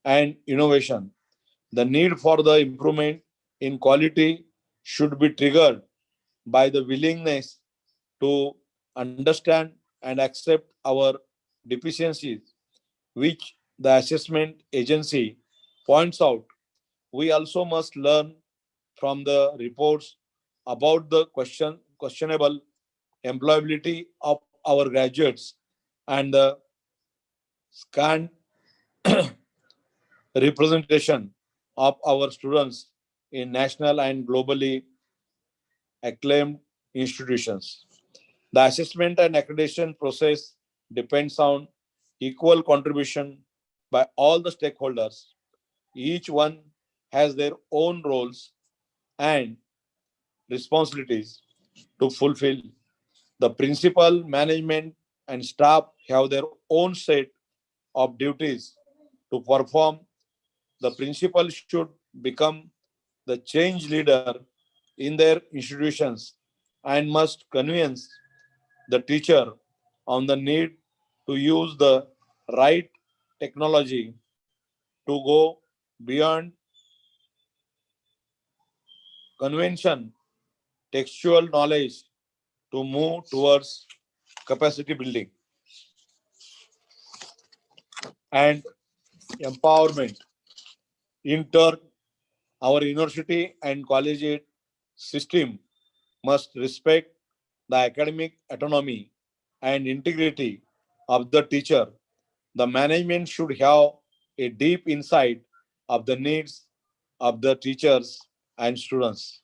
and innovation. The need for the improvement in quality should be triggered by the willingness to understand and accept our deficiencies, which the assessment agency points out. We also must learn from the reports about the questionable employability of our graduates and the scant representation of our students in national and globally acclaimed institutions. The assessment and accreditation process depends on equal contribution by all the stakeholders. Each one has their own roles and responsibilities to fulfill. The principal, management, and staff have their own set of duties to perform. The principal should become the change leader in their institutions and must convince the teacher on the need to use the right technology to go beyond convention textual knowledge to move towards capacity building and empowerment. In turn, our university and collegiate system must respect the academic autonomy and integrity of the teacher. The management should have a deep insight of the needs of the teachers and students.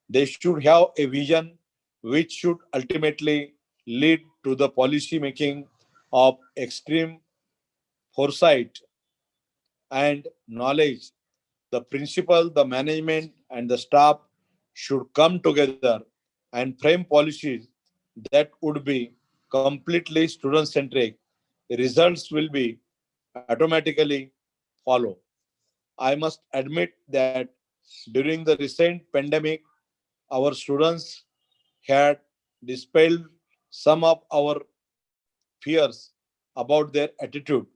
They should have a vision which should ultimately lead to the policy making of extreme foresight and knowledge. The principal, the management, and the staff should come together and frame policies that would be completely student centric. The results will be automatically follow. I must admit that during the recent pandemic, our students had dispelled some of our fears about their attitude.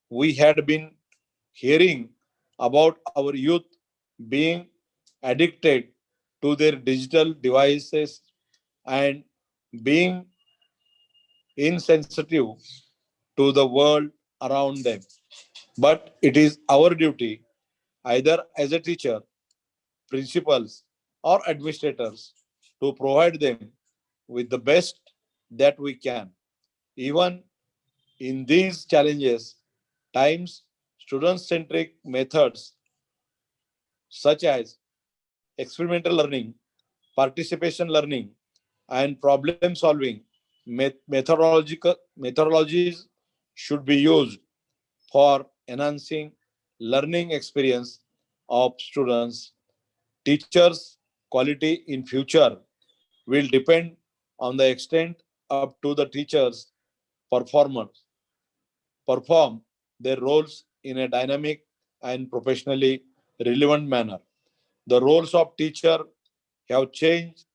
We had been hearing about our youth being addicted to their digital devices and being insensitive to the world around them. But it is our duty, either as a teacher, principals, or administrators, to provide them with the best that we can. Even in these challenges times, student centric methods such as experimental learning, participation learning, and problem solving methodologies should be used for enhancing learning experience of students. Teachers' quality in future will depend on the extent up to the teachers' performance perform their roles in a dynamic and professionally relevant manner. The roles of teacher have changed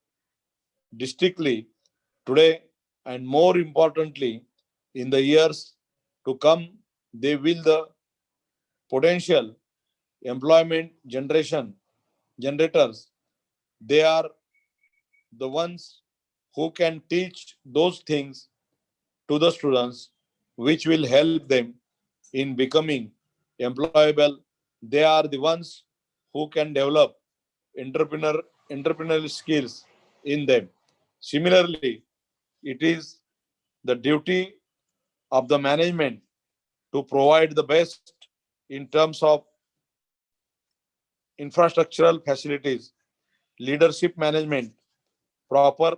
distinctly today, and more importantly, in the years to come, they will the potential employment generators. They are the ones who can teach those things to the students, which will help them in becoming employable. They are the ones who can develop entrepreneurial skills in them. Similarly, it is the duty of the management to provide the best in terms of infrastructural facilities, leadership management, proper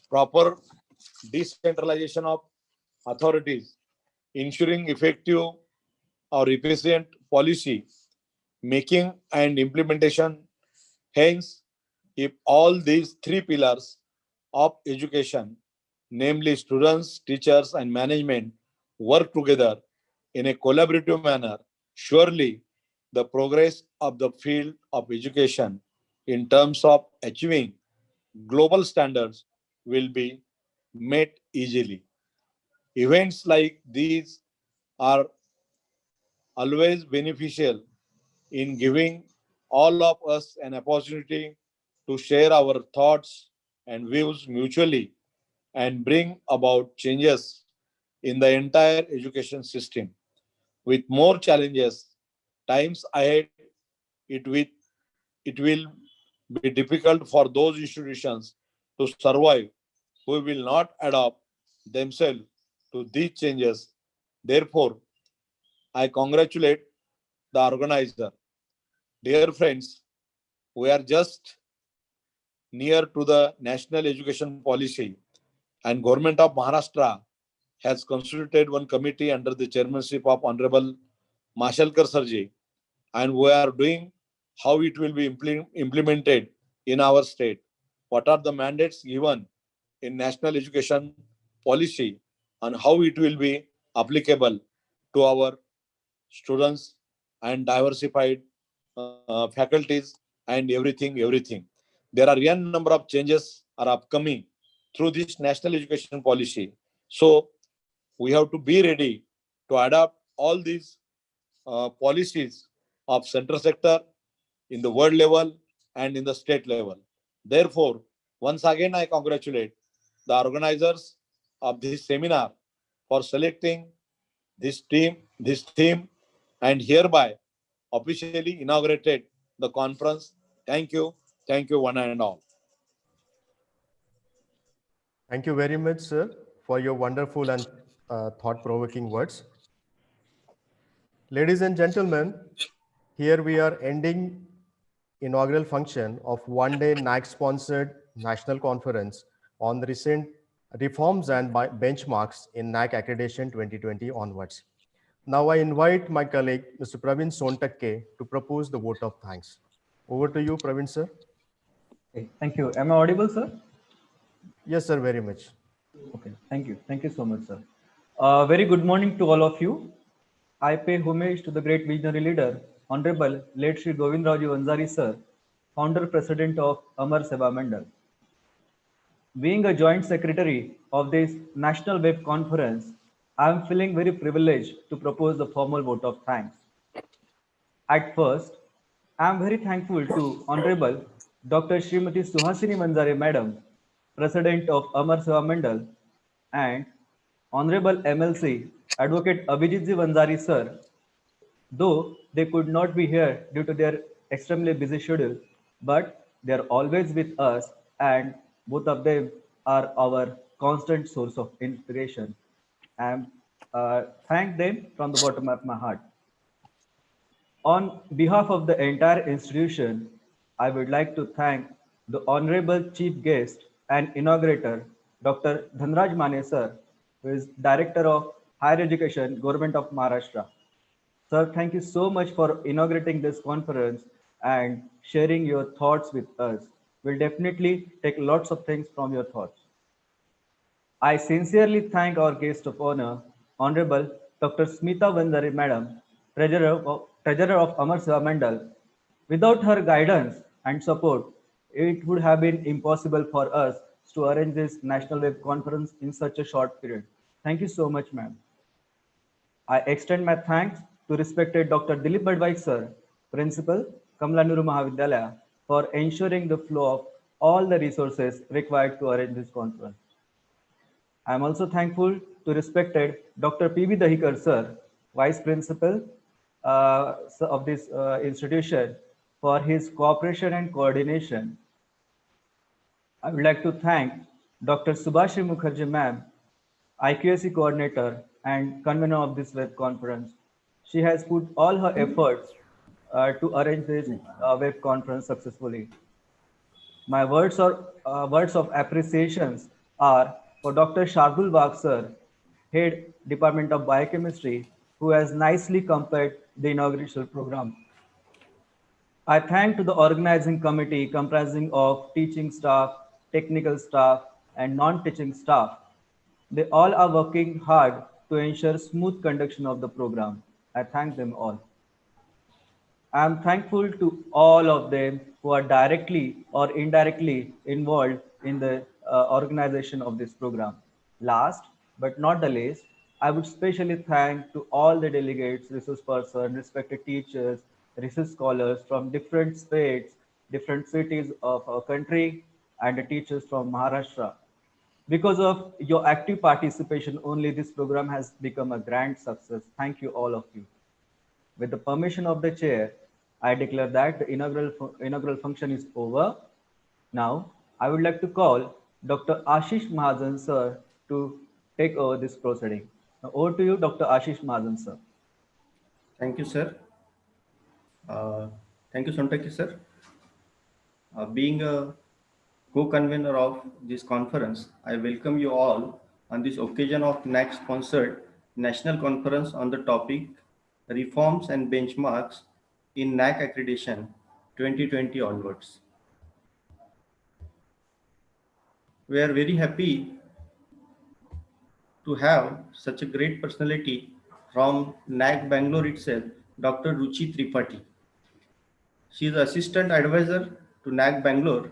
proper decentralization of authorities, ensuring effective or efficient policy making and implementation. Hence, if all these three pillars of education, namely students, teachers, and management, work together in a collaborative manner, surely the progress of the field of education in terms of achieving global standards will be met easily. Events like these are always beneficial in giving all of us an opportunity to share our thoughts and views mutually and bring about changes in the entire education system. With more challenges, times ahead, it will, it will be difficult for those institutions to survive who will not adapt themselves to these changes. Therefore, I congratulate the organizer. Dear friends, we are just near to the national education policy, and Government of Maharashtra has constituted one committee under the chairmanship of Honorable Mashalkar Sarji, and we are doing how it will be implemented in our state. What are the mandates given in national education policy and how it will be applicable to our students and diversified faculties and everything. There are a number of changes are upcoming through this national education policy. So we have to be ready to adopt all these policies of central sector in the world level and in the state level. Therefore, once again, I congratulate the organizers of this seminar for selecting this theme, and hereby officially inaugurated the conference. Thank you, one and all. Thank you very much, sir, for your wonderful and thought-provoking words. Ladies and gentlemen, here we are ending inaugural function of one-day NAAC-sponsored national conference on the recent reforms and benchmarks in NAAC Accreditation 2020 onwards. Now I invite my colleague, Mr. Praveen Sontakke, to propose the vote of thanks. Over to you, Praveen, sir. Okay, thank you. Am I audible, sir? Yes, sir, very much. Okay, thank you. Thank you so much, sir. Very good morning to all of you. I pay homage to the great visionary leader, Honorable late Shri Govindraoji Vanzari, sir, founder president of Amar Seva Mandal. Being a joint secretary of this national web conference, I am feeling very privileged to propose the formal vote of thanks. At first, I am very thankful to Honorable Dr. Srimati Suhasini Manzare Madam, President of Amar Seva Mandal, and Honorable MLC Advocate Abhijitji Vanzari sir, though they could not be here due to their extremely busy schedule, but they are always with us, and both of them are our constant source of inspiration. I thank them from the bottom of my heart. On behalf of the entire institution, I would like to thank the Honorable Chief Guest and Inaugurator, Dr. Dhanraj Mane sir, who is Director of Higher Education, Government of Maharashtra. Sir, thank you so much for inaugurating this conference and sharing your thoughts with us. We'll definitely take lots of things from your thoughts. I sincerely thank our guest of honor, Honorable Dr. Smita Vandari Madam, Treasurer of Amar Seva Mandal. Without her guidance and support, it would have been impossible for us to arrange this National Web Conference in such a short period. Thank you so much, ma'am. I extend my thanks to respected Dr. Dilip Badwai sir, Principal, Kamlanuru Mahavidyalaya, for ensuring the flow of all the resources required to arrange this conference. I am also thankful to respected Dr. P.B. Dahikar sir, Vice Principal of this institution, for his cooperation and coordination. I would like to thank Dr. Subhashi Mukherjee ma'am, IQAC coordinator and convener of this web conference. She has put all her efforts to arrange this web conference successfully. My words of appreciations are for Dr. Shardul Wagh sir, Head Department of Biochemistry, who has nicely compared the inaugural program. I thank to the organizing committee comprising of teaching staff, technical staff, and non-teaching staff. They all are working hard to ensure smooth conduction of the program. I thank them all. I am thankful to all of them who are directly or indirectly involved in the organization of this program. Last but not the least, I would specially thank to all the delegates, resource persons, respected teachers, research scholars from different states, different cities of our country, and the teachers from Maharashtra. Because of your active participation, only this program has become a grand success. Thank you, all of you. With the permission of the chair, I declare that the inaugural function is over. Now, I would like to call Dr. Ashish Mahajan, sir, to take over this proceeding. Now, over to you, Dr. Ashish Mahajan, sir. Thank you, sir. Uh, Thank you, Sontaki, sir. Being a co-convener of this conference, I welcome you all on this occasion of NAAC sponsored National Conference on the topic Reforms and Benchmarks in NAAC Accreditation 2020 onwards. We are very happy to have such a great personality from NAAC Bangalore itself, Dr. Ruchi Tripathi. She is Assistant Advisor to NAAC Bangalore,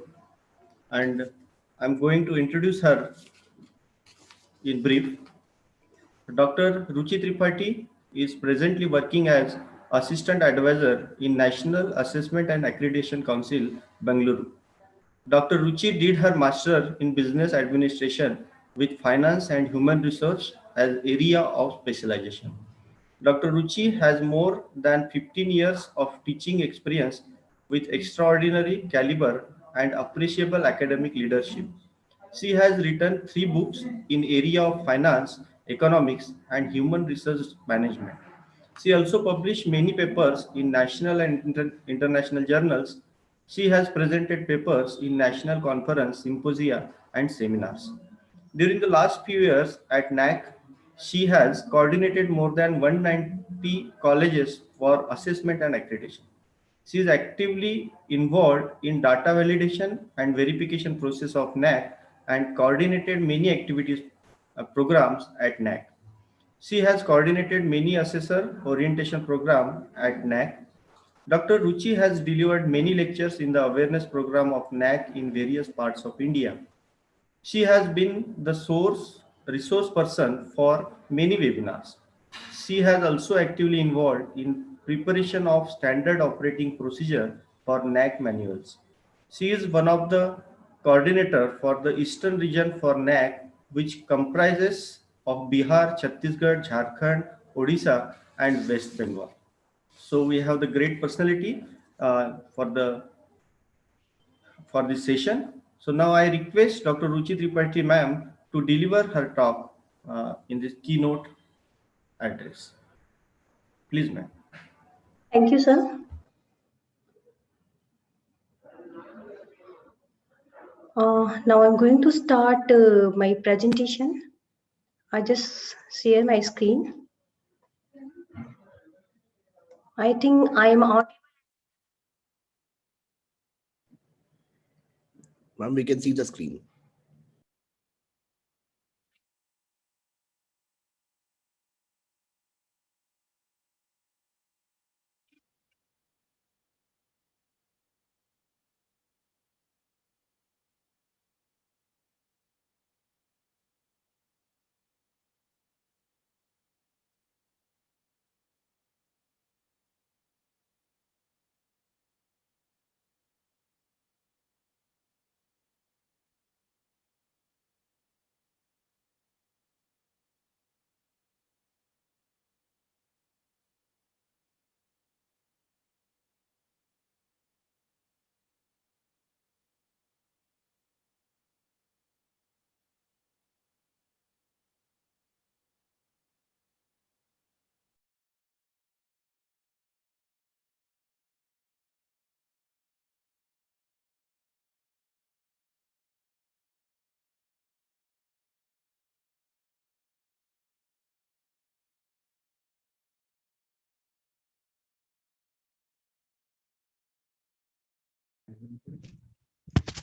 and I'm going to introduce her in brief. Dr. Ruchi Tripathi is presently working as Assistant Advisor in National Assessment and Accreditation Council, Bangalore. Dr. Ruchi did her Master in Business Administration with Finance and Human Resource as area of specialization. Dr. Ruchi has more than 15 years of teaching experience with extraordinary caliber and appreciable academic leadership. She has written 3 books in area of finance, economics, and human resource management. She also published many papers in national and international journals. She has presented papers in national conference, symposia, and seminars. During the last few years at NAAC, she has coordinated more than 190 colleges for assessment and accreditation. She is actively involved in data validation and verification process of NAAC and coordinated many activities programs at NAAC. She has coordinated many assessor orientation program at NAAC. Dr. Ruchi has delivered many lectures in the awareness program of NAAC in various parts of India. She has been the resource person for many webinars. She has also actively involved in preparation of standard operating procedure for NAAC manuals. She is one of the coordinator for the eastern region for NAAC, which comprises of Bihar, Chhattisgarh, Jharkhand, Odisha, and West Bengal. So we have the great personality for this session. So now I request Dr. Ruchi Tripathi ma'am to deliver her talk in this keynote address. Please, ma'am. Thank you, sir. Now I'm going to start my presentation. I just share my screen. I think I am on. Ma'am, we can see the screen.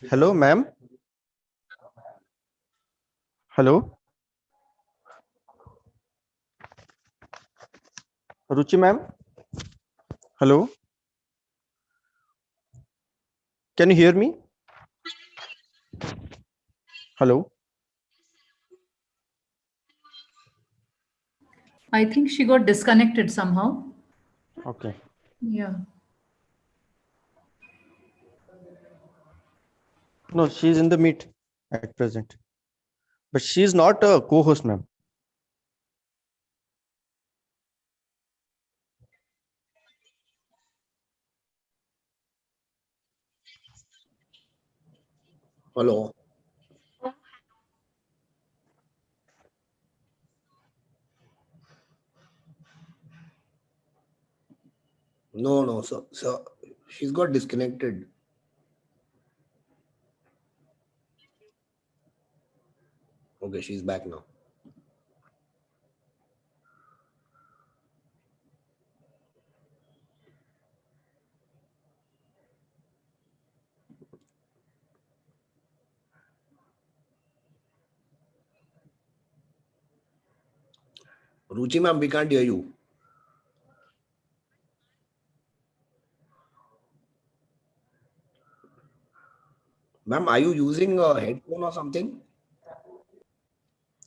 Hello, ma'am. Hello. Ruchi, ma'am. Hello. Can you hear me? Hello. I think she got disconnected somehow. Okay. Yeah. No, she's in the meet at present. But she's not a co-host, ma'am. Hello. No, no, so she's got disconnected. Okay, she's back now. Ruchi ma'am, we can't hear you. Ma'am, are you using a headphone or something?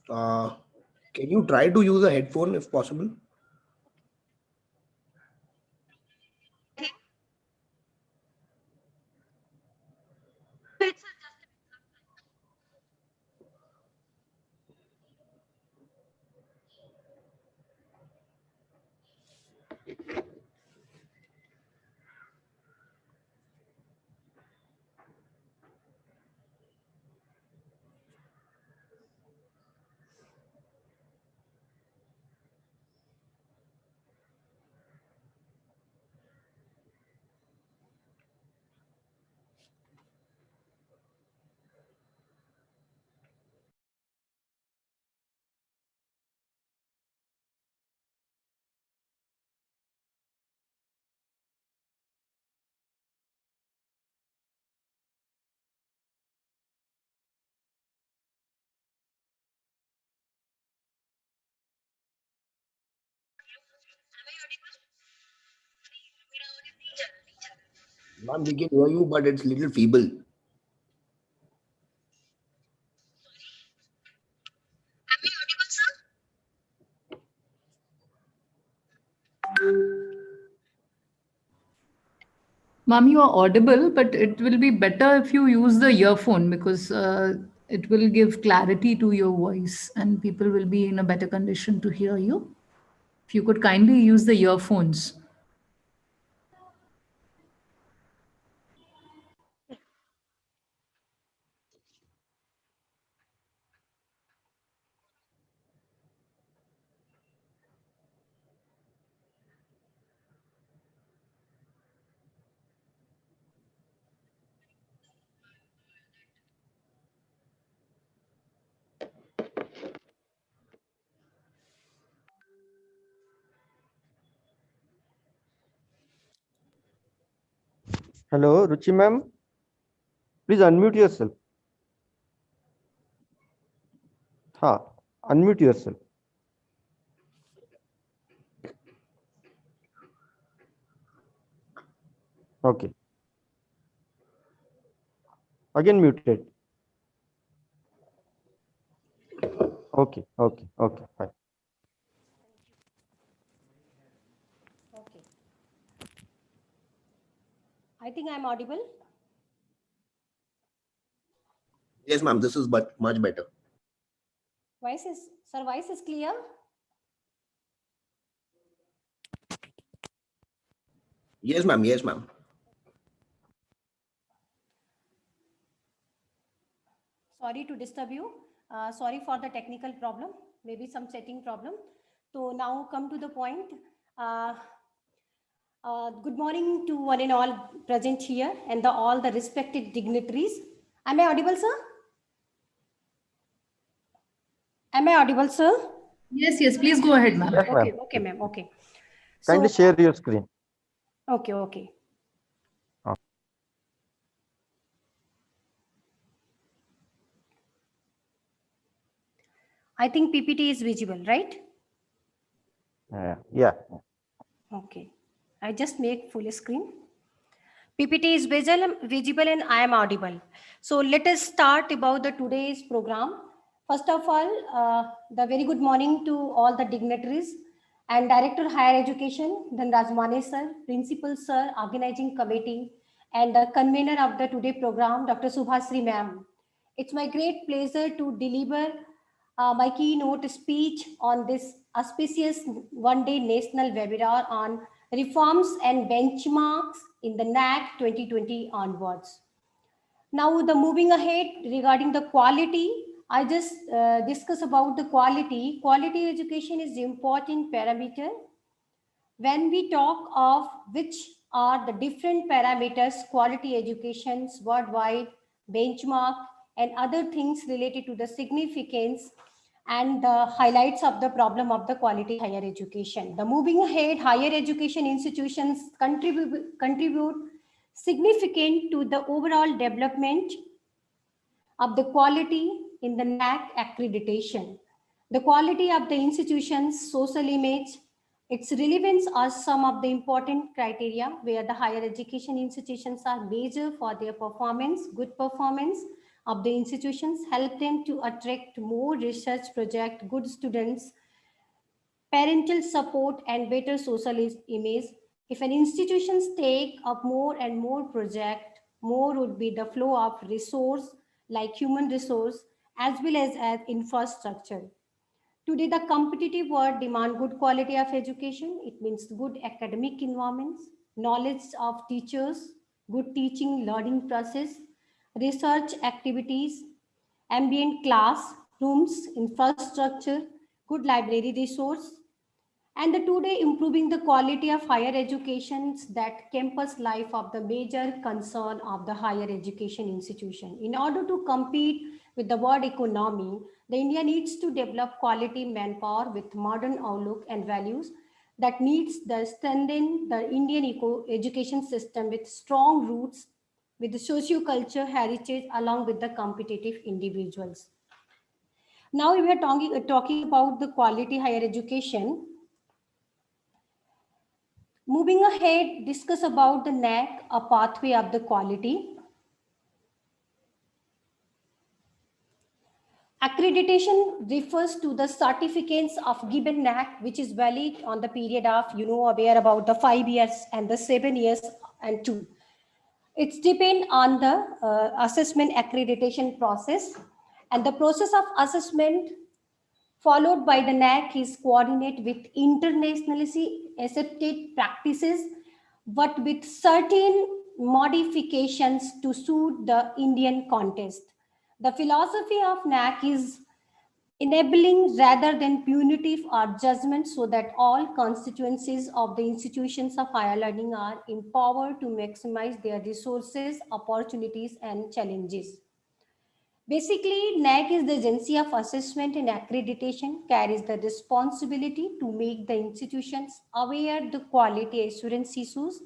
Can you try to use a headphone if possible? Ma'am, we can hear you, but it's little feeble. Ma'am, you are audible, but it will be better if you use the earphone because it will give clarity to your voice and people will be in a better condition to hear you. If you could kindly use the earphones. Hello, Ruchi ma'am. Please unmute yourself. Ha, unmute yourself. Okay. Again muted. Okay, fine. Okay. I think I'm audible. Yes, ma'am, this is but much better. Voice is clear. Yes, ma'am, yes, ma'am. Sorry to disturb you. Sorry for the technical problem, maybe some setting problem. So now come to the point. Good morning to one and all present here and all the respected dignitaries. Am I audible, sir? Am I audible, sir? Yes, please go ahead, ma'am. Yes, ma'am. Okay, ma'am. Okay. Kindly share your screen. Okay. I think PPT is visible, right? Yeah. Okay. I just make full screen. PPT is visible and I am audible. So let us start about the today's program. First of all, the very good morning to all the dignitaries and Director Higher Education, Dhanraj Mane sir, Principal sir, Organizing Committee, and the convener of the today program, Dr. Subhasri ma'am. It's my great pleasure to deliver my keynote speech on this auspicious one-day national webinar on reforms and benchmarks in the NAAC 2020 onwards. Now, the moving ahead regarding the quality, I just discuss about the quality. Quality education is the important parameter. When we talk of which are the different parameters, quality educations worldwide, benchmark, and other things related to the significance and the highlights of the problem of the quality higher education. The moving ahead, higher education institutions contribute significant to the overall development of the quality in the NAAC accreditation. The quality of the institution's social image, its relevance are some of the important criteria where the higher education institutions are measured for their performance. Good performance of the institutions help them to attract more research projects, good students, parental support, and better social image. If an institutions take up more and more project, more would be the flow of resource like human resource as well as infrastructure. Today, the competitive world demand good quality of education. It means good academic environments, knowledge of teachers, good teaching learning process, research activities, ambient class rooms, infrastructure, good library resource, and the today improving the quality of higher educations that campus life of the major concern of the higher education institution. In order to compete with the world economy, the India needs to develop quality manpower with modern outlook and values that needs the strengthen the Indian education system with strong roots with the socio-culture heritage along with the competitive individuals. Now we are talking about the quality higher education. Moving ahead, discuss about the NAAC, a pathway of the quality. Accreditation refers to the certificates of given NAAC, which is valid on the period of, aware about the 5 years and the 7 years and 2. It's depend on the assessment accreditation process, and the process of assessment followed by the NAAC is coordinate with internationally accepted practices, but with certain modifications to suit the Indian context. The philosophy of NAAC is enabling rather than punitive or judgment so that all constituencies of the institutions of higher learning are empowered to maximize their resources, opportunities, and challenges. Basically, NAAC is the agency of assessment and accreditation, carries the responsibility to make the institutions aware the quality assurance issues,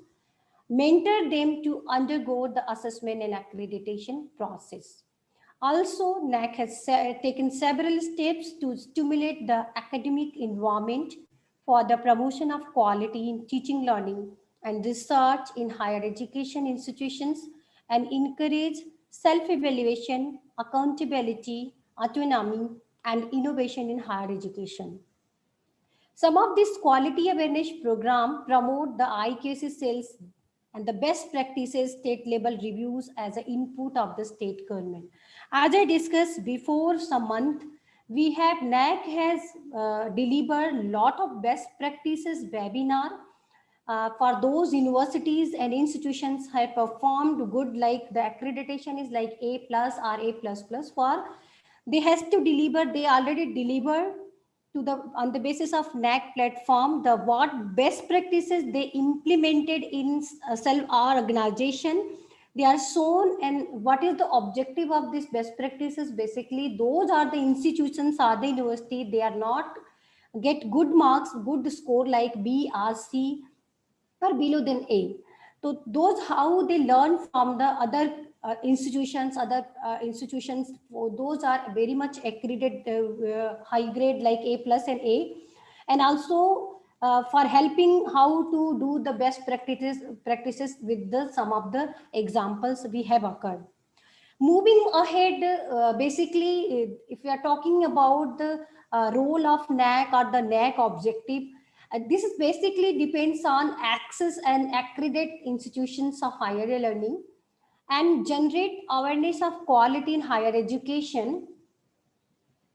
mentor them to undergo the assessment and accreditation process. Also, NAAC has taken several steps to stimulate the academic environment for the promotion of quality in teaching, learning, and research in higher education institutions and encourage self-evaluation, accountability, autonomy, and innovation in higher education. Some of this quality awareness program promote the IQAC cells and the best practices state level reviews as an input of the state government. As I discussed before some month, we have NAAC has delivered lot of best practices webinar for those universities and institutions have performed good, like the accreditation is like A plus or A plus plus for they has to deliver, they already deliver to the on the basis of NAAC platform the what best practices they implemented in self our organization. They are shown, and what is the objective of these best practices? Basically, those are the institutions, are the university, they are not get good marks, good score like B or C or below than A. So those how they learn from the other other institutions, those are very much accredited high grade like A plus and A, and also for helping how to do the best practices with the some of the examples we have occurred. Moving ahead, basically, if we are talking about the role of NAAC or the NAAC objective, This is basically depends on access and accredited institutions of higher learning and generate awareness of quality in higher education,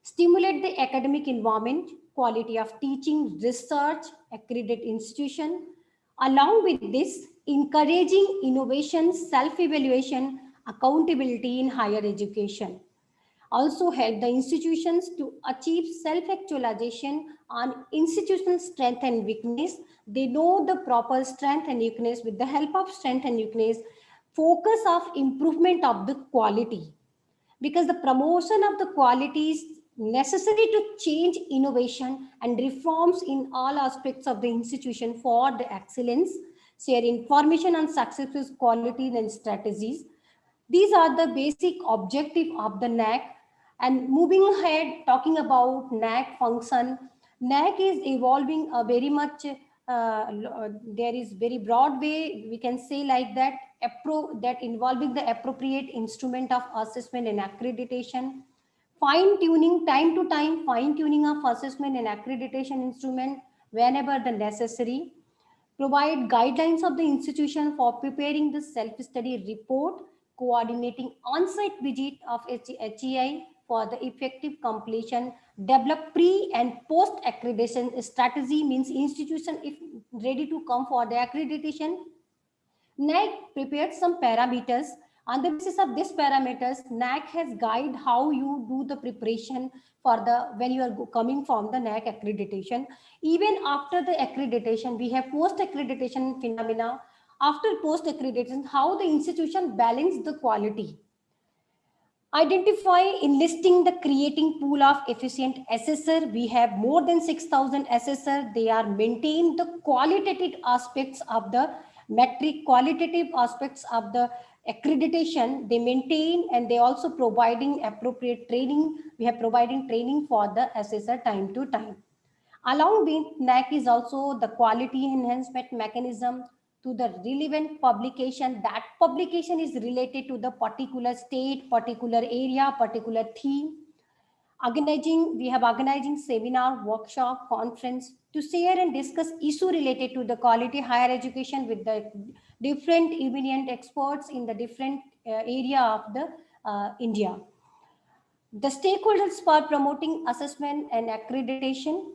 stimulate the academic environment, quality of teaching, research, accredited institution. Along with this, encouraging innovation, self-evaluation, accountability in higher education. Also help the institutions to achieve self-actualization on institutional strength and weakness. They know the proper strength and weakness. With the help of strength and weakness, focus of improvement of the quality, because the promotion of the quality is necessary to change innovation and reforms in all aspects of the institution for the excellence, share information on successful qualities and strategies. These are the basic objective of the NAAC. And moving ahead, talking about NAAC function, NAAC is evolving a very much, there is very broad way, we can say like that, that involving the appropriate instrument of assessment and accreditation, fine tuning, time to time, fine tuning of assessment and accreditation instrument whenever the necessary, provide guidelines of the institution for preparing the self-study report, coordinating on-site visit of HEI for the effective completion, develop pre and post accreditation strategy, means institution if ready to come for the accreditation. NAAC prepared some parameters. On the basis of these parameters, NAAC has guide how you do the preparation for the when you are coming from the NAAC accreditation. Even after the accreditation, we have post accreditation phenomena. After post accreditation, how the institution balance the quality. Identify enlisting the creating pool of efficient assessor. We have more than 6,000 assessor. They are maintain the qualitative aspects of the metric, qualitative aspects of the accreditation. They maintain, and they also providing appropriate training. We have providing training for the assessor time to time. Along with NAAC is also the quality enhancement mechanism to the relevant publication. That publication is related to the particular state, particular area, particular theme. We have organizing seminar, workshop, conference to share and discuss issue related to the quality higher education with the different eminent experts in the different area of the India. The stakeholders for promoting assessment and accreditation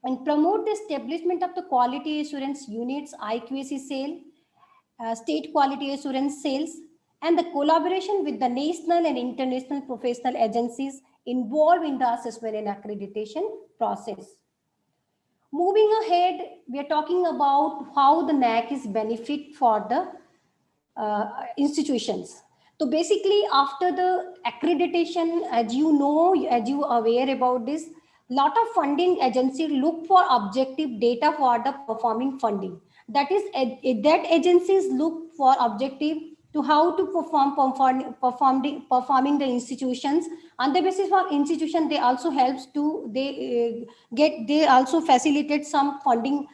and promote the establishment of the quality assurance units, IQAC sale, state quality assurance sales, and the collaboration with the national and international professional agencies involved in the assessment and accreditation process. Moving ahead, we are talking about how the NAAC is benefit for the institutions. So basically, after the accreditation, as you know, as you are aware about this, lot of funding agencies look for objective data for the performing funding. That is, that agencies look for objective to how to performing the institutions. On the basis of institution, they also helps to they also facilitate some funding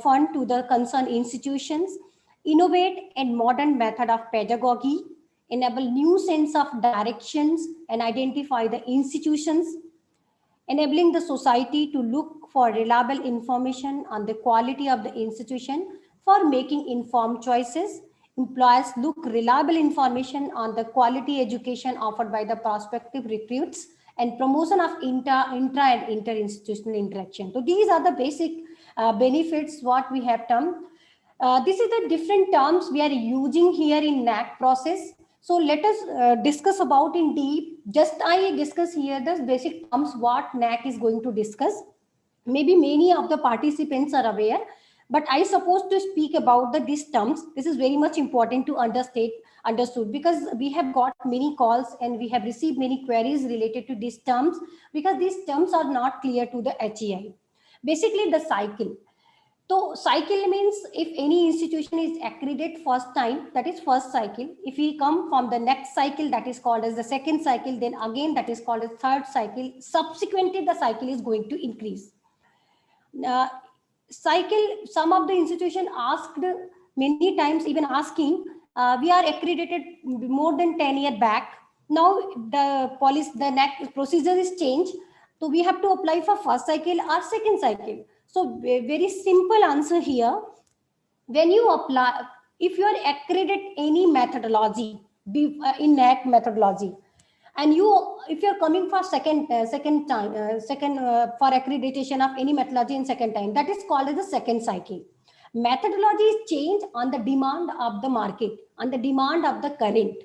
fund to the concerned institutions. Innovate and modern method of pedagogy, enable new sense of directions and identify the institutions, enabling the society to look for reliable information on the quality of the institution for making informed choices. Employers look reliable information on the quality education offered by the prospective recruits and promotion of intra and inter-institutional interaction. So these are the basic benefits what we have done. This is the different terms we are using here in NAAC process. So let us discuss about in deep. Just I discuss here the basic terms what NAAC is going to discuss. Maybe many of the participants are aware, but I suppose to speak about these terms. This is very much important to understood because we have got many calls and we have received many queries related to these terms because these terms are not clear to the HEI. Basically, the cycle. So cycle means if any institution is accredited first time, that is first cycle. If we come from the next cycle, that is called as the second cycle, then again that is called as third cycle. Subsequently, the cycle is going to increase. Some of the institution asked many times, even asking, we are accredited more than 10 years back. Now the next procedure is changed. So we have to apply for first cycle or second cycle. So very simple answer here. When you apply, if you are accredited any methodology in NAAC methodology, and if you're coming for second for accreditation of any methodology in second time, that is called as the second cycle. Methodology is changed on the demand of the market, on the demand of the current.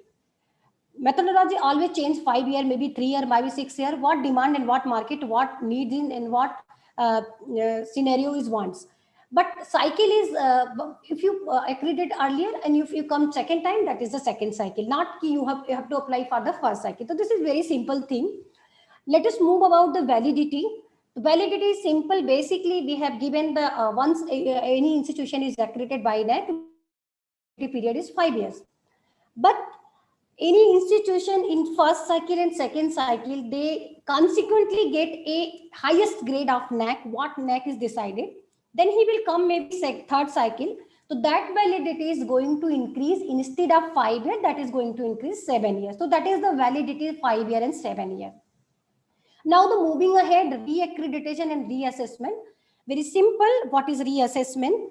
Methodology always change 5 year, maybe 3 year, maybe 6 year, what demand and what market, what needs in and what scenario is wants. But cycle is, if you accredit earlier and if you come second time, that is the second cycle, not you have to apply for the first cycle. So this is very simple thing. Let us move about the validity. Validity is simple. Basically, we have given the once any institution is accredited by NAAC, period is 5 years. But any institution in first cycle and second cycle, they consequently get a highest grade of NAAC, what NAAC is decided. Then he will come maybe third cycle. So that validity is going to increase. Instead of 5 years, that is going to increase 7 years. So that is the validity 5 year and 7 year. Now the moving ahead, re-accreditation and reassessment. Very simple, what is reassessment?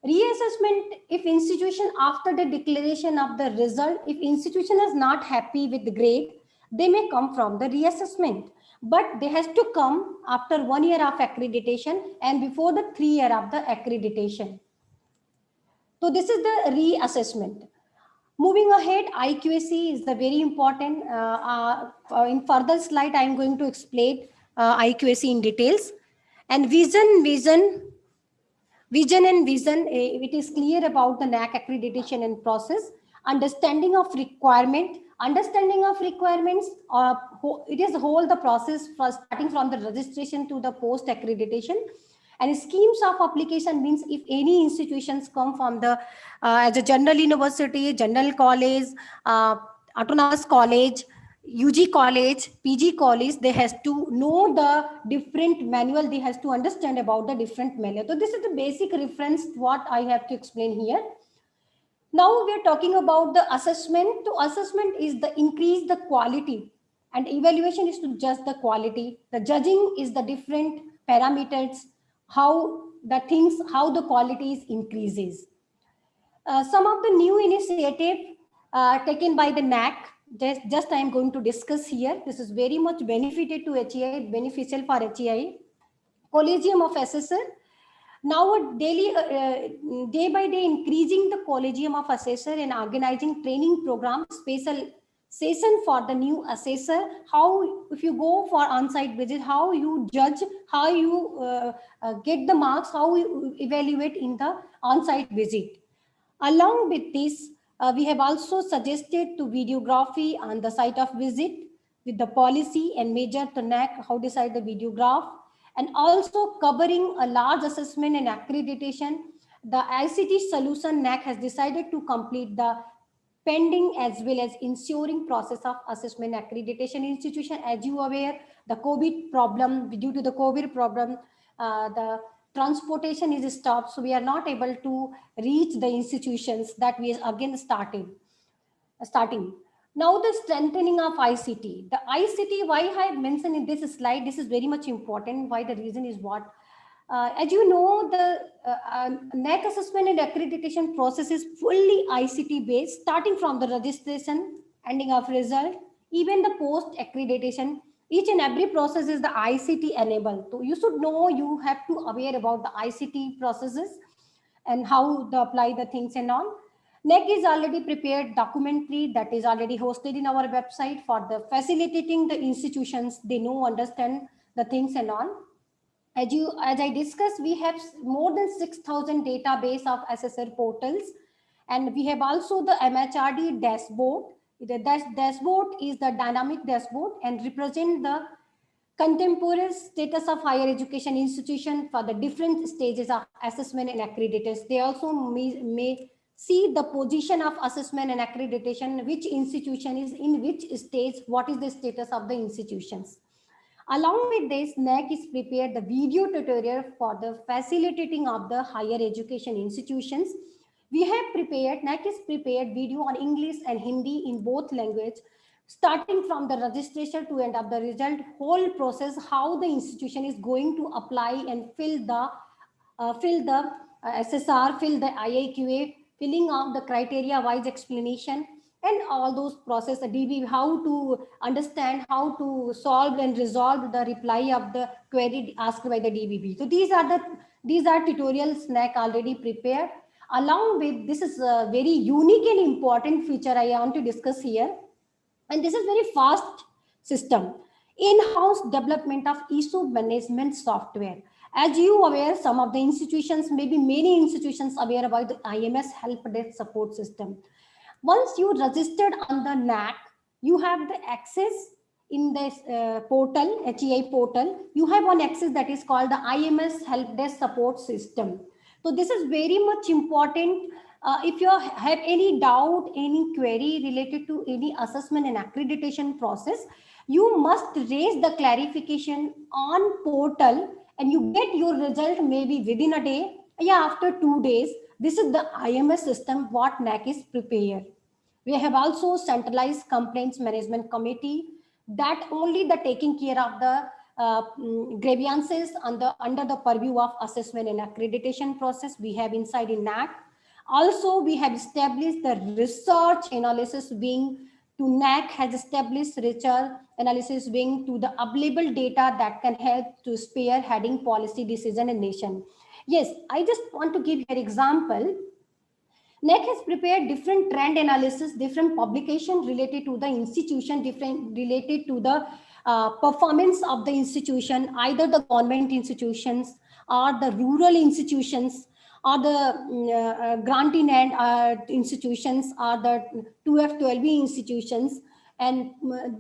Reassessment, if institution after the declaration of the result, if institution is not happy with the grade, they may come from the reassessment. But they has to come after 1 year of accreditation and before the 3 year of the accreditation. So this is the reassessment. Moving ahead, IQAC is the very important. In further slide, I am going to explain IQAC in details. And vision, it is clear about the NAAC accreditation and process. Understanding of requirements, it is whole the process starting from the registration to the post accreditation. And schemes of application means if any institutions come from the as a general university, general college, autonomous college, UG college, PG college, they has to know the different manual, they has to understand about the different manual. So this is the basic reference what I have to explain here. Now we are talking about the assessment. So assessment is the increase the quality and evaluation is to judge the quality. The judging is the different parameters, how the quality is increases. Some of the new initiative taken by the NAAC, just I am going to discuss here. This is very much beneficial to HEI, beneficial for HEI. Collegium of Assessor. Now day by day increasing the Collegium of Assessor and organizing training program, special session for the new assessor, how if you go for on-site visit, how you judge, how you get the marks, how you evaluate in the on-site visit. Along with this, we have also suggested to videography on the site of visit with the policy and measure the NAAC, how decide the videograph, and also covering a large assessment and accreditation. The ICT solution NAAC has decided to complete the pending as well as ensuring process of assessment accreditation institution. As you are aware, the COVID problem, due to the COVID problem, the transportation is stopped. So we are not able to reach the institutions that we again starting. Now the strengthening of ICT. The ICT, why I have mentioned in this slide, this is very much important. Why? The reason is what? As you know, the NAAC assessment and accreditation process is fully ICT based, starting from the registration, ending of result, even the post accreditation. Each and every process is the ICT enabled. So you should know, you have to aware about the ICT processes and how to apply the things and all. NAAC is already prepared documentary that is already hosted in our website for the facilitating the institutions. They know, understand the things and all. As I discussed, we have more than 6,000 database of assessor portals, and we have also the MHRD dashboard. The dashboard is the dynamic dashboard and represent the contemporary status of higher education institution for the different stages of assessment and accreditation. They also may see the position of assessment and accreditation, which institution is in which stage, what is the status of the institutions. Along with this, NAAC is prepared the video tutorial for the facilitating of the higher education institutions. We have prepared, NAAC is prepared video on English and Hindi in both language, starting from the registration to end of the result, whole process, how the institution is going to apply and fill the fill the SSR, fill the IIQA, filling out the criteria-wise explanation, and all those process, the DB, how to understand, how to solve and resolve the reply of the query asked by the DBB. So these are tutorials NAAC already prepared. Along with this is a very unique and important feature I want to discuss here. And this is very fast system. In-house development of issue management software. As you aware, some of the institutions, maybe many institutions aware about the IMS help desk support system. Once you registered on the NAAC, you have the access in this portal, HEI portal. You have one access that is called the IMS help desk support system. So this is very much important. If you have any doubt, any query related to any assessment and accreditation process, you must raise the clarification on portal and you get your result maybe within a day, after 2 days. This is the IMS system what NAAC is prepared. We have also centralized complaints management committee that only the taking care of the grievances under the purview of assessment and accreditation process we have inside in NAAC. Also, we have established the research analysis wing to NAAC has established research analysis wing to the available data that can help to spearheading policy decision in nation. Yes, I just want to give an example. NAAC has prepared different trend analysis, different publication related to the institution, different related to the performance of the institution, either the government institutions or the rural institutions or the granting and institutions or the 2F12B institutions. And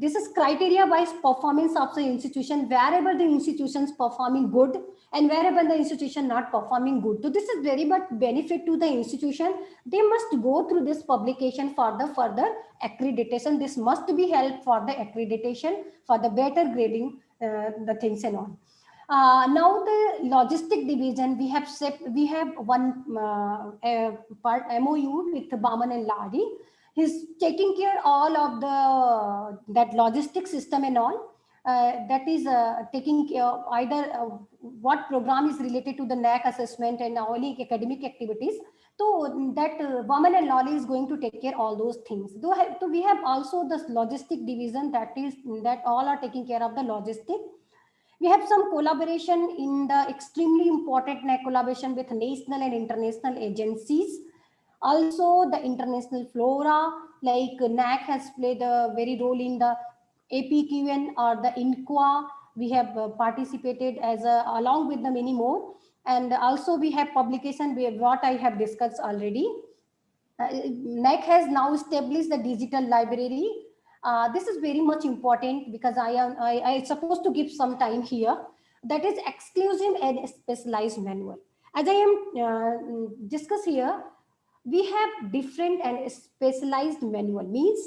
this is criteria wise performance of the institution, wherever the institutions performing good and wherever the institution not performing good. So this is very much benefit to the institution. They must go through this publication for the further accreditation. This must be help for the accreditation, for the better grading the things and all. Now the logistic division, we have one part MOU with Baman and Ladi. He's taking care all of that logistic system and all. That is taking care of either what program is related to the NAAC assessment and only academic activities. So that Baman and Lali is going to take care all those things. So we have also this logistic division that all are taking care of the logistic. We have some collaboration in the extremely important NAAC collaboration with national and international agencies. Also, the international flora, like NAAC has played a very role in the APQN or the INQA. We have participated along with the many more. And also we have publication, what I have discussed already. NAAC has now established the digital library. This is very much important because I supposed to give some time here. That is exclusive and specialized manual. As I am discuss here, we have different and specialized manual. Means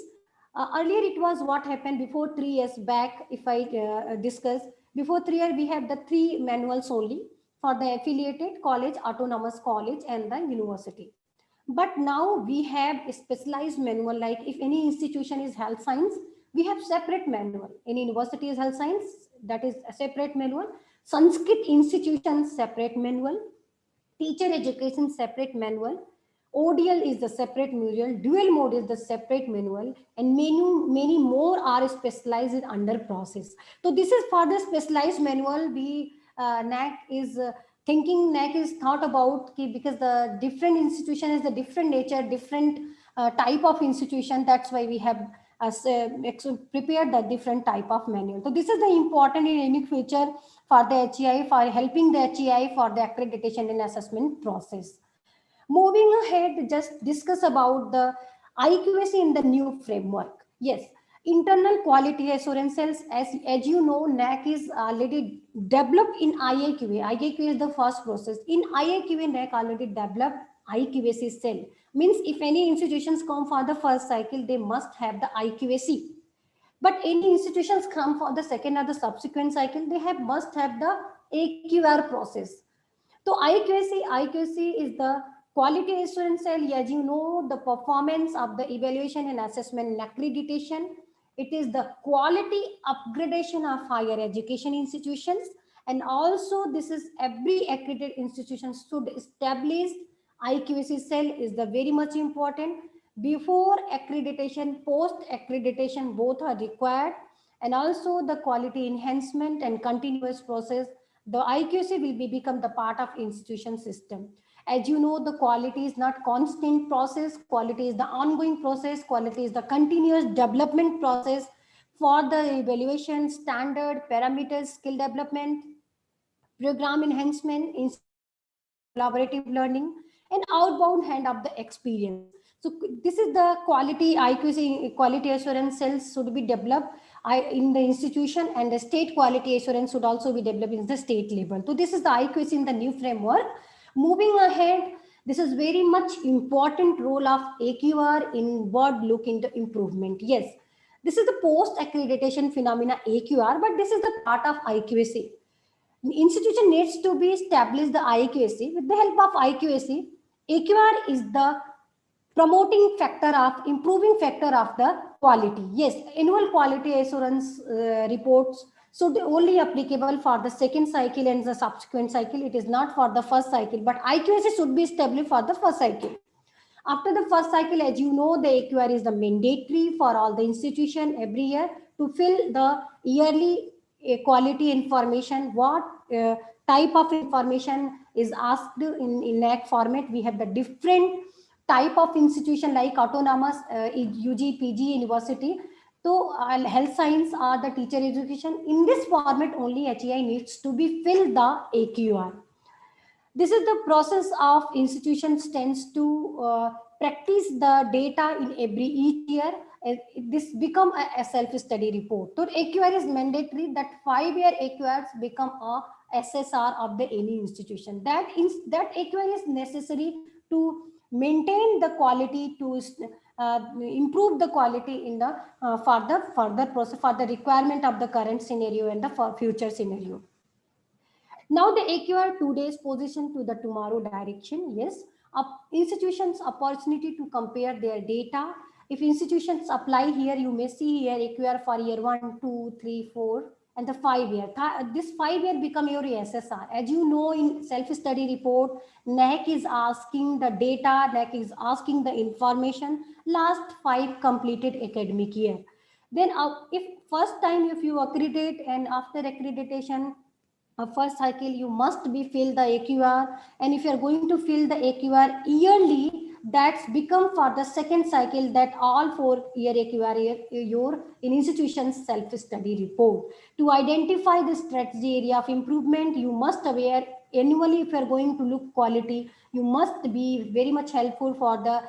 earlier it was what happened before 3 years back. If I discuss before 3 years, we have the 3 manuals only for the affiliated college, autonomous college, and the university. But now we have a specialized manual. Like if any institution is health science, we have separate manual. Any university is health science, that is a separate manual. Sanskrit institution, separate manual. Teacher education, separate manual. ODL is the separate manual, dual mode is the separate manual, and many more are specialized in under process. So this is for the specialized manual. NAAC is NAAC is thought about because the different institution is the different nature, different type of institution. That's why we have prepared the different type of manual. So this is the important and unique feature for the HEI, for helping the HEI for the accreditation and assessment process. Moving ahead, just discuss about the IQAC in the new framework. Yes, internal quality assurance cells, as you know, NAAC is already developed in IAQA. IAQA is the first process. In IAQA, NAAC already developed IQAC cell. Means if any institutions come for the first cycle, they must have the IQAC. But any institutions come for the second or the subsequent cycle, they must have the AQR process. So IQAC is the quality assurance cell. As you know, the performance of the evaluation and assessment and accreditation. It is the quality upgradation of higher education institutions And also this is every accredited institution should establish IQAC cell is the very much important. Before accreditation, post accreditation, both are required. And also the quality enhancement and continuous process, the IQAC will become the part of institution system. As you know, the quality is not constant process, quality is the ongoing process, quality is the continuous development process for the evaluation, standard, parameters, skill development, program enhancement, collaborative learning, and outbound hand of the experience. So this is the quality IQC, quality assurance cells should be developed in the institution, and the state quality assurance should also be developed in the state level. So this is the IQC in the new framework. Moving ahead, this is very much important role of AQR in word look into improvement. Yes, this is the post accreditation phenomena AQR, but this is the part of IQAC. Institution needs to be established the IQAC. With the help of IQAC, AQR is the promoting factor of improving factor of the quality. Yes, annual quality assurance reports should only applicable for the second cycle and the subsequent cycle. It is not for the first cycle, but IQAC should be established for the first cycle. After the first cycle, as you know, the AQR is the mandatory for all the institution every year to fill the yearly quality information. What type of information is asked in NAAC format? We have the different type of institution like autonomous, UG, PG, university. So health science or the teacher education. In this format only HEI needs to be filled the AQR. This is the process of institutions tends to practice the data in every each year. This become a self-study report. So AQR is mandatory that 5-year AQRs become a SSR of the any institution. That AQR is necessary to maintain the quality, to improve the quality in the further process for the requirement of the current scenario and the future scenario. Now the AQR today's position to the tomorrow direction. Yes, institutions opportunity to compare their data. If institutions apply here, you may see here AQR for year 1, 2, 3, 4, and the 5-year. This 5-year become your SSR. As you know, in self-study report, NAAC is asking the data, NAAC is asking the information last 5 completed academic year. Then if first time if you accredit and after accreditation, first cycle you must be fill the AQR, and if you are going to fill the AQR yearly, that's become for the second cycle that all 4-year AQR your in institution's self-study report. To identify the strategy area of improvement, you must aware annually. If you are going to look quality, you must be very much helpful for the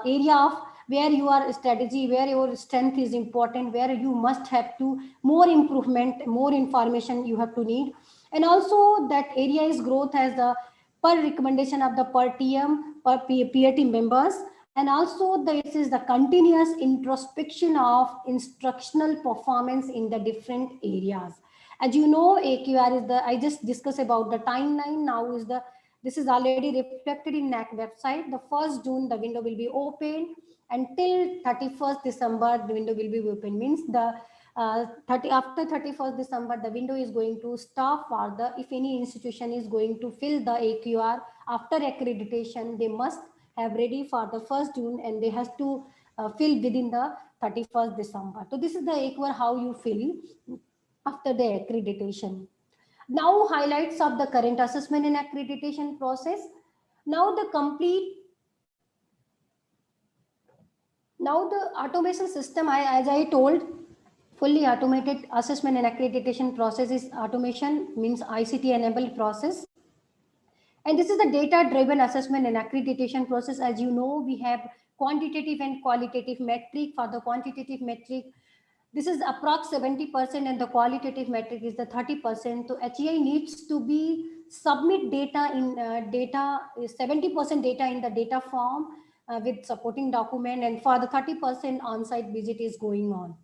area of where your strategy, where your strength is important, where you must have to more improvement, more information you have to need. And also that area is growth as the per recommendation of the per TM, per peer team members. And also this is the continuous introspection of instructional performance in the different areas. As you know, AQR is the, I just discussed about the timeline. Now is the, this is already reflected in NAAC website. The 1st June, the window will be open, until 31st December, the window will be open. Means the after 31st December, the window is going to stop for the, if any institution is going to fill the AQR after accreditation, they must have ready for the 1st June and they have to fill within the 31st December. So this is the AQR how you fill after the accreditation. Now highlights of the current assessment and accreditation process. Now the automation system, as I told, fully automated assessment and accreditation process is automation, means ICT enabled process. And this is the data driven assessment and accreditation process. As you know, we have quantitative and qualitative metric. For the quantitative metric, this is approx 70% and the qualitative metric is the 30%. So HEI needs to be submit data in 70% data in the data form with supporting document, and for the 30% on-site visit is going on.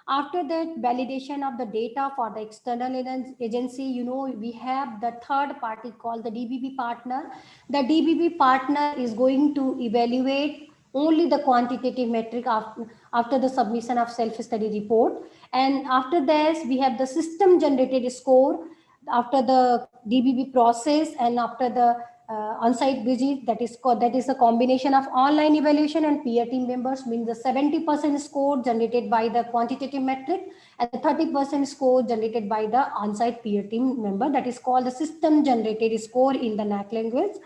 After that, validation of the data for the external agency, you know, we have the third party called the DBB partner. The DBB partner is going to evaluate only the quantitative metric after the submission of self-study report. And after this, we have the system generated score. after the DBB process and after the on-site visit, that is a combination of online evaluation and peer team members, means the 70% score generated by the quantitative metric and the 30% score generated by the on-site peer team member. That is called the system generated score in the NAAC language.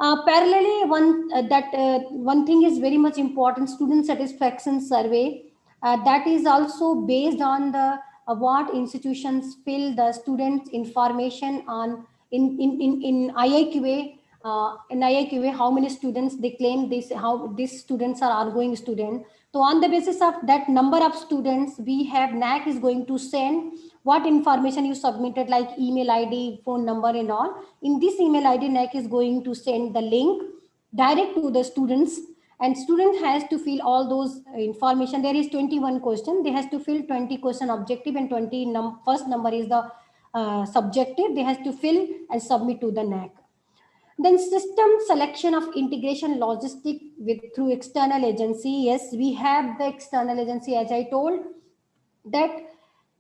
Parallelly, one thing is very much important: student satisfaction survey. That is also based on the what institutions fill the students information on in IIQA. In IIQA, how many students they claim this, how these students are ongoing student. So on the basis of that number of students, we have NAAC is going to send what information you submitted, like email ID, phone number and all. In this email ID, NAAC is going to send the link direct to the students, and student has to fill all those information. There is 21 question. They has to fill 20 question objective and 20 first number is the subjective. They has to fill and submit to the NAAC. Then system selection of integration logistic with through external agency. Yes, we have the external agency, as I told, that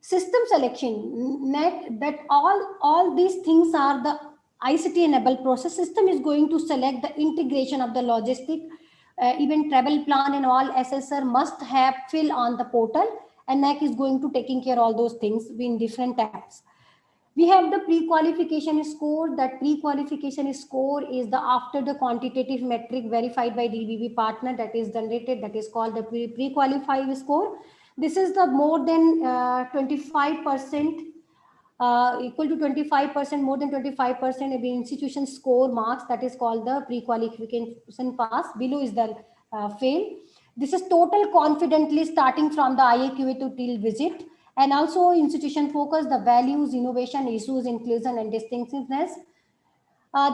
system selection, net, that all these things are the ICT enabled process. System is going to select the integration of the logistic, even travel plan and all assessor must have fill on the portal, and NAAC is going to taking care all those things in different tabs. We have the pre-qualification score. That pre-qualification score is the after the quantitative metric verified by DBB partner that is generated, that is called the pre-qualified score. This is the more than 25%, equal to 25%, more than 25% of the institution score marks, that is called the pre-qualification pass. Below is the fail. This is total confidently starting from the IAQA to till visit. And also institution focus, the values, innovation, issues, inclusion and distinctiveness.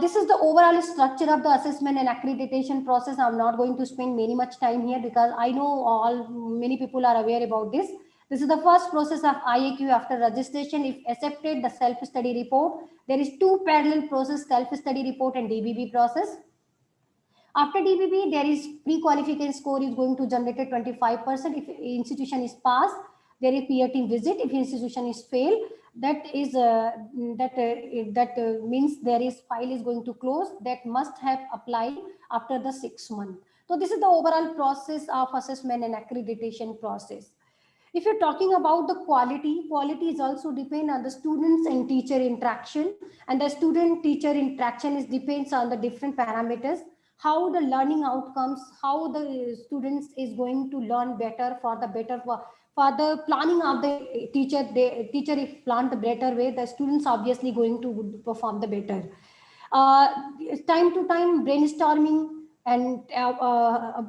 This is the overall structure of the assessment and accreditation process. I'm not going to spend much time here because I know many people are aware about this. This is the first process of IAQ after registration. If accepted, the self-study report. There is two parallel process, self-study report and DBB process. After DBB, there is pre-qualification score is going to generate 25%. If institution is passed, there is peer team visit. If institution is failed, that is means there is file is going to close. That must have applied after the 6 months. So this is the overall process of assessment and accreditation process. If you're talking about the quality is also depend on the students and teacher interaction, and the student teacher interaction is depends on the different parameters, how the learning outcomes, how the students is going to learn better for the planning of the teacher. The teacher if planned the better way, the students obviously going to perform the better. Time to time brainstorming and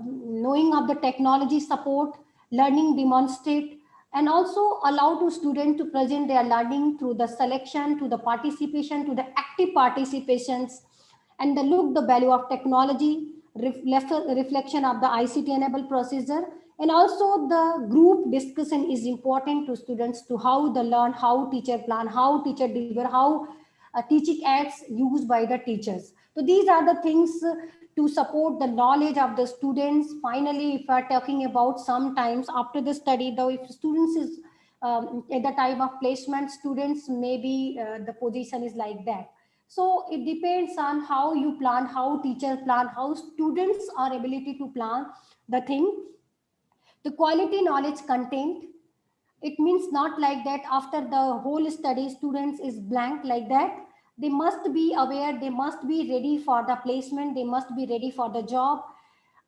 knowing of the technology support, learning demonstrate, and also allow to students to present their learning through the selection, to the participation, to the active participations, and the look the value of technology, reflection of the ICT enabled procedure, and also the group discussion is important to students to how they learn, how teacher plan, how teacher deliver, how teaching aids used by the teachers. So these are the things to support the knowledge of the students. Finally, if we are talking about sometimes after the study, though if students is at the time of placement, students maybe the position is like that. So it depends on how you plan, how teacher plan, how students are ability to plan the thing. The quality knowledge content, it means not like that after the whole study students is blank like that. They must be aware, they must be ready for the placement, they must be ready for the job.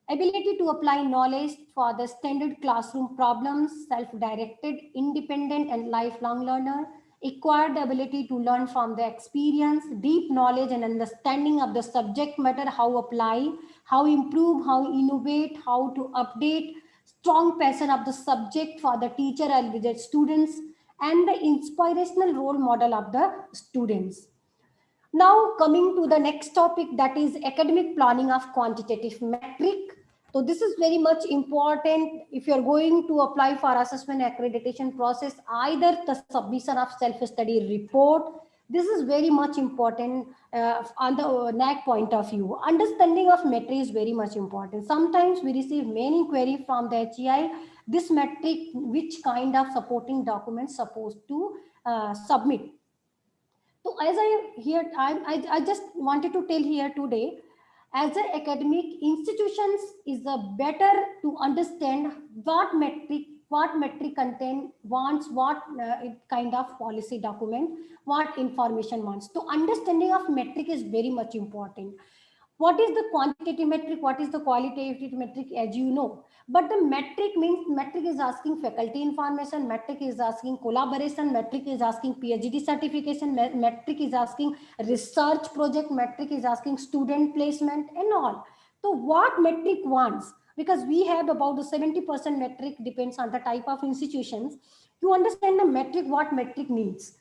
Ability to apply knowledge for the standard classroom problems, self-directed, independent and lifelong learner, acquired the ability to learn from the experience, deep knowledge and understanding of the subject matter, how apply, how improve, how innovate, how to update, strong passion of the subject for the teacher and the students, and the inspirational role model of the students. Now coming to the next topic, that is academic planning of quantitative metric. So this is very much important if you're going to apply for assessment accreditation process, either the submission of self-study report. This is very much important on the NAAC point of view. Understanding of metric is very much important. Sometimes we receive many queries from the HEI, this metric, which kind of supporting documents supposed to submit. So as I just wanted to tell here today, as an academic institutions is the better to understand what metric content wants, what kind of policy document, what information wants. So understanding of metric is very much important. What is the quantitative metric, what is the qualitative metric, as you know, but the metric means metric is asking faculty information, metric is asking collaboration, metric is asking PhD certification, metric is asking research project, metric is asking student placement and all. So what metric wants, because we have about the 70% metric depends on the type of institutions. To understand the metric, what metric needs.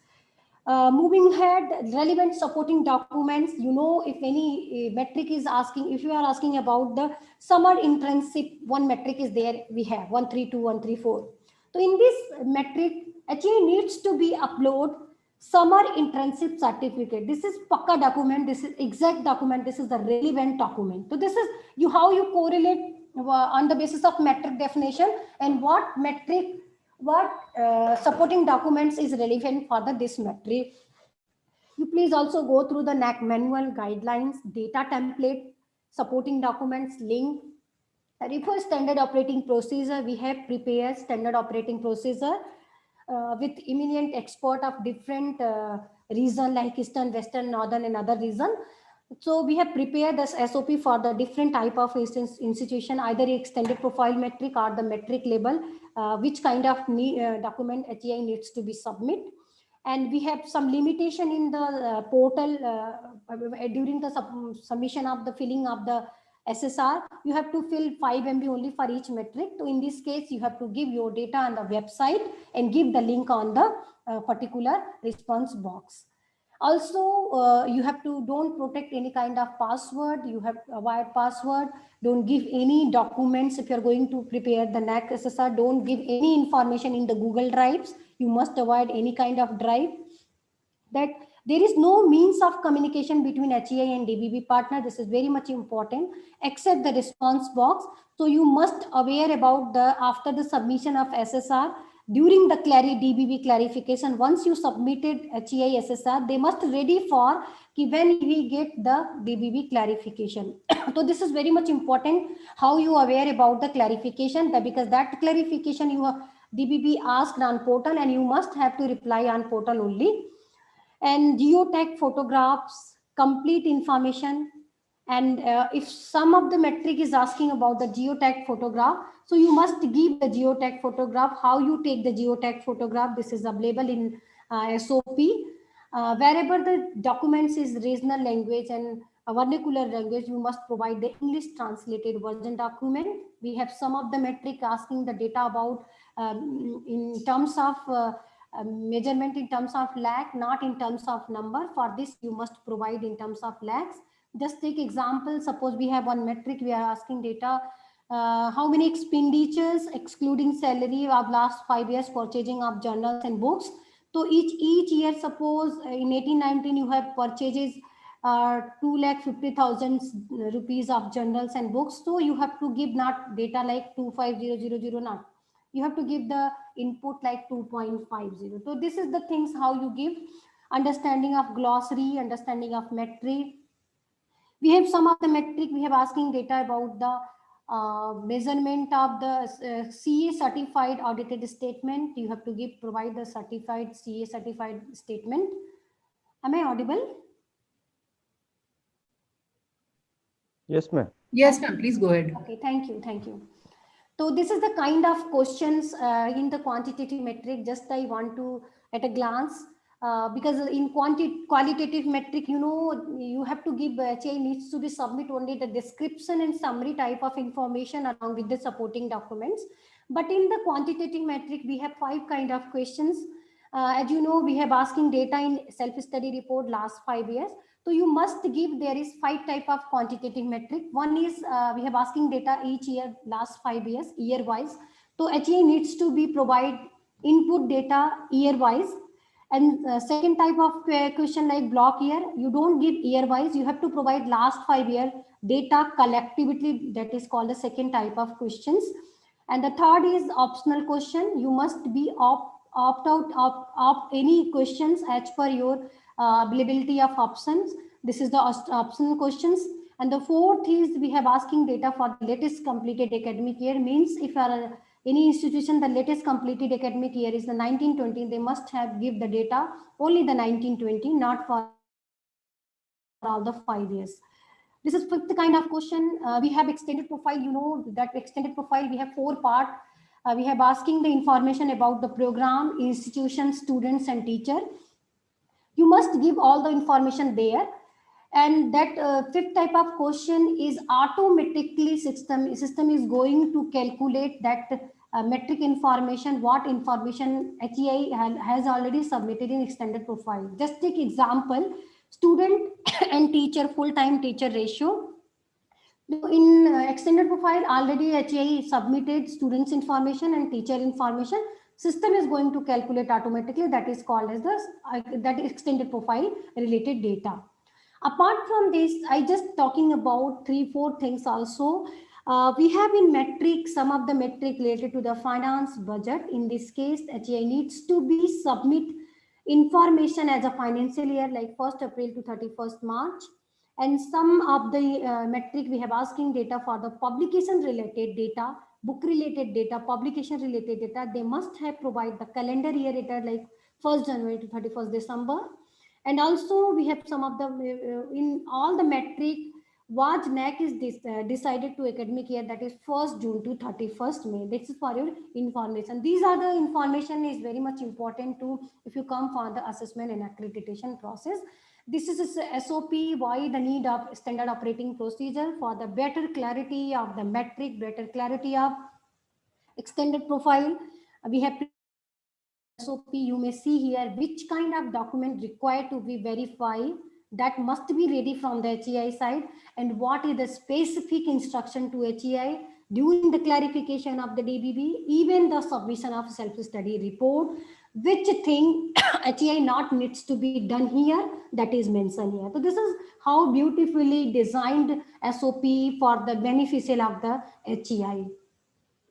Moving ahead, relevant supporting documents. You know, if any metric is asking, if you are asking about the summer internship, one metric is there, we have 132, 134. So in this metric, HA needs to be upload summer internship certificate. This is pakka document, this is exact document, this is the relevant document. So this is how you correlate on the basis of metric definition and what metric, what supporting documents is relevant for this metric. You please also go through the NAAC manual guidelines, data template, supporting documents, link, refer standard operating procedure. We have prepared standard operating procedure with eminent expert of different region like Eastern, Western, Northern and other region. So we have prepared this SOP for the different type of institution, either extended profile metric or the metric label, which kind of document HEI needs to be submit. And we have some limitation in the portal during the submission of the filling of the SSR. You have to fill 5 MB only for each metric. So in this case, you have to give your data on the website and give the link on the particular response box. Also, you have to don't protect any kind of password. You have a wired password. Don't give any documents. If you're going to prepare the NAAC SSR, don't give any information in the Google Drives. You must avoid any kind of drive. That there is no means of communication between HEI and DBB partner. This is very much important, except the response box. So you must aware about the after the submission of SSR, during the DBB clarification, once you submitted HEI SSR, they must ready for when we get the DBB clarification. So this is very much important, how you aware about the clarification, because that clarification you have DBB asked on portal and you must have to reply on portal only. And geotag photographs, complete information. And if some of the metric is asking about the geotag photograph, so you must give the geotag photograph, how you take the geotag photograph. This is available in SOP. Wherever the documents is regional language and vernacular language, you must provide the English translated version document. We have some of the metric asking the data about in terms of measurement in terms of lakh, not in terms of number. For this, you must provide in terms of lakhs. Just take example, suppose we have one metric, we are asking data, how many expenditures excluding salary of last 5 years purchasing of journals and books. So each year, suppose in 18-19 you have purchases 2,50,000 rupees of journals and books. So you have to give not data like 25000 not. You have to give the input like 2.50. So this is the things how you give understanding of glossary, understanding of metric. We have some of the metric, we have asking data about the measurement of the CA certified audited statement. You have to provide the certified CA certified statement. Am I audible? Yes, ma'am. Yes, ma'am. Please go ahead. Okay, thank you. Thank you. So this is the kind of questions in the quantitative metric, just I want to at a glance, because in qualitative metric, you know, you have to give, HA needs to be submit only the description and summary type of information along with the supporting documents. But in the quantitative metric, we have 5 kind of questions. As you know, we have asking data in self-study report last 5 years. So you must give, there is 5 type of quantitative metric. One is we have asking data each year, last 5 years, year wise. So HA needs to be provide input data year wise. And second type of question like block year, you don't give year wise, you have to provide last 5 year data collectively. That is called the second type of questions. And the third is optional question. You must be opt out of any questions as per your availability of options. This is the optional questions. And the fourth is we have asking data for the latest completed academic year. Means if any institution, the latest completed academic year is the 1920, they must have give the data only the 1920, not for all the 5 years. This is fifth kind of question. We have extended profile. You know that extended profile, we have 4 part. We have asking the information about the program, institution, students and teacher. You must give all the information there. And that fifth type of question is automatically system is going to calculate that metric information, what information HEI has already submitted in extended profile. Just take example, student and teacher, full-time teacher ratio. In extended profile, already HEI submitted students information and teacher information. System is going to calculate automatically. That is called as the that extended profile related data. Apart from this, I just talking about 3-4 things also. We have in metric, some of the metric related to the finance budget. In this case, HEI needs to be submit information as a financial year like 1st April to 31st March. And some of the metric we have asking data for the publication related data, book related data, publication related data. They must have provide the calendar year data like 1st January to 31st December. And also we have some of the in all the metric what NAAC is decided to academic year, that is 1st June to 31st May. This is for your information. These are the information is very much important to if you come for the assessment and accreditation process. This is a SOP, why the need of standard operating procedure for the better clarity of the metric, better clarity of extended profile. We have SOP, you may see here which kind of document required to be verified that must be ready from the HEI side, and what is the specific instruction to HEI during the clarification of the DBB, even the submission of self-study report, which thing HEI not needs to be done here, that is mentioned here. So this is how beautifully designed SOP for the beneficial of the HEI.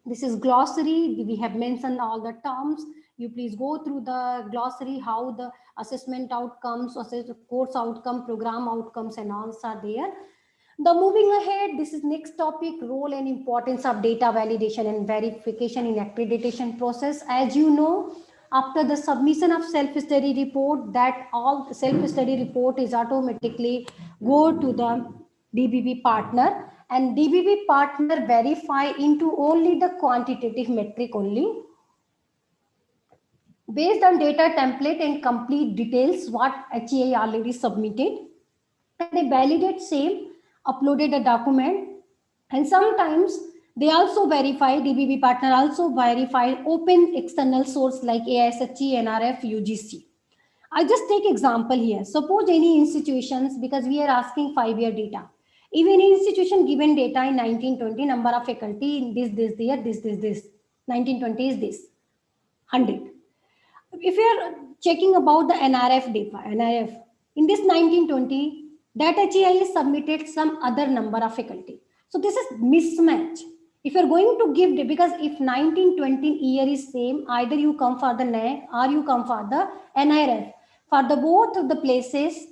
This is glossary. We have mentioned all the terms. You please go through the glossary, how the assessment outcomes, course outcome, program outcomes and all are there. The moving ahead, this is next topic, role and importance of data validation and verification in accreditation process. As you know, after the submission of self-study report, that all self-study report is automatically go to the DBB partner, and DBB partner verify into only the quantitative metric only. Based on data template and complete details what HEI already submitted, and they validate same, uploaded a document, and sometimes they also verify, DBB partner also verify open external source like AISHE, NRF, UGC. I just take example here. Suppose any institutions, because we are asking 5-year data. If any institution given data in 1920, number of faculty in this year, this, 1920 is this, 100. If you are checking about the NRF data, NRF, in this 1920, that HEI is submitted some other number of faculty. So this is mismatch. If you're going to give, because if 1920 year is same, either you come for the NAAC or you come for the NRF. For the both the places,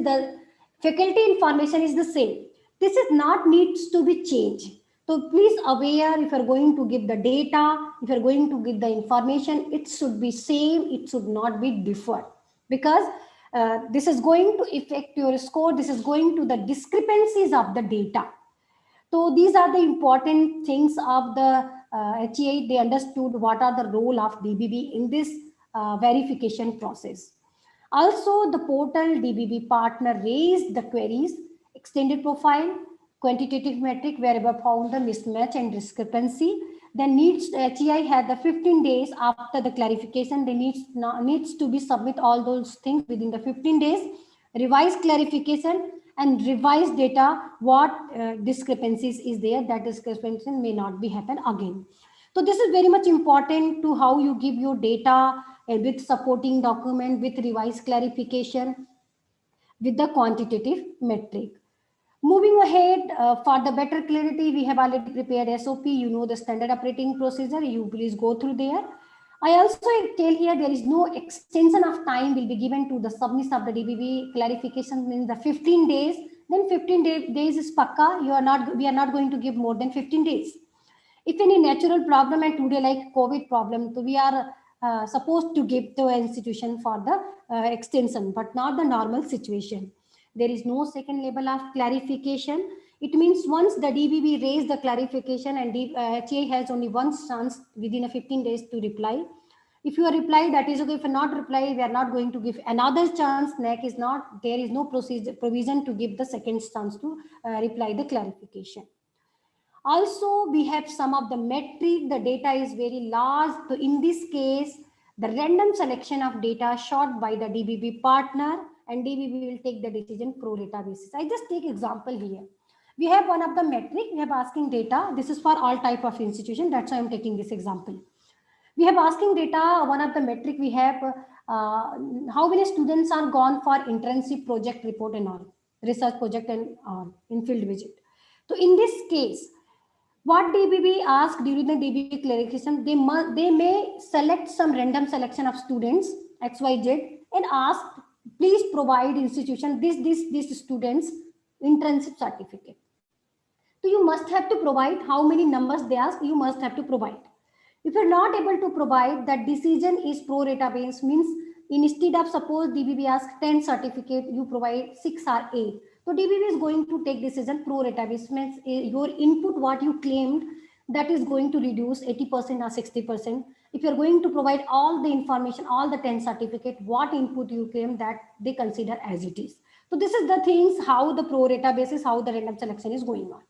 the faculty information is the same. This is not needs to be changed. So please aware, if you're going to give the data, if you're going to give the information, it should be same, it should not be different, because this is going to affect your score. This is going to the discrepancies of the data. So these are the important things of the HEI. They understood what are the role of DBB in this verification process. Also, the portal DBB partner raised the queries, extended profile, quantitative metric wherever found the mismatch and discrepancy. Then HEI had the 15 days after the clarification. They needs to be submit all those things within the 15 days, revise clarification and revise data, what discrepancies is there, that discrepancy may not be happen again. So this is very much important to how you give your data with supporting document, with revised clarification, with the quantitative metric. Moving ahead, for the better clarity, we have already prepared SOP. You know the standard operating procedure. You please go through there. I also tell here there is no extension of time will be given to the submission of the DBB clarification in the 15 days. Then 15 days is pakka. We are not going to give more than 15 days. If any natural problem and today like COVID problem, so we are supposed to give the institution for the extension, but not the normal situation. There is no second level of clarification. It means once the DBB raise the clarification and HA has only one chance within a 15 days to reply. If you are reply, that is okay. If not reply, we are not going to give another chance. NAAC is not, there is no provision to give the second chance to reply the clarification. Also, we have some of the metric, the data is very large. So in this case, the random selection of data shot by the DBB partner and DBB will take the decision pro rata basis. I just take example here. We have one of the metric, we have asking data. This is for all type of institution. That's why I'm taking this example. We have asking data, one of the metric we have, how many students are gone for internship project report and all, research project and in field visit. So in this case, what DBB asked during the DBB clarification, they may select some random selection of students XYZ and ask, please provide institution these students internship certificate. So you must have to provide how many numbers they ask. You must have to provide. If you're not able to provide, that decision is pro rata based, means instead of suppose DBB asks 10 certificate, you provide 6 or 8. So DBB is going to take decision pro rata based, means your input what you claimed that is going to reduce 80% or 60%. If you're going to provide all the information, all the 10 certificate, what input you claim that they consider as it is. So this is the things how the pro rata basis, how the random selection is going on.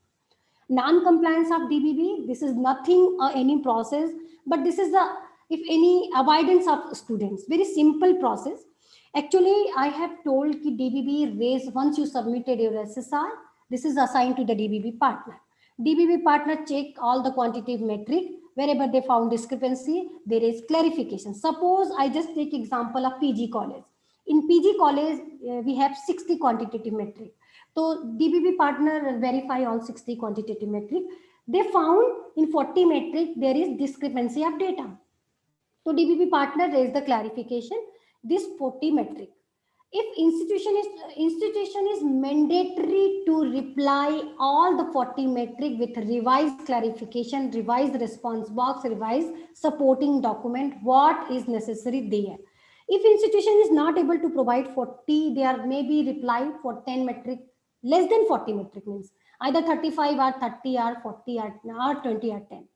Non-compliance of DBB, this is nothing any process, but this is the, if any avoidance of students, very simple process. Actually, I have told ki DBB raise once you submitted your SSR, this is assigned to the DBB partner. DBB partner check all the quantitative metric. Wherever they found discrepancy, there is clarification. Suppose I just take example of PG college. In PG college, we have 60 quantitative metric. So DBB partner verify all 60 quantitative metric. They found in 40 metric, there is discrepancy of data. So DBB partner raised the clarification, this 40 metric. If institution is mandatory to reply all the 40 metric with revised clarification, revised response box, revised supporting document, what is necessary there. If institution is not able to provide 40, there may be reply for 10 metric, less than 40 metric means either 35 or 30 or 40 or 20 or 10.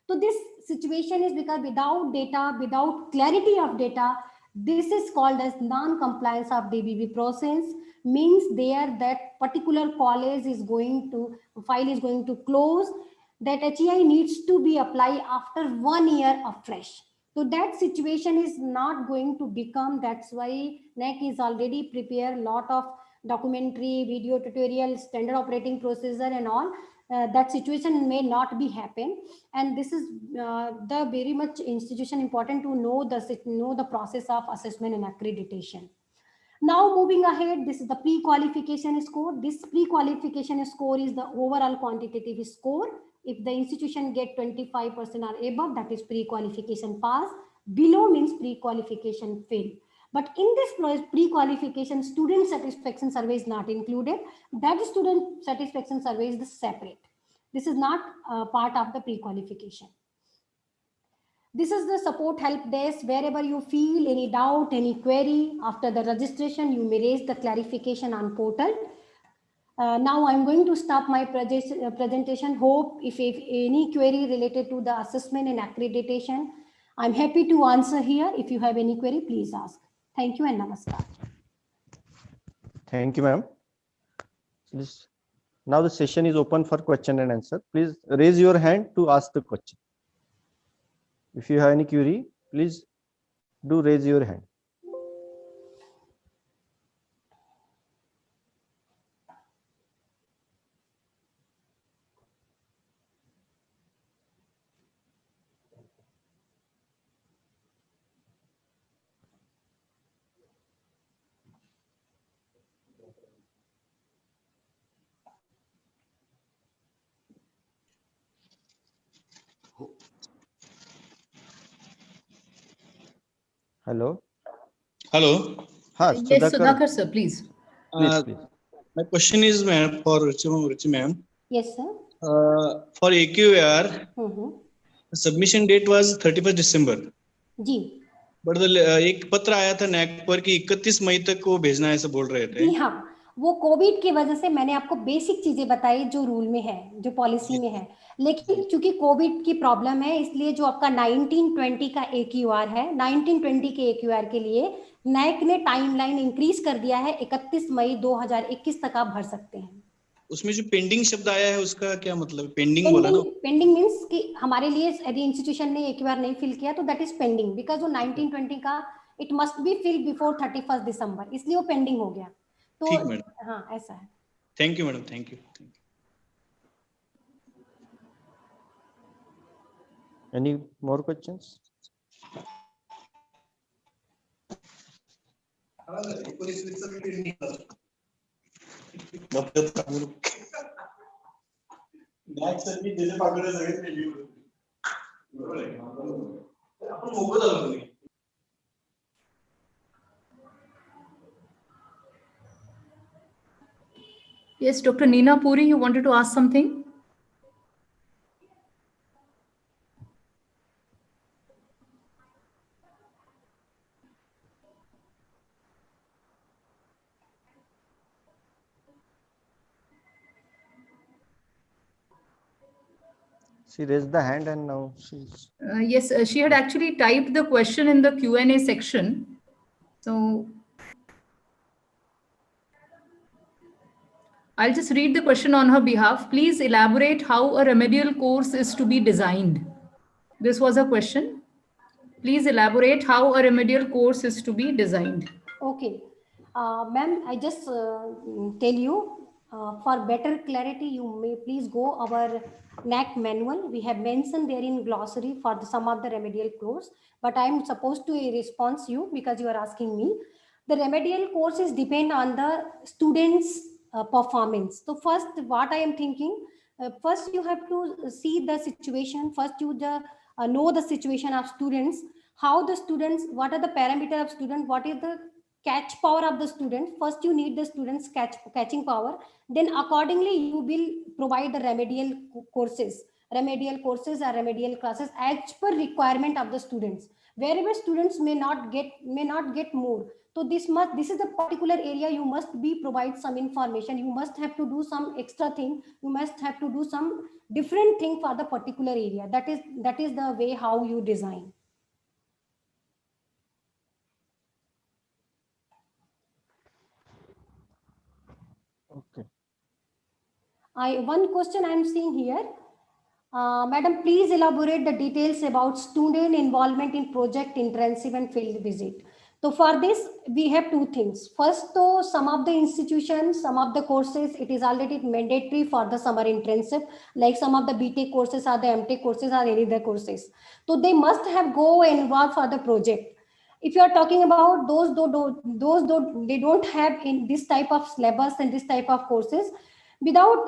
So this situation is because without data, without clarity of data, this is called as non-compliance of DBB process, means there that particular college is going to, file is going to close, that HEI needs to be applied after 1 year of fresh. So that situation is not going to become, that's why NAAC is already prepared a lot of documentary, video tutorial, standard operating procedure and all. That situation may not be happen, and this is the very much institution important to know the process of assessment and accreditation. Now moving ahead, this is the pre-qualification score. This pre-qualification score is the overall quantitative score. If the institution get 25% or above, that is pre-qualification pass. Below means pre-qualification fail. But in this pre-qualification, student satisfaction survey is not included. That student satisfaction survey is the separate. This is not part of the pre-qualification. This is the support help desk. Wherever you feel any doubt, any query after the registration, you may raise the clarification on portal. Now I'm going to stop my presentation. Hope if any query related to the assessment and accreditation, I'm happy to answer here. If you have any query, please ask. Thank you and namaskar. Thank you, ma'am. Now the session is open for question and answer. Please raise your hand to ask the question. If you have any query, please do raise your hand. Hello. Hello. Yes, Yes, Sudhakar sir, please. please. My question is, ma'am, for Ruchi ma'am. Yes, sir. For AQAR, hmm, the submission date was 31st December. Ji But एक पत्र आया था NAAC पर कि 31 मई तक वो भेजना है ऐसा बोल रहे थे. जी हाँ, वो कोविड की वजह से मैंने आपको बेसिक चीजें बताई जो रूल में है, जो पॉलिसी में है, लेकिन चूंकि कोविड की प्रॉब्लम है इसलिए जो आपका 1920 का AQR है, 1920 के AQR के लिए NAAC ने टाइमलाइन इंक्रीज कर दिया है, 31 मई 2021 तक आप भर सकते हैं. उसमें जो पेंडिंग शब्द आया है उसका क्या मतलब? पेंडिंग बोला ना? पेंडिंग मींस कि हमारे लिए यदि इंस्टीट्यूशन ने AQR नहीं फिल किया तो दैट इज पेंडिंग, बिकॉज वो 1920 का it must be fill before 31 December, इसलिए वो पेंडिंग हो गया. तो ठीक मैडम. हाँ ऐसा है. Thank you madam. Thank you. Any more questions? Yes, Dr. Neena Puri, you wanted to ask something? She raised the hand and now she's. Yes, she had actually typed the question in the Q&A section. So I'll just read the question on her behalf. Please elaborate how a remedial course is to be designed. This was a question. Please elaborate how a remedial course is to be designed. Okay. Ma'am, I just tell you, for better clarity, you may please go our NAAC manual. We have mentioned there in glossary for some of the remedial course, but I am supposed to respond you because you are asking me. The remedial courses depend on the students' performance. So first, what I am thinking, first you have to see the situation. First, you know the situation of students, how the students, what are the parameter of student, what is the catch power of the student. First you need the students catching power, then accordingly you will provide the remedial courses or remedial classes as per requirement of the students. Wherever students may not get more, so this is the particular area you must be provide some information, you must have to do some extra thing, you must have to do some different thing for the particular area. That is the way how you design. Okay. One question I am seeing here. Madam, please elaborate the details about student involvement in project, intensive and field visit. So for this, we have two things. First, though, some of the institutions, some of the courses, it is already mandatory for the summer intensive, like some of the BTech courses or the MTech courses or any other courses. So they must have go involved for the project. If you are talking about those they don't have in this type of syllabus and this type of courses, without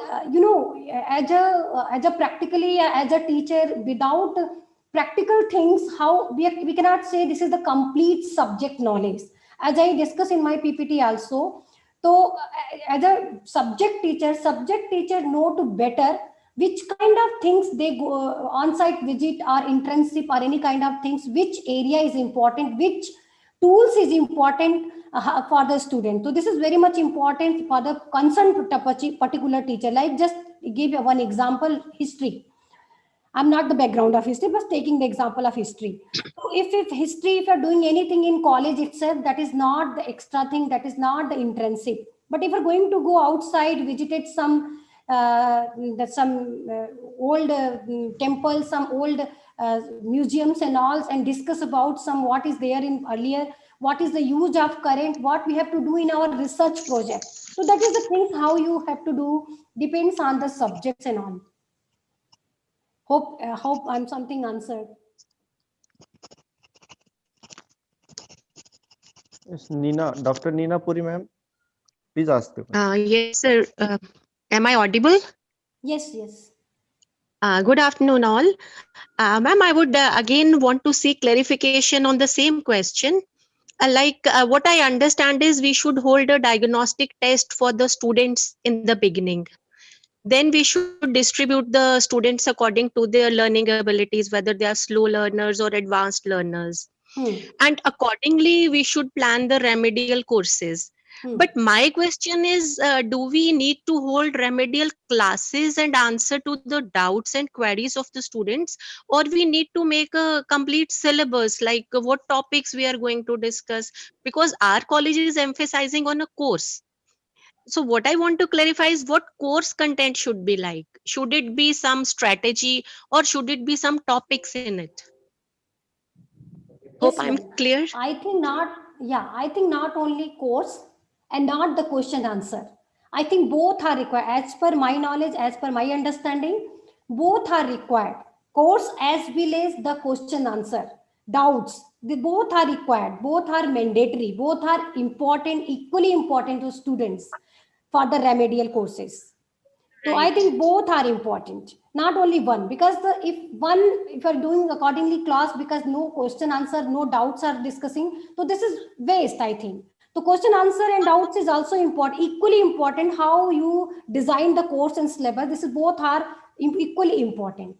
as a practically as a teacher, without practical things, how we cannot say this is the complete subject knowledge. As I discussed in my PPT also, so as a subject teacher know to better which kind of things they go on-site visit or internship or any kind of things, which area is important, which tools is important for the student. So this is very much important for the concerned particular teacher. Like just give you one example, history. I'm not the background of history, but taking the example of history. So if history, if you're doing anything in college itself, that is not the extra thing, that is not the internship. But if you're going to go outside, visited some old temples, some old museums and all, and discuss about some what is there in earlier, what is the use of current, what we have to do in our research project. So that is the things how you have to do, depends on the subjects and all. Hope I'm something answered. Yes, Dr. Neena Puri, ma'am, please ask the question. Yes, sir. Am I audible? Yes. Good afternoon, all. Ma'am, I would again want to seek clarification on the same question. what I understand is we should hold a diagnostic test for the students in the beginning. Then we should distribute the students according to their learning abilities, whether they are slow learners or advanced learners. And accordingly, we should plan the remedial courses. But my question is, do we need to hold remedial classes and answer to the doubts and queries of the students, or we need to make a complete syllabus, like what topics we are going to discuss? Because our college is emphasizing on a course. So what I want to clarify is what course content should be like. Should it be some strategy or should it be some topics in it? Hope Yes, I'm ma'am. clear. I think not, yeah, I think not only course and not the question answer. I think both are required. As per my knowledge, as per my understanding, both are required. Course as well as the question answer. Doubts, they both are required. Both are mandatory. Both are important, equally important to students for the remedial courses. So I think both are important, not only one, because if you're doing accordingly class because no question answer, no doubts are discussing, so this is waste, I think. So question answer and doubts is also important, equally important. How you design the course and syllabus, this is both are equally important.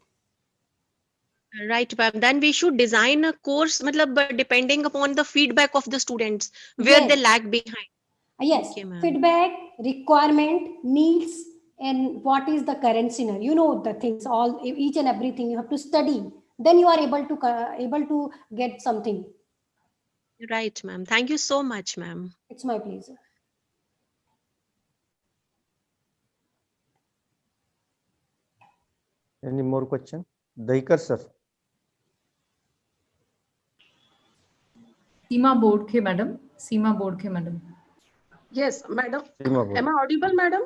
Right, ma'am. Then we should design a course, but depending upon the feedback of the students, where they Yes. lag behind. Yes, Okay, ma'am. feedback, requirement, needs, and what is the current scenario. You know the things, all each and everything you have to study. Then you are able to get something. Right, ma'am. Thank you so much, ma'am. It's my pleasure. Any more question? Daikar sir. Seema Bodke, madam. Seema Bodke, madam. Yes, madam. Seema Bodke. Am I audible, madam?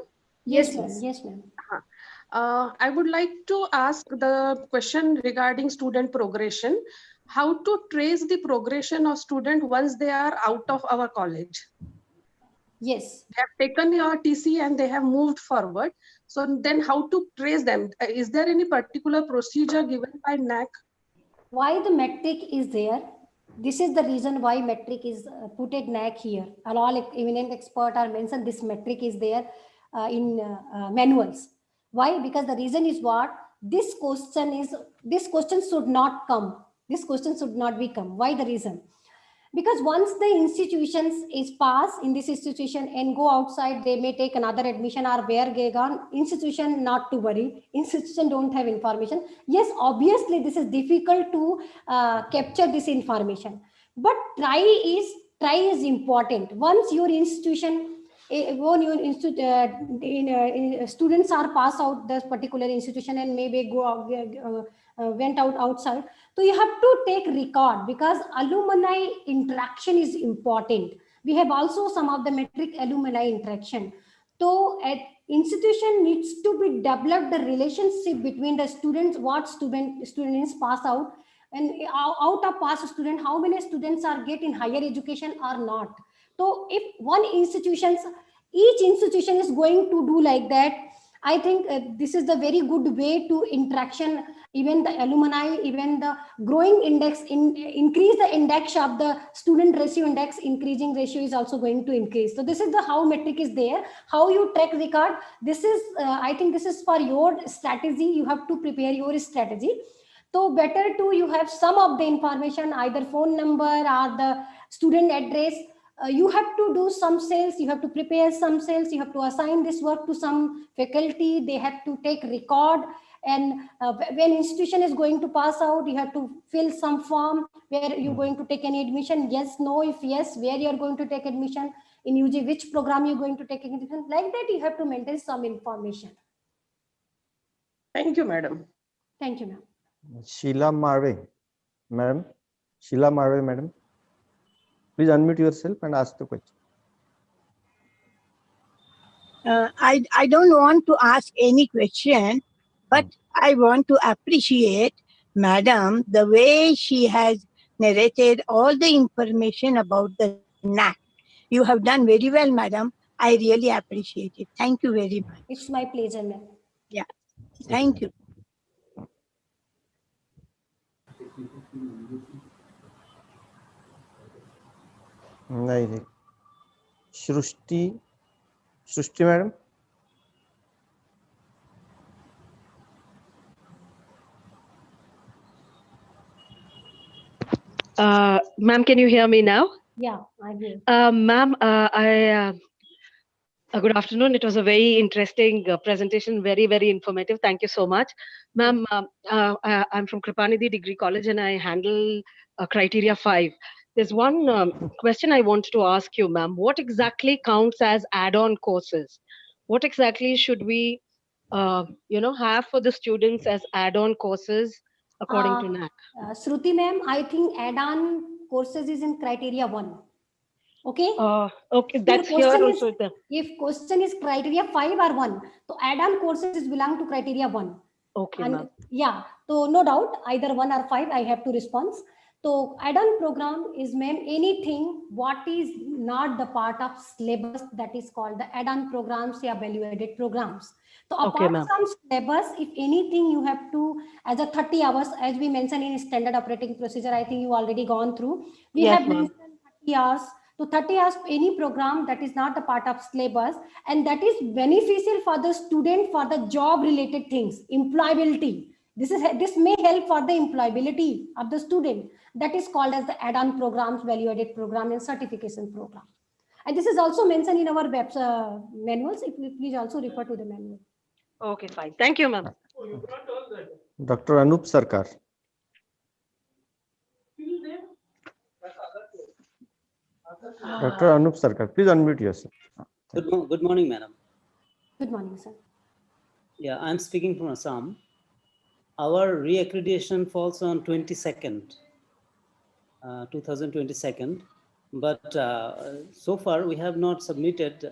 Yes, ma'am. Yes, ma'am. I would like to ask the question regarding student progression. How to trace the progression of student once they are out of our college? Yes. They have taken your TC and they have moved forward. So then how to trace them? Is there any particular procedure given by NAAC? Why the metric is there? This is the reason why metric is put at NAAC here. All eminent expert are mentioned. This metric is there in manuals. Why? Because the reason is what? This question should not come. This question should not become. Why the reason? Because once the institutions is passed in this institution and go outside, they may take another admission or where they gone. Institution not to worry. Institution don't have information. Yes, obviously this is difficult to capture this information, but try is important. Once your institution when students are pass out this particular institution and maybe go out, went out outside, so you have to take record because alumni interaction is important. We have also some of the metric alumni interaction. So at institution needs to be developed the relationship between the students, what students pass out, and out of pass student, how many students are getting higher education or not. So if each institution is going to do like that, I think this is the very good way to interaction, even the alumni, even the growing index, increase the index of the student ratio index, increasing ratio is also going to increase. So this is the how metric is there, how you track record. This is, I think this is for your strategy. You have to prepare your strategy. So better to you have some of the information, either phone number or the student address. You have to do some sales, you have to prepare some sales, you have to assign this work to some faculty, they have to take record, and when institution is going to pass out, you have to fill some form where you're going to take any admission, yes, no, if yes, where you're going to take admission, in UG, which program you're going to take admission, like that you have to maintain some information. Thank you, madam. Thank you, ma'am. Sheila Marve. Madam. Sheila Marve, madam. Please unmute yourself and ask the question. I don't want to ask any question, but I want to appreciate Madam the way she has narrated all the information about the NAAC. You have done very well, Madam. I really appreciate it. Thank you very much. It's my pleasure, ma'am. Yeah, thank you. नहीं नहीं सृष्टि madam Ma'am, can you hear me now? Yeah, I will. Ma'am, good afternoon. It was a very interesting presentation, very, very informative. Thank you so much. Ma'am, I'm from Kripanidhi Degree College and I handle criteria 5. There's one question I wanted to ask you, ma'am. What exactly counts as add-on courses? What exactly should we, have for the students as add-on courses according to NAAC? Shruti ma'am, I think add-on courses is in criteria 1. Okay. Okay, So that's your here question also. If question is criteria 5 or 1, so add-on courses is belong to criteria 1. Okay, And ma'am. yeah, so no doubt either 1 or 5 I have to respond. So add-on program is, ma'am, anything what is not the part of syllabus, that is called the add-on programs or value-added programs. So Okay, apart ma'am. from syllabus, if anything you have to, as a 30 hours, as we mentioned in standard operating procedure, I think you already gone through. We Yes, have ma'am. mentioned 30 hours. So 30 hours any program that is not the part of syllabus and that is beneficial for the student for the job related things, employability. This may help for the employability of the student. That is called as the add-on programs, value-added program, and certification program. And this is also mentioned in our web manuals. If you please also refer to the manual. Okay, fine. Thank you, ma'am. Dr. Anup Sarkar. Dr. Anup Sarkar, please unmute yourself. Good morning, madam. Good morning, sir. Yeah, I'm speaking from Assam. Our reaccreditation falls on 22nd, 2022, but so far we have not submitted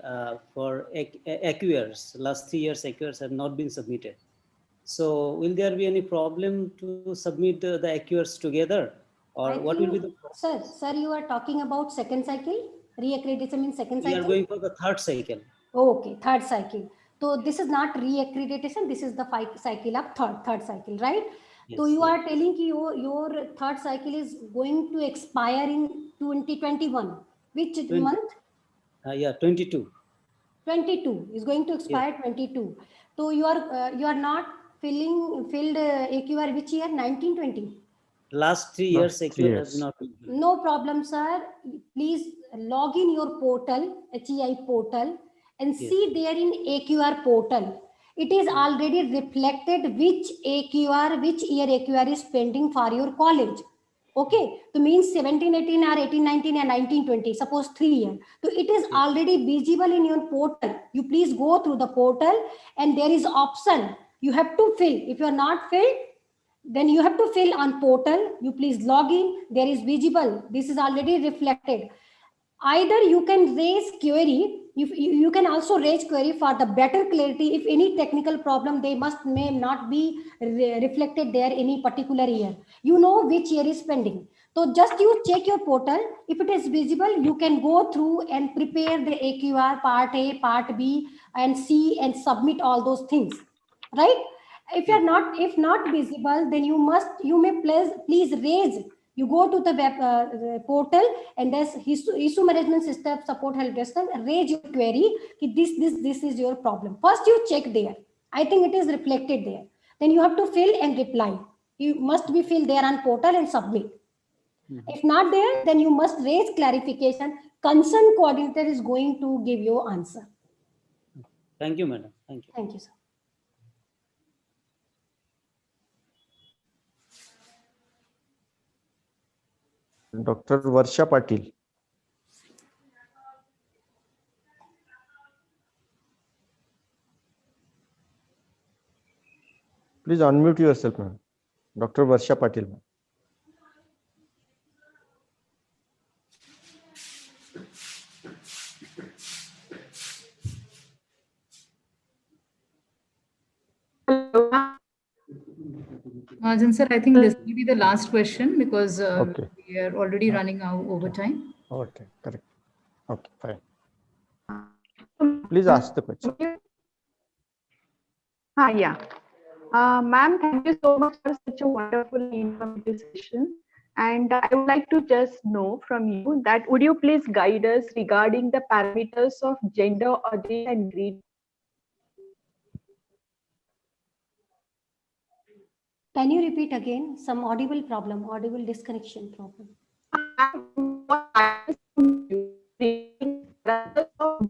for AQRs. Last 3 years AQRs have not been submitted. So will there be any problem to submit the AQRs together, or what will be the process? Sir, you are talking about second cycle? Reaccreditation means second cycle? We are going for the third cycle. Okay, third cycle. So this is not reaccreditation, this is the cycle of third cycle, right? Yes, so you are telling your third cycle is going to expire in 2021. Which month? Yeah, 22. 22 is going to expire. Yes. 22. So you are not filled AQR which year? 1920. Last 3 years AQR has not been filled. No problem, sir. Please log in your portal, HEI portal, and see there in AQR portal. It is already reflected which AQR, which year AQR is pending for your college. Okay, so means 17, 18 or 18, 19 and 19, 20, suppose 3 years. So it is already visible in your portal. You please go through the portal and there is option. You have to fill. If you are not filled, then you have to fill on portal. You please log in. There is visible. This is already reflected. Either you can raise query. You can also raise query for the better clarity. If any technical problem, they may not be reflected there any particular year. You know which year is pending. So just you check your portal. If it is visible, you can go through and prepare the AQR part A, part B, and C and submit all those things. Right? If not visible, then you may please raise. You go to the web portal and there's issue management system support help desk, raise your query. This is your problem. First you check there. I think it is reflected there. Then you have to fill and reply. You must be filled there on portal and submit. If not there, then you must raise clarification. Concerned coordinator is going to give you answer. Thank you, madam. Thank you. Thank you, sir. Dr. Varsha Patil. Please unmute yourself, ma'am. Dr. Varsha Patil, ma'am. Mahajan sir, I think this will be the last question because we are already running out over time. Okay, correct. Okay, fine. Please ask the question. Yeah. Ma'am, thank you so much for such a wonderful informative session. And I would like to just know from you that would you please guide us regarding the parameters of gender, audience, and greed? Can you repeat again? Some audible problem, audible disconnection problem. Not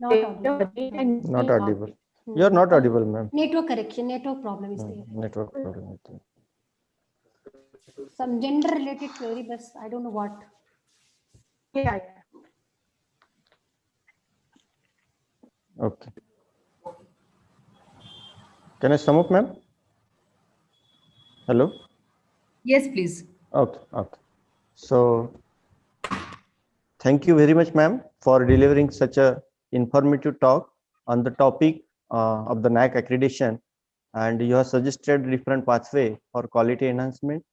audible. Not audible. You are not audible, ma'am. Network correction, network problem is there. Network problem, I think. Some gender related query, but I don't know what. Yeah. Okay. Can I sum up, ma'am? Hello? Yes, please. Okay, okay. So, thank you very much, ma'am, for delivering such a informative talk on the topic of the NAAC accreditation. And you have suggested different pathway for quality enhancement.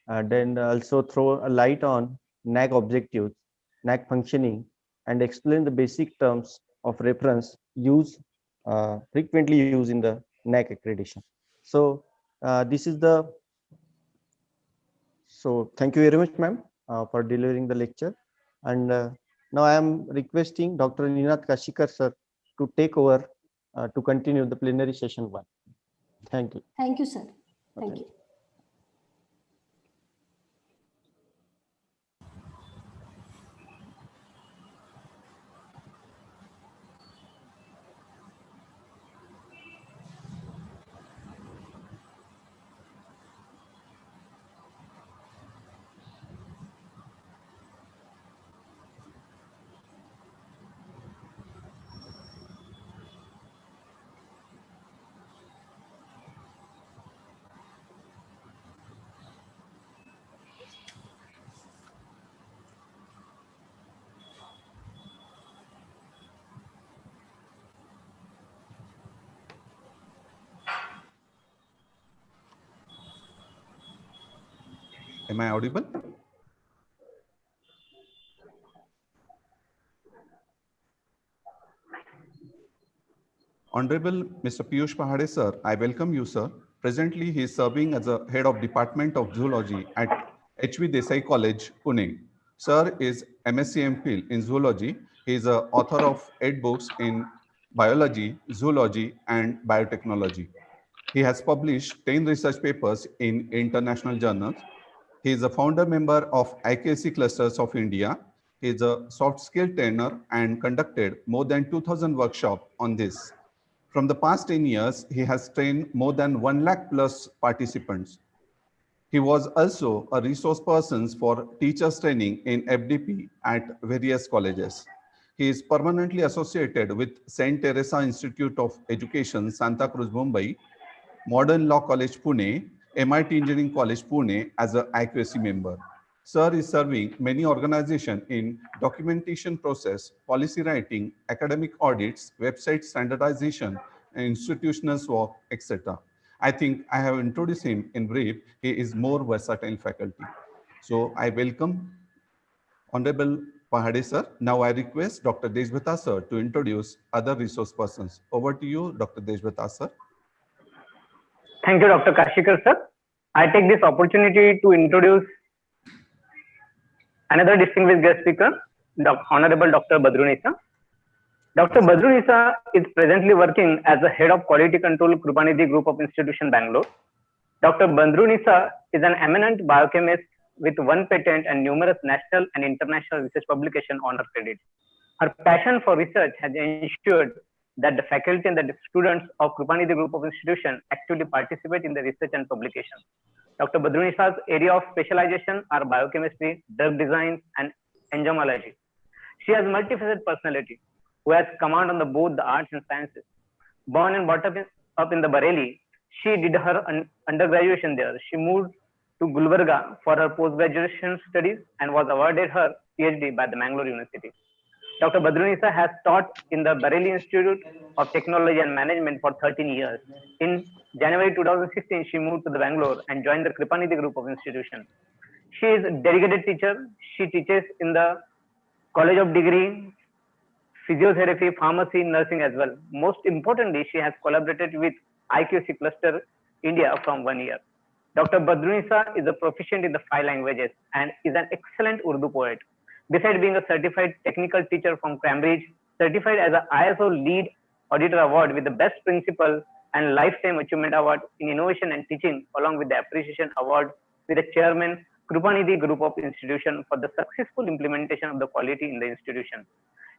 And then also throw a light on NAAC objectives, NAAC functioning, and explain the basic terms of reference frequently used in the NAAC accreditation. So so thank you very much, ma'am, for delivering the lecture. And now I am requesting Dr. Ninath Kashikar, sir, to take over to continue the plenary session 1. Thank you. Thank you, sir. Thank you. Am I audible? Honorable Mr. Piyush Pahade, sir, I welcome you, sir. Presently, he is serving as a head of Department of Zoology at H.V. Desai College, Pune. Sir is MSc MPhil in Zoology. He is the author of 8 books in biology, zoology, and biotechnology. He has published 10 research papers in international journals. He is a founder member of IKC Clusters of India. He is a soft skill trainer and conducted more than 2,000 workshops on this. From the past 10 years, he has trained more than 1 lakh plus participants. He was also a resource person for teachers training in FDP at various colleges. He is permanently associated with St. Teresa Institute of Education, Santa Cruz, Mumbai, Modern Law College, Pune, MIT Engineering College, Pune as an IQAC member. Sir is serving many organizations in documentation process, policy writing, academic audits, website standardization, and institutional work, etc. I think I have introduced him in brief. He is more versatile faculty. So I welcome Honorable Pahade, sir. Now I request Dr. Deshbhata, sir, to introduce other resource persons. Over to you, Dr. Deshbhata, sir. Thank you, Dr. Kashikar, sir. I take this opportunity to introduce another distinguished guest speaker, Honorable Dr. Badrunisa. Dr. Badrunisa is presently working as the head of quality control Krupanidhi Group of Institution, Bangalore. Dr. Badrunisa is an eminent biochemist with 1 patent and numerous national and international research publication honor credit. Her passion for research has ensured that the faculty and the students of Krupanidhi Group of Institution actively participate in the research and publication. Dr. Badrunisa's area of specialization are biochemistry, drug design, and entomology. She has multifaceted personality who has command on both the arts and sciences. Born and brought up in the Bareilly, she did her undergraduation there. She moved to Gulbarga for her post-graduation studies and was awarded her PhD by the Mangalore University. Dr. Badrunisa has taught in the Bareilly Institute of Technology and Management for 13 years. In January 2016, she moved to the Bangalore and joined the Krupanidhi Group of Institutions. She is a dedicated teacher. She teaches in the College of Degree, Physiotherapy, Pharmacy, Nursing as well. Most importantly, she has collaborated with IQC Cluster India from 1 year. Dr. Badrunisa is a proficient in the 5 languages and is an excellent Urdu poet. Besides being a certified technical teacher from Cambridge, certified as an ISO Lead Auditor Award with the Best Principal and Lifetime Achievement Award in Innovation and Teaching, along with the Appreciation Award with the Chairman Krupanidhi Group of Institution for the successful implementation of the quality in the institution.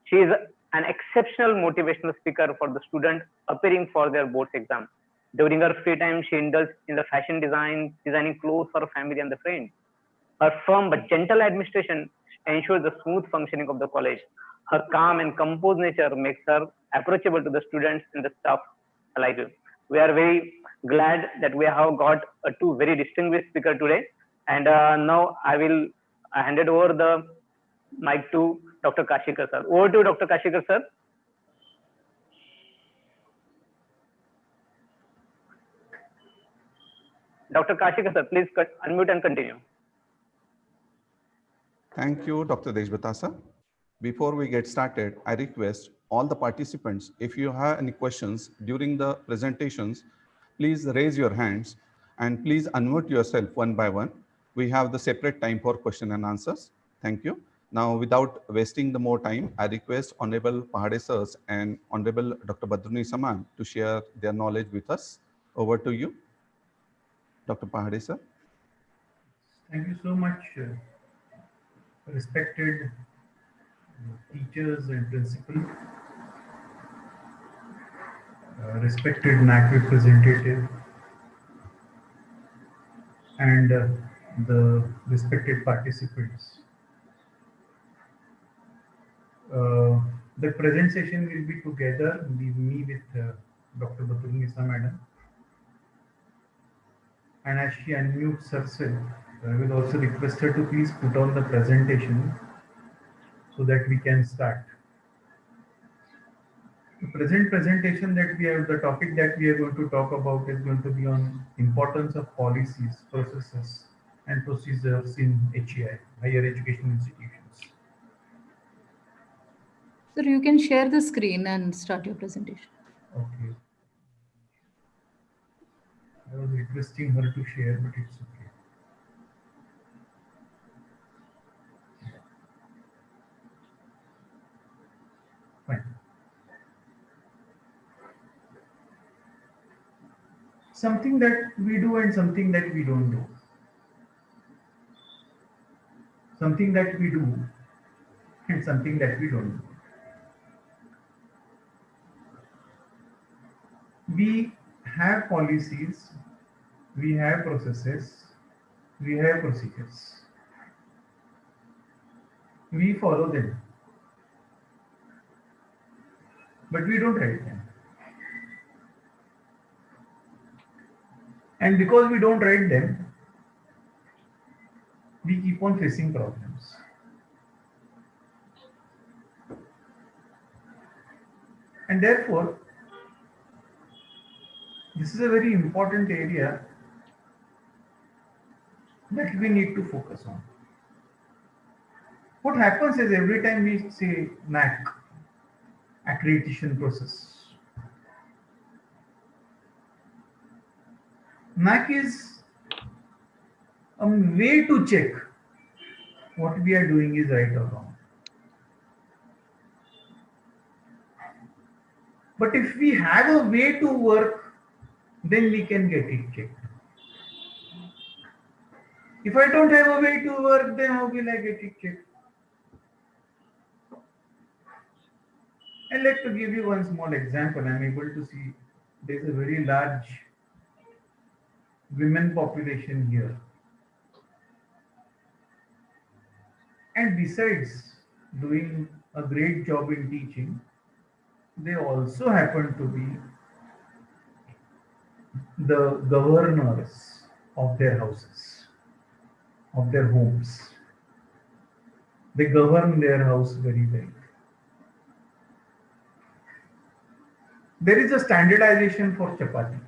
She is an exceptional motivational speaker for the students appearing for their boards exam. During her free time, she indulges in the fashion design, designing clothes for her family and the friends. Her firm but gentle administration ensures the smooth functioning of the college. Her calm and composed nature makes her approachable to the students and the staff alike. We are very glad that we have got two very distinguished speakers today. And now I will hand it over the mic to Dr. Kashikar sir. Over to Dr. Kashikar sir. Dr. Kashikar sir, please unmute and continue. Thank you, Dr. Deshbata sir. Before we get started, I request all the participants, if you have any questions during the presentations, please raise your hands and please unmute yourself one by one. We have the separate time for question and answers. Thank you. Now, without wasting the more time, I request Honorable Pahade sirs and Honorable Dr. Badrunisa ma'am to share their knowledge with us. Over to you, Dr. Pahade sir. Thank you so much, respected teachers and principal, respected NAAC representative, and the respected participants. The present session will be together, me with Dr. Badrunisa madam. And as she unmutes herself, I will also request her to please put on the presentation so that we can start. The present presentation that we have, the topic that we are going to talk about is going to be on importance of policies, processes, and procedures in HEI, higher education institutions. Sir, you can share the screen and start your presentation. Okay. I was requesting her to share, but it's okay. Fine. Something that we do and something that we don't do. Something that we do and something that we don't do. We have policies, we have processes, we have procedures. We follow them, but we don't write them. And because we don't write them, we keep on facing problems. And therefore, this is a very important area that we need to focus on. What happens is every time we say NAAC, accreditation process, NAAC is a way to check what we are doing is right or wrong. But if we have a way to work, then we can get it checked. If I don't have a way to work, then how will I get it checked? I'd like to give you one small example. I'm able to see there's a very large women population here. And besides doing a great job in teaching, they also happen to be the governors of their houses, of their homes. They govern their house very well. There is a standardization for chapati.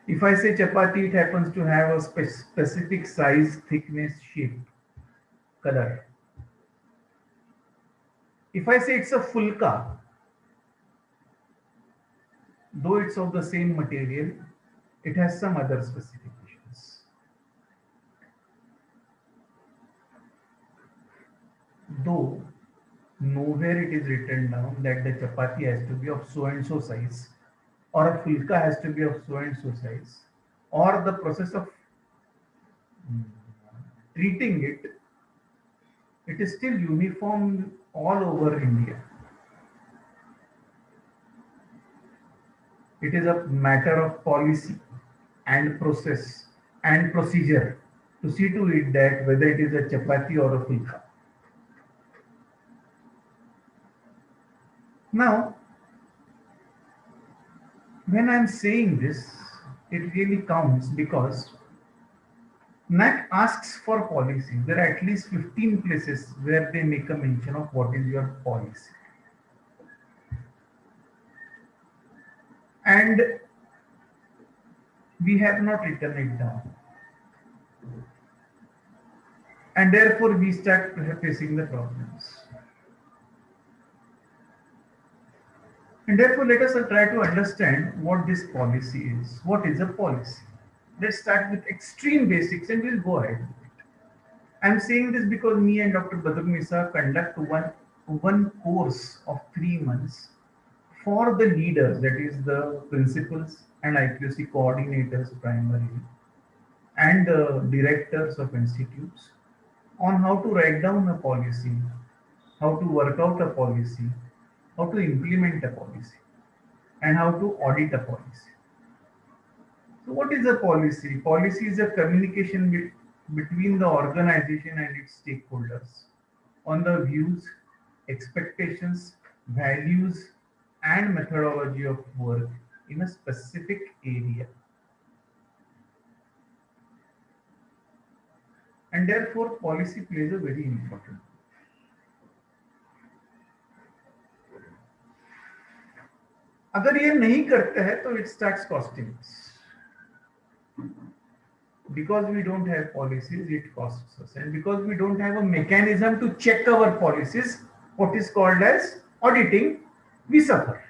If I say chapati, it happens to have a specific size, thickness, shape, color. If I say it's a fulka, though it's of the same material, it has some other specifications. Though nowhere it is written down that the chapati has to be of so and so size, or a fulka has to be of so and so size, or the process of treating it, it is still uniform all over India. It is a matter of policy and process and procedure to see to it that whether it is a chapati or a fulka. Now, when I'm saying this, it really counts because NAAC asks for policy. There are at least 15 places where they make a mention of what is your policy. And we have not written it down. And therefore we start facing the problems. And therefore let us try to understand what this policy is. What is a policy? Let's start with extreme basics and we'll go ahead. I'm saying this because me and Dr. Badrunisa conduct one course of 3 months for the leaders, that is the principals and IQC coordinators primarily, and the directors of institutes, on how to write down a policy, how to work out a policy, how to implement a policy, and how to audit a policy. So what is a policy? Policy is a communication between the organization and its stakeholders on the views, expectations, values, and methodology of work in a specific area. And therefore, policy plays a very important role. अगर ये नहीं करते हैं तो it starts costing us. Because we don't have policies, it costs us. And because we don't have a mechanism to check our policies, what is called as auditing, we suffer.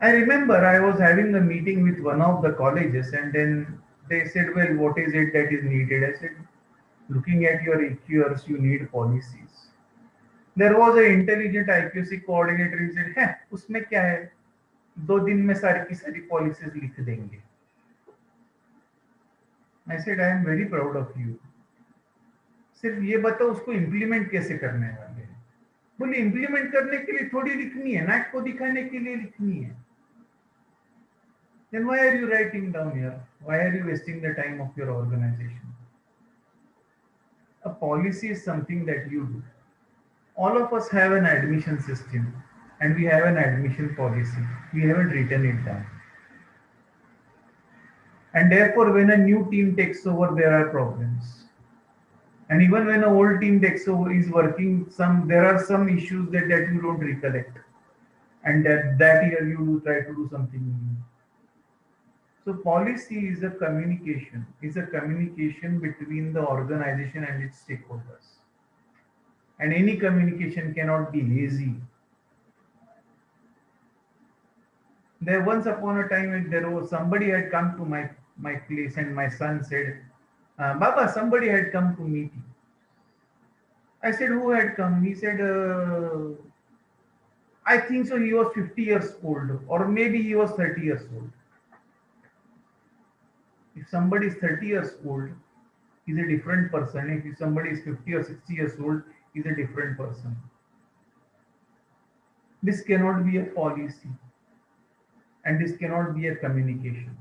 I remember I was having a meeting with one of the colleges and then they said, well, what is it that is needed? I said, looking at your EQRs, you need policies. There was an intelligent IQC coordinator who said, "Hey, उसमें क्या है? 2 दिन में सारी की सारी policies लिख देंगे." I said, I am very proud of you. सिर्फ ये बताओ उसको implement कैसे करने वाले हैं? बोले implement करने के लिए थोड़ी लिखनी है, NAAC को दिखाने के लिए लिखनी है. Then why are you writing down here? Why are you wasting the time of your organization? A policy is something that you do. All of us have an admission system and we have an admission policy. We haven't written it down. And therefore, when a new team takes over, there are problems. And even when an old team takes over, is working, there are some issues that you don't recollect. And that year you do try to do something new. So policy is a communication between the organization and its stakeholders. And any communication cannot be lazy. There once upon a time, there was somebody had come to my place and my son said, Baba, somebody had come to meet you. I said, who had come? He said, I think so, he was 50 years old or maybe he was 30 years old. If somebody is 30 years old, he's a different person. If somebody is 50 or 60 years old, he's a different person. This cannot be a policy. And this cannot be a communication.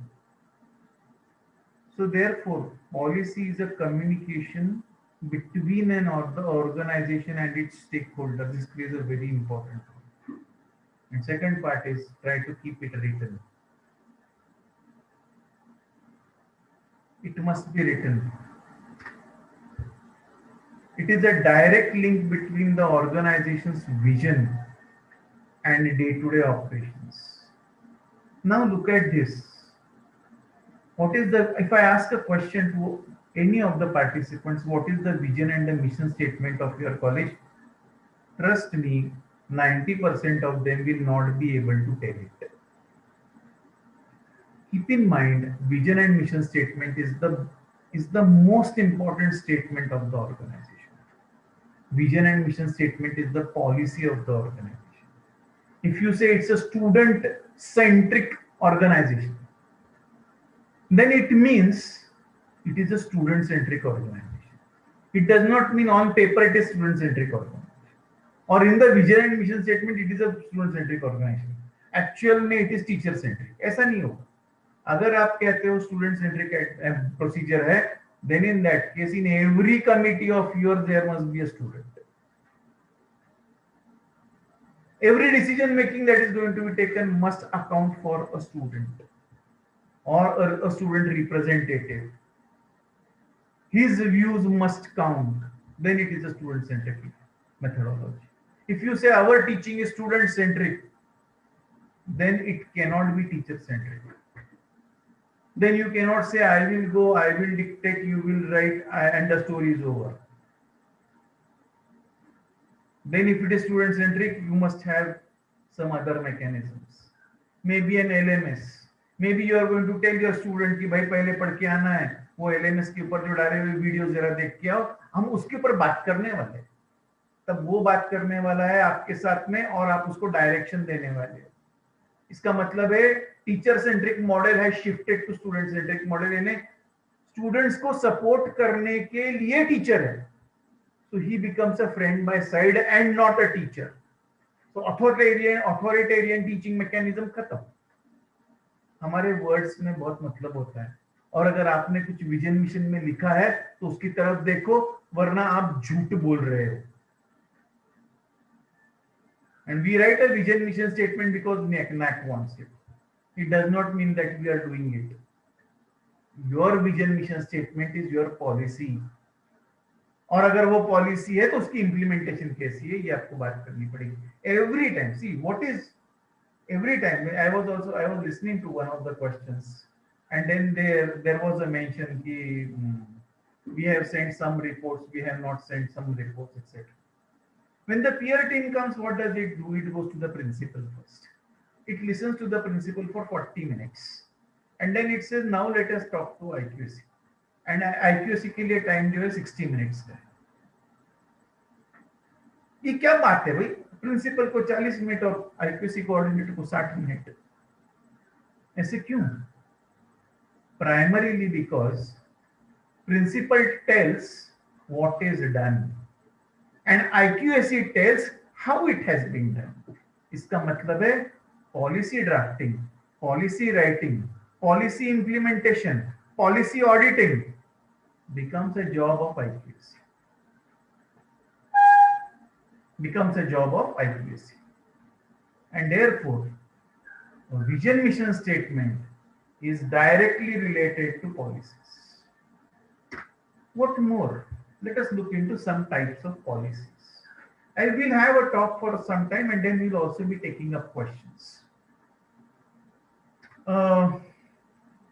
So therefore, policy is a communication between the organization and its stakeholders. This plays a very important role. And second part is try to keep it written. It must be written. It is a direct link between the organization's vision and day-to-day operations. Now look at this. If I ask a question to any of the participants, what is the vision and the mission statement of your college? Trust me, 90% of them will not be able to tell it. keep in mind, vision and mission statement is the most important statement of the organization. Vision and mission statement is the policy of the organization. If you say it's a student-centric organization, then it means it is a student-centric organization. It does not mean on paper it is student-centric organization. Or in the vision and mission statement, it is a student-centric organization. Actual में it is teacher-centric. ऐसा नहीं होगा. अगर आप कहते हो student-centric procedure है, then in that case, in every committee of yours, there must be a student. Every decision making that is going to be taken must account for a student or a student representative. His views must count. Then it is a student-centric methodology. If you say our teaching is student-centric, then it cannot be teacher-centric. Then you cannot say, I will go, I will dictate, you will write, and the story is over. Then if it is student-centric, you must have some other mechanisms. Maybe an LMS. Maybe you are going to tell your student कि भाई पहले पढ़ के आना है, वो LMS के ऊपर जो डाले हुए वीडियो जरा देख के आओ, हम उसके ऊपर बात करने वाले हैं. तब वो बात करने वाला है आपके साथ में और आप उसको डायरेक्शन देने वाले हो. इसका मतलब है टीचर सेंट्रिक मॉडल है shifted to student centric model, यानी स्टूडेंट्स को सपोर्ट करने के लिए टीचर है. So he becomes a friend by side and not a teacher. So authoritarian teaching mechanism खत्म. हमारे वर्ड्स में बहुत मतलब होता है, और अगर आपने कुछ विजन मिशन में लिखा है तो उसकी तरफ देखो, वरना आप झूठ बोल रहे हो. And we write a vision mission statement because NAAC wants it. It does not mean that we are doing it. Your vision mission statement is your policy. और अगर वो पॉलिसी है तो उसकी इंप्लीमेंटेशन कैसी है, ये आपको बात करनी पड़ेगी. Every time see what is every time. I was listening to one of the questions, and then there was a mention कि we have sent some reports, we have not sent some reports, etc. When the peer team comes, what does it do? It goes to the principal first. It listens to the principal for 40 minutes, and then it says, now let us talk to IQAC. And IQAC के लिए time जो है 60 minutes का है. ये क्या बात है भाई? प्रिंसिपल को 40 मिनट और IQAC कोऑर्डिनेटर को 60 मिनट. ऐसे क्यों? Primarily because principal tells what is done and IQAC tells how it has been done. इसका मतलब है policy drafting, policy writing, policy implementation, policy auditing becomes a job of IQAC. Becomes a job of IQAC. And therefore, a vision mission statement is directly related to policies. What more? Let us look into some types of policies. I will have a talk for some time, and then we'll also be taking up questions.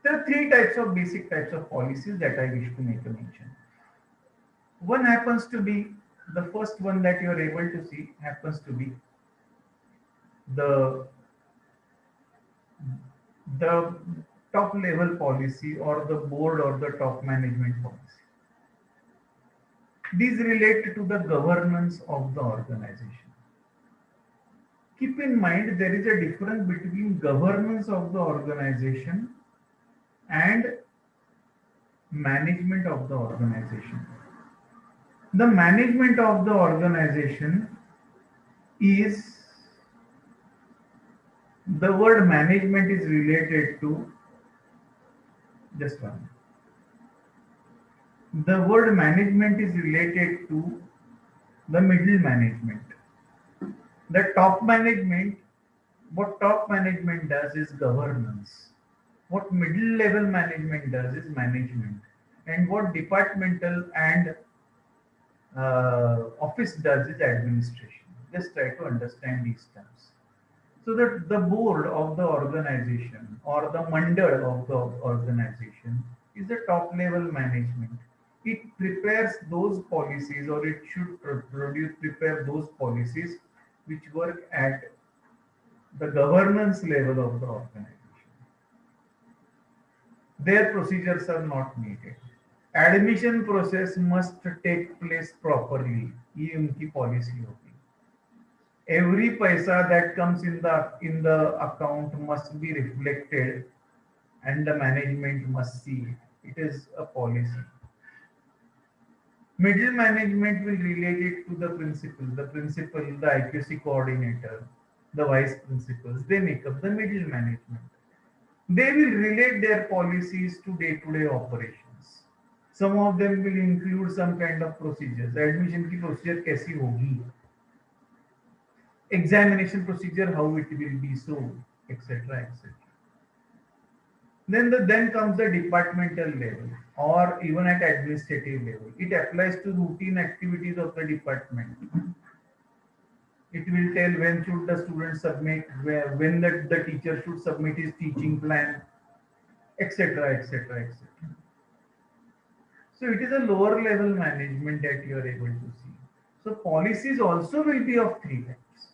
There are three basic types of policies that I wish to make a mention. One happens to be, the first one that you are able to see happens to be the top level policy or the board or the top management policy. These relate to the governance of the organization. Keep in mind, there is a difference between governance of the organization and management of the organization. The management of the organization is, the word management is related to, just one. The word management is related to the middle management. The top management, what top management does is governance. What middle level management does is management, and what departmental and office does is administration. Just try to understand these terms. So that the board of the organization or the mandal of the organization is the top level management. It prepares those policies, or it should prepare those policies which work at the governance level of the organization. their procedures are not needed. Admission process must take place properly. ये उनकी policy होगी. Every paisa that comes in the account must be reflected, and the management must see it. It is a policy. Middle management will relate it to the principal, the IQC coordinator, the vice principals. They make up the middle management. They will relate their policies to day-to-day operations. Some of them will include some kind of procedures. Admission की procedure कैसी होगी? Examination procedure, how it will be so, etc., etc. Then comes the departmental level or even at administrative level. It applies to routine activities of the department. It will tell when should the student submit, when the teacher should submit his teaching plan, etc., etc., etc. So it is a lower level management that you are able to see. So policies also will be of three types: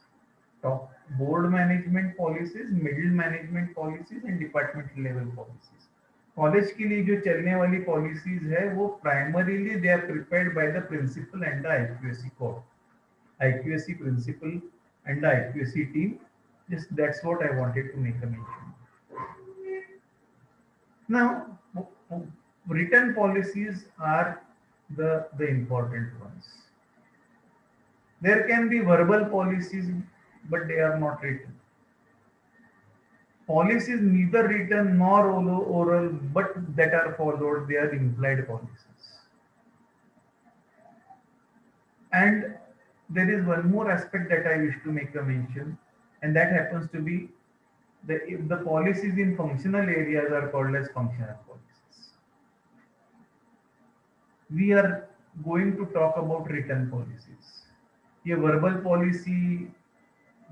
top board management policies, middle management policies, and departmental level policies. College के लिए जो चलने वाली policies है वो primarily they are prepared by the principal and the IQAC code, IQAC principal and the IQAC team. Just that's what I wanted to make a mention. Now, written policies are the important ones. There can be verbal policies, but they are not written. Policies neither written nor oral, but that are followed, they are implied policies. And there is one more aspect that I wish to make a mention, and that happens to be the policies in functional areas are called as functional policies. We are going to talk about written policies. ये verbal policy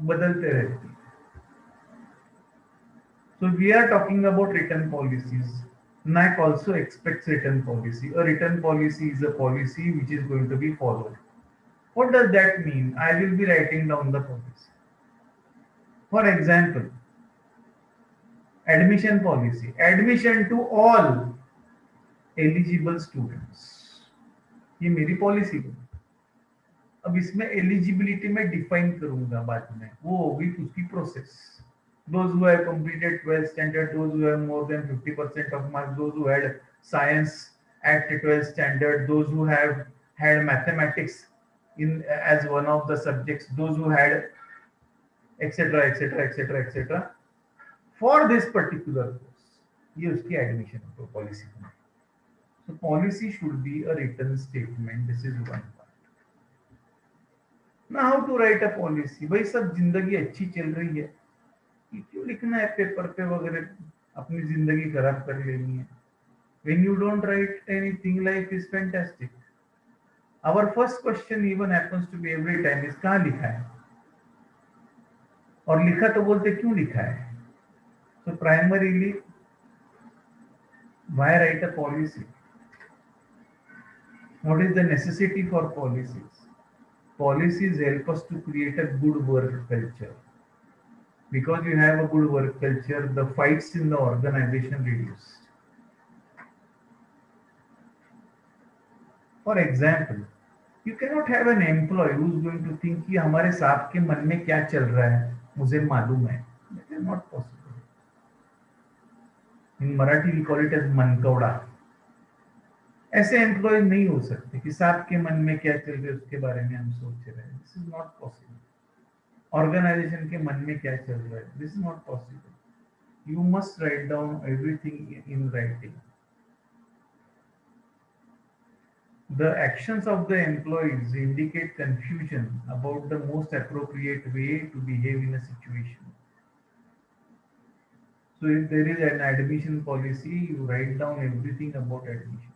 बदलते रहती है. So we are talking about written policies. NAAC also expects written policy. A written policy is a policy which is going to be followed. What does that mean? I will be writing down the policy. For example, admission policy. Admission to all eligible students. ये मेरी policy है. अब इसमें eligibility में define करूंगा बाद में, वो होगी उसकी process. Those who have completed 12th standard, those who have more than 50% of marks, those who had science at 12th standard, those who have had mathematics in as one of the subjects, those who had etc., etc., etc., etc. For this particular course, ये उसकी admission policy. So policy should be a written statement. This is one part. Now how to write a policy? भाई सब जिंदगी अच्छी चल रही है, क्यों लिखना है पेपर पे वगैरह, अपनी जिंदगी खराब कर लेनी है. When you don't write anything, life is fantastic. Our first question even happens to be every time is कहाँ लिखा है, और लिखा तो बोलते क्यों लिखा है. So primarily, why write a policy? What is the necessity for policies? Policies help us to create a good work culture. Because you have a good work culture, the fights in the organization reduce. For example, you cannot have an employee who is going to think कि हमारे साहब के मन में क्या चल रहा है मुझे मालूम है. That is not possible. In Marathi we call it as मनकौड़ा. ऐसे एम्प्लॉय नहीं हो सकते कि साहब के मन में क्या चल रहा है उसके बारे में हम सोच रहे हैं. This is not possible. Organization के मन में क्या चल रहा है, this is not possible. You must write down everything in writing. The actions of the employees indicate confusion about the most appropriate way to behave in a situation. So if there is an admission policy, you write down everything about admission.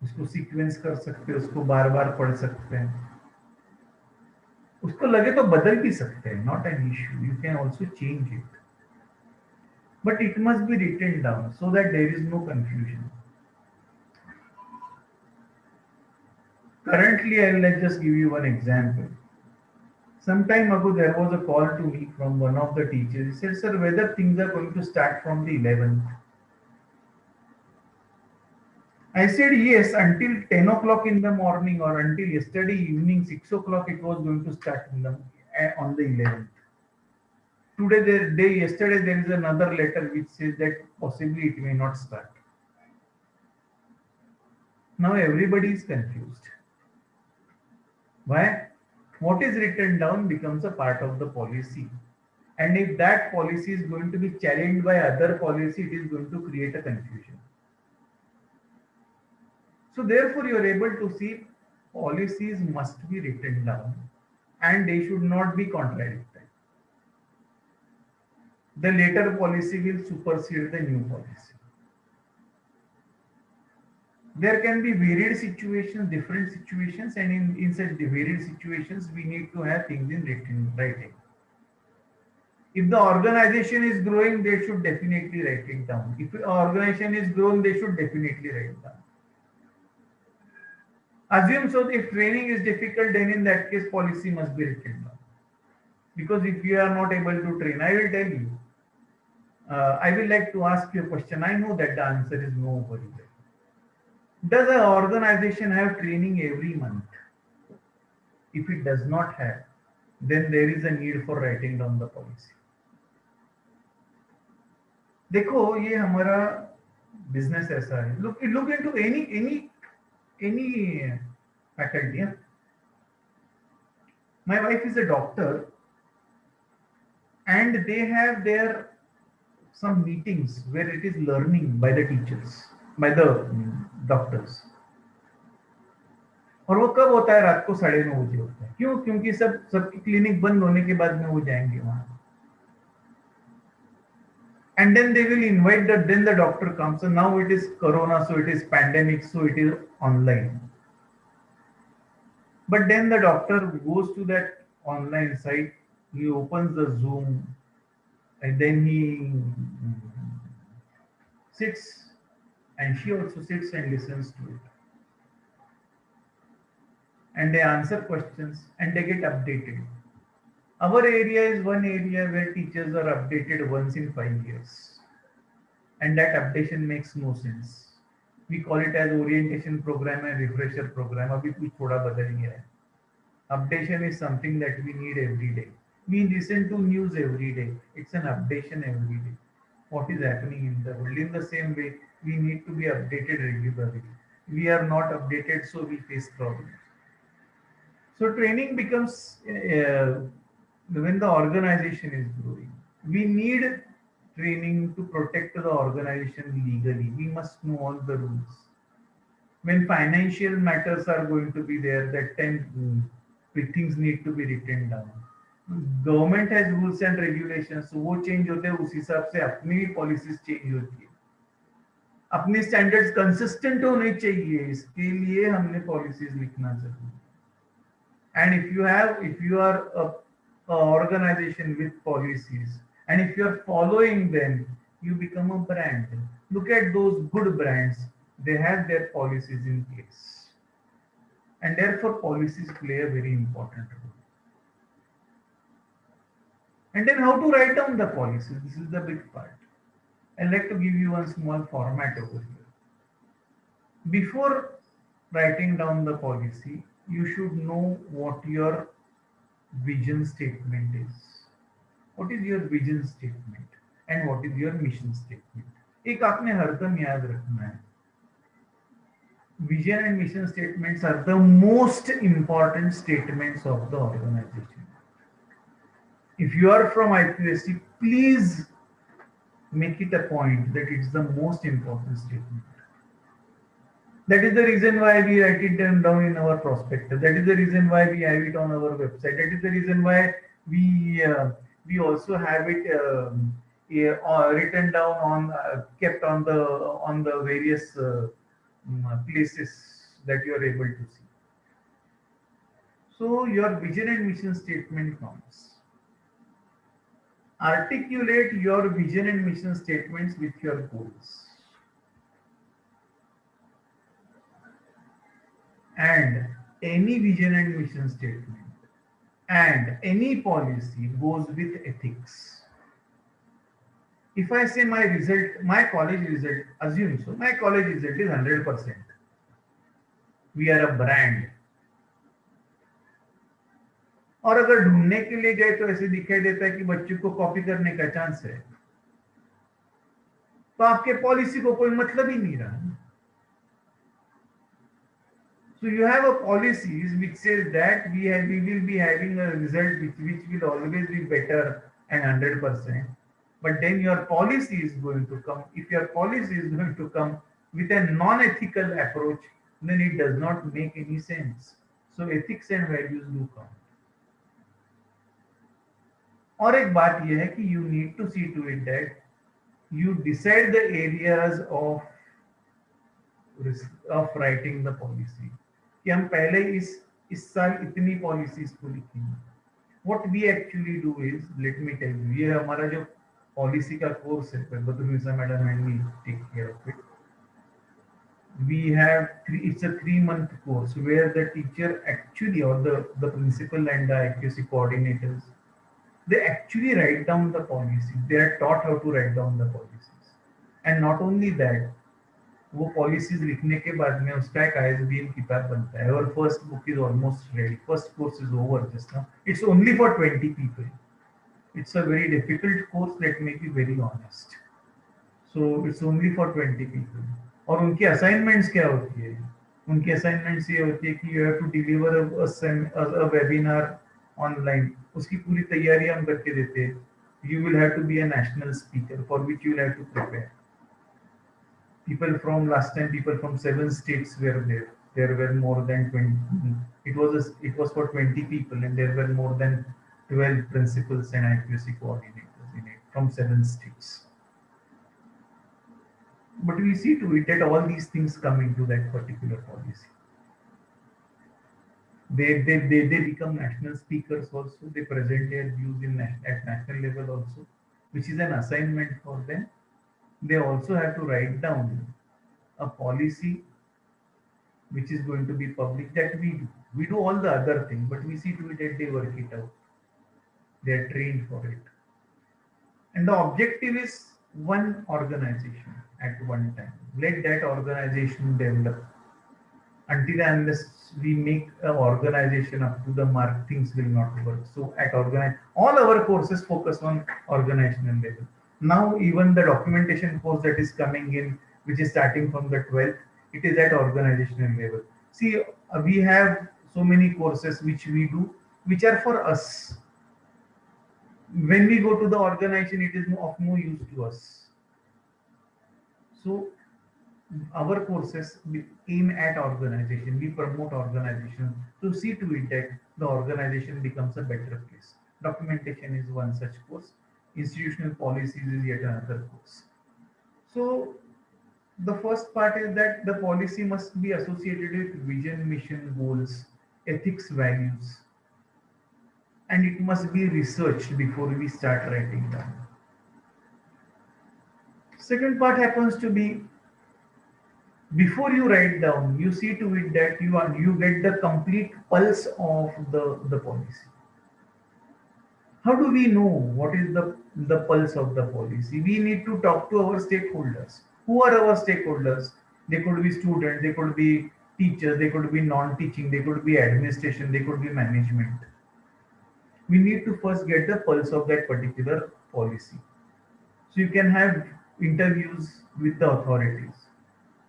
उसको sequence कर सकते हैं, उसको बार बार पढ़ सकते हैं, उसको लगे तो बदल भी सकते हैं. Not an issue. You can also change it. But it must be written down so that there is no confusion. Currently, let's just give you one example. Some time ago, there was a call to me from one of the teachers. He said, sir, whether things are going to start from the 11th. I said, yes, until 10 o'clock in the morning or until yesterday evening, 6 o'clock, it was going to start on the 11th. Yesterday, there is another letter which says that possibly it may not start. Now everybody is confused. Why? What is written down becomes a part of the policy. And if that policy is going to be challenged by other policy, it is going to create a confusion. So therefore, you are able to see policies must be written down and they should not be contradictory. The later policy will supersede the new policy. There can be varied situations, different situations, and in such varied situations, we need to have things in writing. If the organization is growing, they should definitely write it down. If the organization is growing, they should definitely write it down. Assume so if training is difficult, then in that case, policy must be written down. Because if you are not able to train, I will tell you. I will like to ask you a question. I know that the answer is no over here. Does an organization have training every month? If it does not have, then there is a need for writing down the policy. देखो ये हमारा business ऐसा है. Look into any faculty. Yeah? My wife is a doctor, and they have their some meetings where it is learning by the teachers, by the doctors. और वो कब होता है? रात को 9:30 बजे होता है. क्यों? क्योंकि सबकी क्लिनिक बंद होने के बाद में वो जाएंगे वहां. And then they will invite then the doctor comes. So now it is corona, so it is pandemic, so it is online. But then the doctor goes to that online site, he opens the Zoom, and then he sits, and she also sits and listens to it. And they answer questions and they get updated. Our area is one area where teachers are updated once in 5 years. And that updation makes no sense. We call it as orientation program and refresher program. Abhi kuch thoda badal gaya hai. Updation is something that we need every day. We listen to news every day. It's an updation every day. What is happening in the world? In the same way, we need to be updated regularly. We are not updated, so we face problems. So training becomes when the organization is growing. We need training to protect the organization legally. We must know all the rules. When financial matters are going to be there, that time things need to be written down. Government has rules and regulations, so वो change होते हैं, उस हिसाब से अपनी भी policies change होती है. अपनी standards consistent होने चाहिए, इसके लिए हमने policies लिखना चाहिए. And if you are a organization with policies, and if you are following them, you become a brand. Look at those good brands. They have their policies in place. And therefore, policies play a very important role. And then how to write down the policies. This is the big part. I'd like to give you one small format over here. Before writing down the policy, you should know what your vision statement is. What is your vision statement and what is your mission statement? एक आपने हरदम याद रखना है. Vision and mission statements are the most important statements of the organization. If you are from IPSC, please make it a point that it's the most important statement. That is the reason why we write it down in our prospectus. That is the reason why we have it on our website. That is the reason why we also have it written down on kept on the various places that you are able to see. So your vision and mission statement comes. Articulate your vision and mission statements with your goals. And any vision and mission statement and any policy goes with ethics. If I say my result, my college result, assume so, my college result is 100%. We are a brand. और अगर ढूंढने के लिए गए तो ऐसे दिखाई देता है कि बच्चों को कॉपी करने का चांस है, तो आपके पॉलिसी को कोई मतलब ही नहीं रहा. So you have a policies which says that we will be having a result which will always be better and 100%. But then your policy is going to come. If your policy is going to come with a non-ethical approach, then it does not make any sense. So ethics and values do count. और एक बात यह है कि you need to see to it that you decide the areas of writing the policy. कि हम पहले इस साल इतनी पॉलिसीज को लिखेंगे. What we actually do is, let me tell you, ये हमारा जो पॉलिसी का कोर्स है, Badrunissa madam and me take care of it. We have it's a 3-month course where the teacher actually, or the principal and the accuracy coordinators, they actually write down the policy. They are taught how to write down the policies. And not only that, वो policies लिखने के बाद में उसका एक ISBN किताब बनता है. और first book is almost ready. First course is over just now. It's only for 20 people. It's a very difficult course, let me be very honest. So it's only for 20 people. और उनकी assignments क्या होती है? उनकी assignments ये होती है कि you have to deliver a webinar online. उसकी पूरी तैयारी हम करके देते हैं. You will have to be a national speaker for which you will have to prepare. People from last time, people from 7 states were there. There were more than 20. It was for 20 people, and there were more than 12 principals and accuracy coordinators in it from 7 states. But we see to it that all these things come into that particular policy. They become national speakers also. They present their views at national level also, which is an assignment for them. They also have to write down a policy which is going to be public. That we do. We do all the other things, but we see to it that they work it out. They are trained for it. And the objective is one organization at one time. Let that organization develop. Until and unless we make an organization up to the mark, things will not work. So at all our courses focus on organizational level. Now even the documentation course that is coming in, which is starting from the 12th, it is at organizational level. See, we have so many courses which we do, which are for us. When we go to the organization, it is of no use to us. So our courses aim at organization. We promote organization to see to it that the organization becomes a better place. Documentation is one such course. Institutional policies is yet another course. So the first part is that the policy must be associated with vision, mission, goals, ethics, values, and it must be researched before we start writing them. Second part happens to be, before you write down, you see to it that you get the complete pulse of the policy. How do we know what is the pulse of the policy? We need to talk to our stakeholders. Who are our stakeholders? They could be students, they could be teachers, they could be non-teaching, they could be administration, they could be management. We need to first get the pulse of that particular policy. So you can have interviews with the authorities.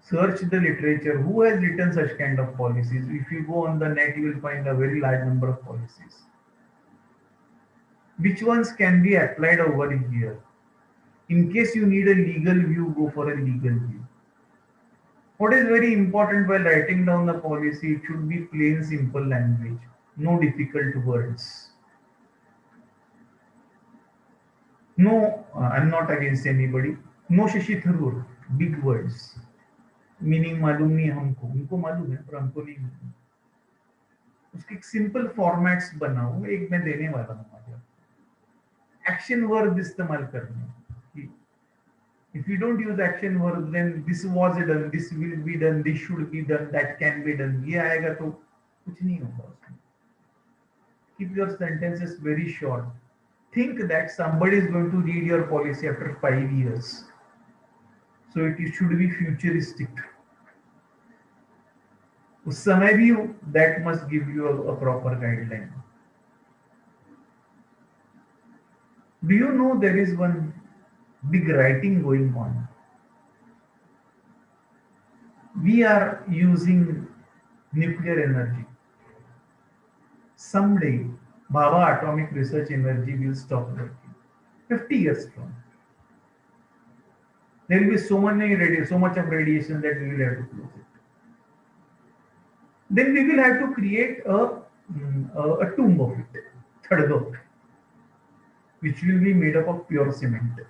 Search the literature. Who has written such kind of policies? If you go on the net, you will find a very large number of policies. Which ones can be applied over here? In case you need a legal view, go for a legal view. What is very important while writing down the policy, it should be plain, simple language, no difficult words. No, I'm not against anybody. No Shashi Tharoor, big words. Meaning मालूम नहीं हमको, उनको मालूम है पर हमको नहीं मालूम. उसके सिंपल फॉर्मेट्स बनाओ. एक मैं देने वाला हूँ आपको. Action verb इस्तेमाल करना. If you don't use action verb, then this was done, this will be done, this should be done, that can be done. ये आएगा तो कुछ नहीं होगा उसमें. Keep your sentences very short. Think that somebody is going to read your policy after 5 years. So it should be futuristic. उस समय भी that must give you a proper guideline. Do you know there is one big writing going on? We are using nuclear energy. Someday, Bhabha Atomic Research Energy will stop working. 50 years from. There will be so much of radiation that we will have to close it. Then we will have to create a tomb of it, Thadgok, which will be made up of pure cement.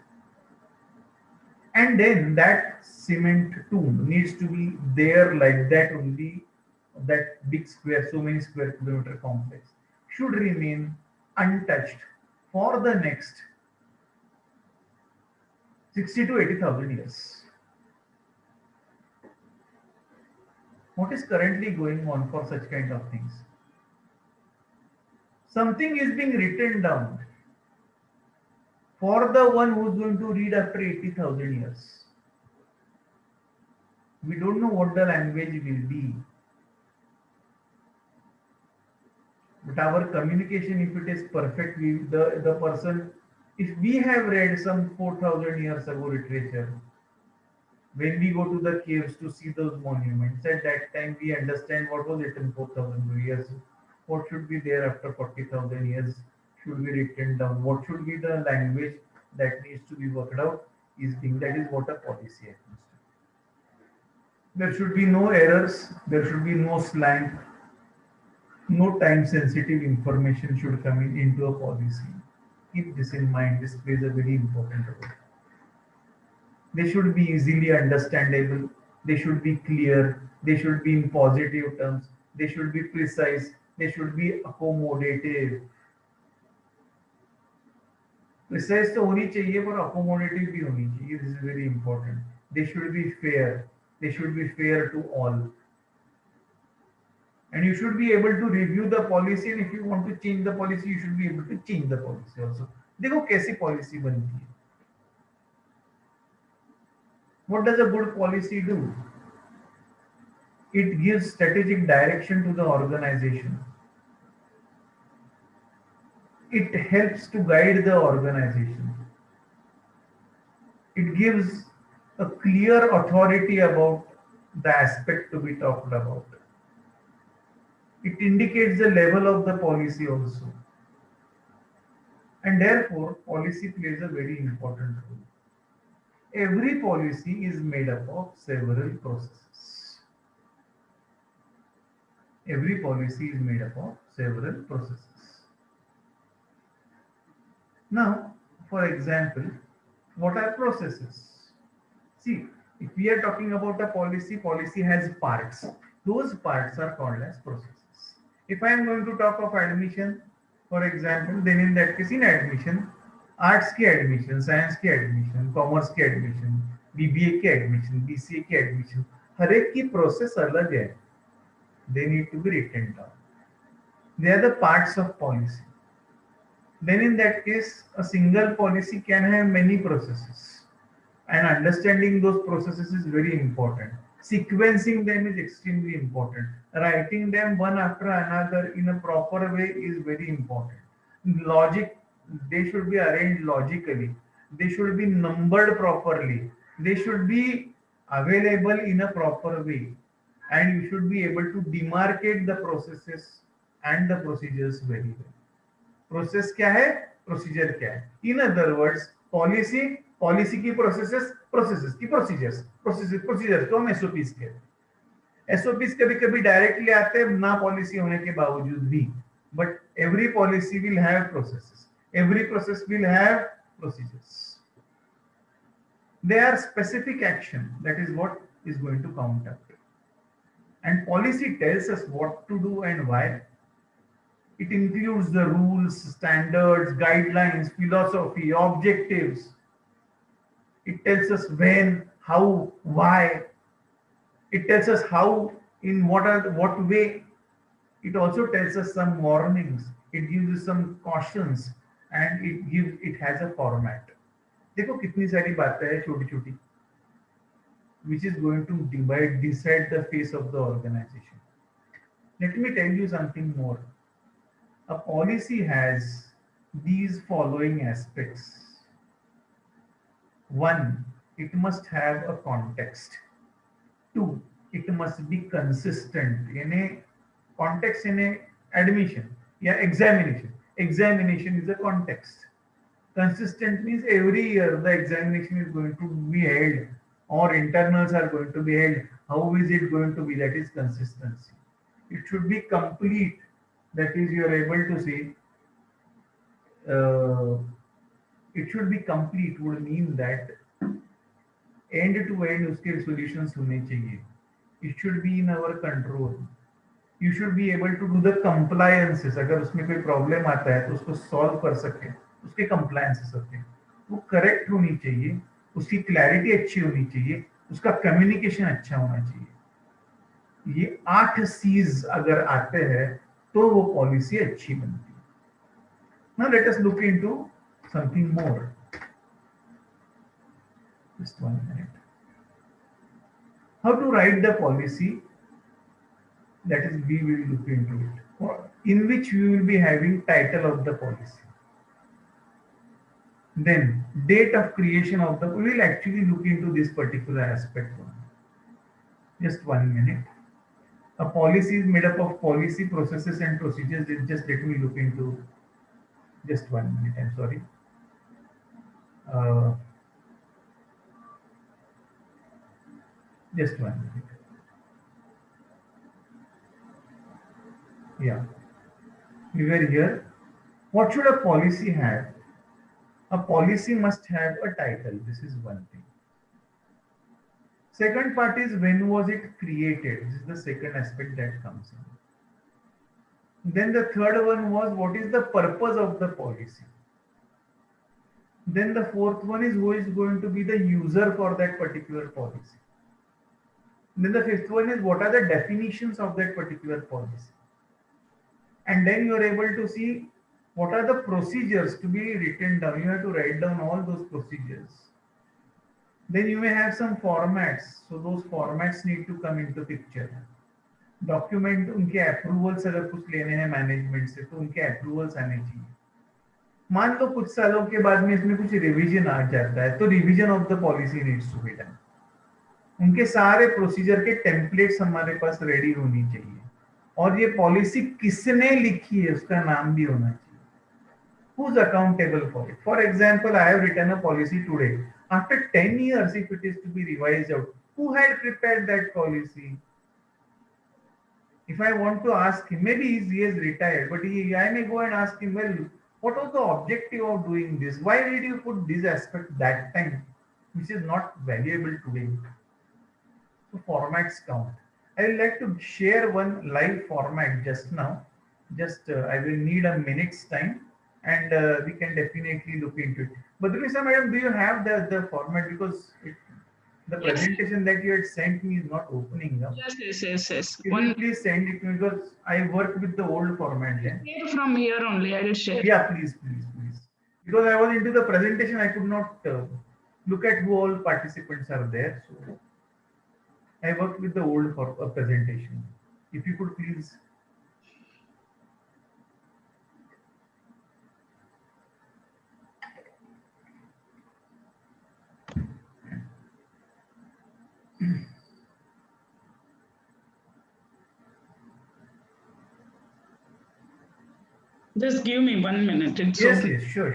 And then that cement tomb needs to be there like that only, that big square, so many square kilometer complex, should remain untouched for the next 60 to 80,000 years. What is currently going on for such kind of things? Something is being written down for the one who's going to read after 80,000 years. We don't know what the language will be. But our communication, if it is perfect, the person, if we have read some 4,000 years ago literature, when we go to the caves to see those monuments, at that time we understand what was written 4,000 years. What should be there after 40,000 years should be written down. What should be the language that needs to be worked out is being, that is what a policy happens to. There should be no errors, there should be no slang, no time sensitive information should come into a policy. Keep this in mind, this plays a very important role. They should be easily understandable, they should be clear, they should be in positive terms, they should be precise, they should be accommodative. Precise तो होनी चाहिए पर accommodative भी होनी चाहिए. This is very important. They should be fair. They should be fair to all. And you should be able to review the policy, and if you want to change the policy, you should be able to change the policy also. देखो कैसी policy बनती है. What does a good policy do? It gives strategic direction to the organization. It helps to guide the organization. It gives a clear authority about the aspect to be talked about. It indicates the level of the policy also. And therefore, policy plays a very important role. Every policy is made up of several processes. Every policy is made up of several processes. Now, for example, what are processes? See, if we are talking about a policy, policy has parts. Those parts are called as processes. If I am going to talk of admission, for example, then in that case, in admission, arts की admission, science की admission, commerce की admission, BBA की admission, BCA की admission, हर एक की process अलग है. They need to be written down. They are the parts of policy. Then in that case, a single policy can have many processes, and understanding those processes is very important. Sequencing them is extremely important. Writing them one after another in a proper way is very important. Logic, they should be arranged logically. They should be numbered properly. They should be available in a proper way. And you should be able to demarcate the processes and the procedures very well. Process क्या है? Procedure क्या है? In other words, policy की processes की procedures तो हम SOPs कहते हैं. SOPs कभी-कभी directly आते हैं ना policy होने के बावजूद भी. But every policy will have processes. Every process will have procedures. They are specific action. That is what is going to count up. And policy tells us what to do and why. It includes the rules, standards, guidelines, philosophy, objectives. It tells us when, how, why. It tells us how, in what way. It also tells us some warnings. it gives you some cautions, and it has a format. देखो कितनी सारी बातें हैं छोटी छोटी, which is going to decide the face of the organization. Let me tell you something more. A policy has these following aspects. One, it must have a context. Two, it must be consistent. यानी context यानी admission या examination. Examination is a context. Consistent means every year the examination is going to be held, or internals are going to be held. How is it going to be? That is consistency. It should be complete. That is, you are able to say, it should be complete would mean that end to end उसके solutions होने चाहिए. It should be in our control. You should be able to do the compliances. अगर उसमें कोई problem आता है तो उसको solve कर सके, उसके compliances होते हैं, वो correct होनी चाहिए, उसकी clarity अच्छी होनी चाहिए, उसका communication अच्छा होना चाहिए. ये 8 C's अगर आते हैं तो वो policy अच्छी बनती है. Now let us look into something more. Just 1 minute. How to write the policy? That is, we will look into it. In which we will be having title of the policy. Then date of creation of the. We will actually look into this particular aspect. Just 1 minute. A policy is made up of policy, processes, and procedures. Just let me look into. Just 1 minute. I'm sorry. Just 1 minute. Yeah, we were here. What should a policy have? A policy must have a title. This is one thing. Second part is, when was it created? This is the second aspect that comes in. Then the third one was, what is the purpose of the policy? Then the fourth one is, who is going to be the user for that particular policy? Then the fifth one is, what are the definitions of that particular policy? And then you are able to see what are the procedures to be written down. You have to write down all those procedures. Then you may have some formats. So those formats need to come into picture. Document उनके approvals अगर कुछ लेने हैं management से तो उनके approvals आने चाहिए. मान लो कुछ सालों के बाद में इसमें कुछ revision आ जाता है तो revision of the policy needs to be done. उनके सारे procedure के templates हमारे पास ready होनी चाहिए. और ये पॉलिसी किसने लिखी है उसका नाम भी होना चाहिए. Who is accountable for it? For example, I have written a policy today. After 10 years, if it is to be revised out, who had prepared that policy? If I want to ask him, maybe he is retired, but I may go and ask him, well, what was the objective of doing this? Why did you put this aspect that time, which is not valuable today? So formats count. I would like to share one live format just now. Just I will need a minute's time, and we can definitely look into it. But Lisa, madam, do you have the format? Because the presentation that you had sent me is not opening up. Yes. Can you please send it to me, because I work with the old format. Yeah? From here only, I will share. Yeah, please. Because I was into the presentation, I could not look at who all participants are there. So I worked with the old presentation. If you could please. Just give me 1 minute. It's Yes, okay. yes, sure.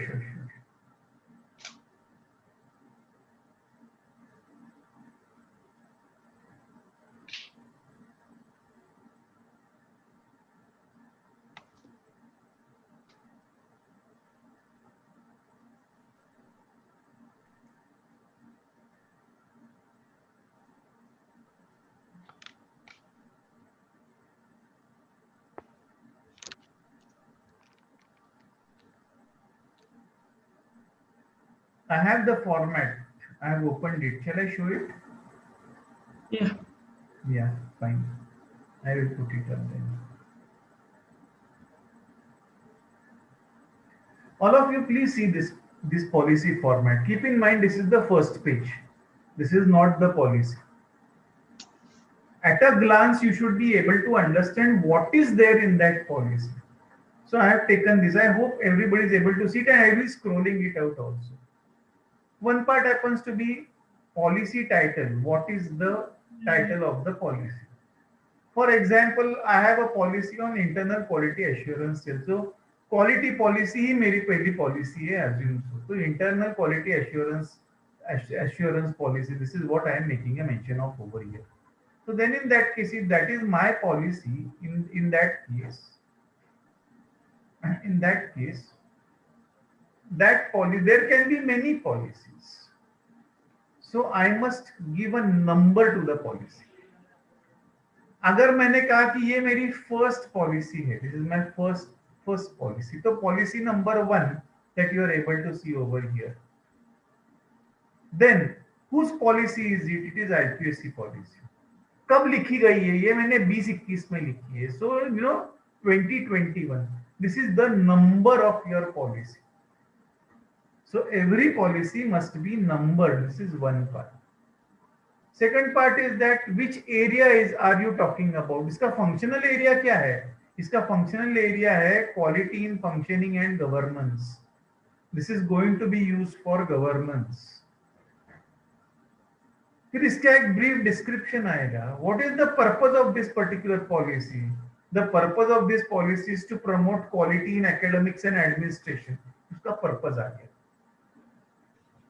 I have the format. I have opened it. Shall I show it? Yeah. Yeah, fine. I will put it up then. All of you, please see this policy format. Keep in mind, this is the first page. This is not the policy. At a glance, you should be able to understand what is there in that policy. So I have taken this. I hope everybody is able to see it, and I will be scrolling it out also. One part happens to be policy title. What is the title of the policy? For example, I have a policy on internal quality assurance. So quality policy ही मेरी पहली policy है, assume so. So internal quality assurance policy. This is what I am making a mention of over here. So then in that case, if that is my policy, in that case, that policy, there can be many policies. So I must give a number to the policy. अगर मैंने कहा कि ये मेरी first policy है, this is my first policy, तो policy number 1 that you are able to see over here. Then whose policy is it? It is IQAC policy. कब लिखी गई है? ये मैंने 2021 में लिखी है. So you know 2021. This is the number of your policy. So every policy must be numbered. This is one part. Second part is that which area are you talking about? इसका functional area क्या है? इसका functional area है quality in functioning and governance. This is going to be used for governance. फिर इसका एक brief description आएगा. What is the purpose of this particular policy? The purpose of this policy is to promote quality in academics and administration. उसका purpose आ गया.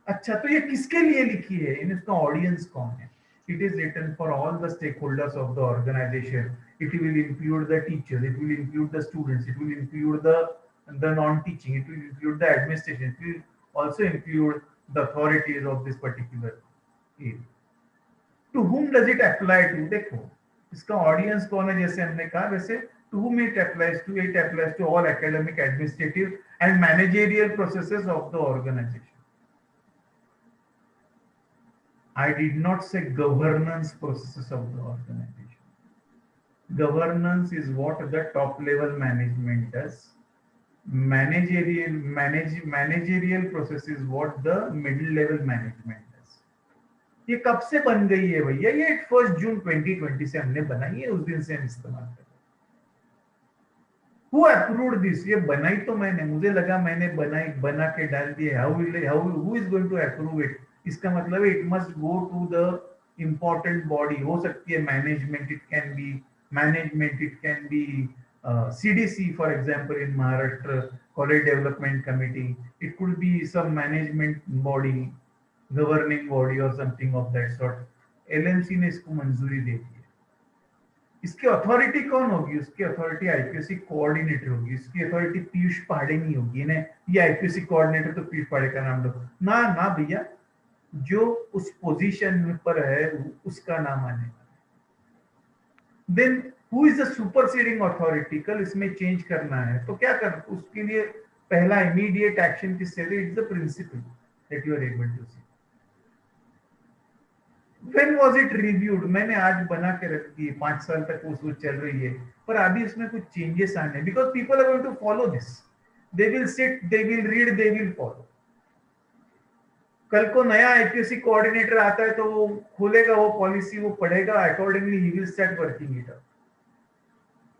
अच्छा, तो ये किसके लिए लिखी है? इन इसका ऑडियंस कौन है? It is written for all the stakeholders of the organization. It will include the teachers, it will include the students, it will include the non-teaching, it will include the administration, it will also include the authorities of this particular area. To whom does it apply to? देखो, इसका audience कौन है? जैसे हमने कहा, वैसे to whom it applies to? It applies to all academic, administrative and managerial processes of the organization. I did not say governance processes of the organization. Governance is what the top level management does. Managerial process is what the middle level management does. ये कब से बन गई है भैया? ये 1 जून 2020 से हमने बनाई है, उस दिन से हम इस्तेमाल कर रहे हैं. Who approved this? ये बनाई तो मैंने, मुझे लगा मैंने बना के डाल दिया. Who is going to approve it? इसका मतलब it must go to the important body. हो सकती है management, it can be CDC, for example, in Maharashtra, College Development Committee. It could be some management body, governing body or something of that sort. LMC ने इसको मंजूरी दे दी है. इसकी authority कौन होगी? उसकी अथॉरिटी IQAC कोऑर्डिनेटर होगी. इसकी अथॉरिटी पीयूष पांडे नहीं होगी. ने ये IQAC कोऑर्डिनेटर तो पीयूष पांडे का नाम लो ना भैया, जो उस पोजीशन पर है उसका नाम आने. Then who is the superseding authority? कल इसमें चेंज करना है तो क्या कर, उसके लिए पहला इमीडिएट एक्शन किससे? It's the principal that you are able to see. When was it reviewed? मैंने आज बना के रख दी. 5 साल तक वो चल रही है, पर अभी उसमें कुछ चेंजेस आने, because people are going to follow this. They will sit, they will read, they will follow. कल को नया IQAC कोऑर्डिनेटर आता है तो वो खोलेगा वो पॉलिसी, वो पढ़ेगा, accordingly he will start working it out.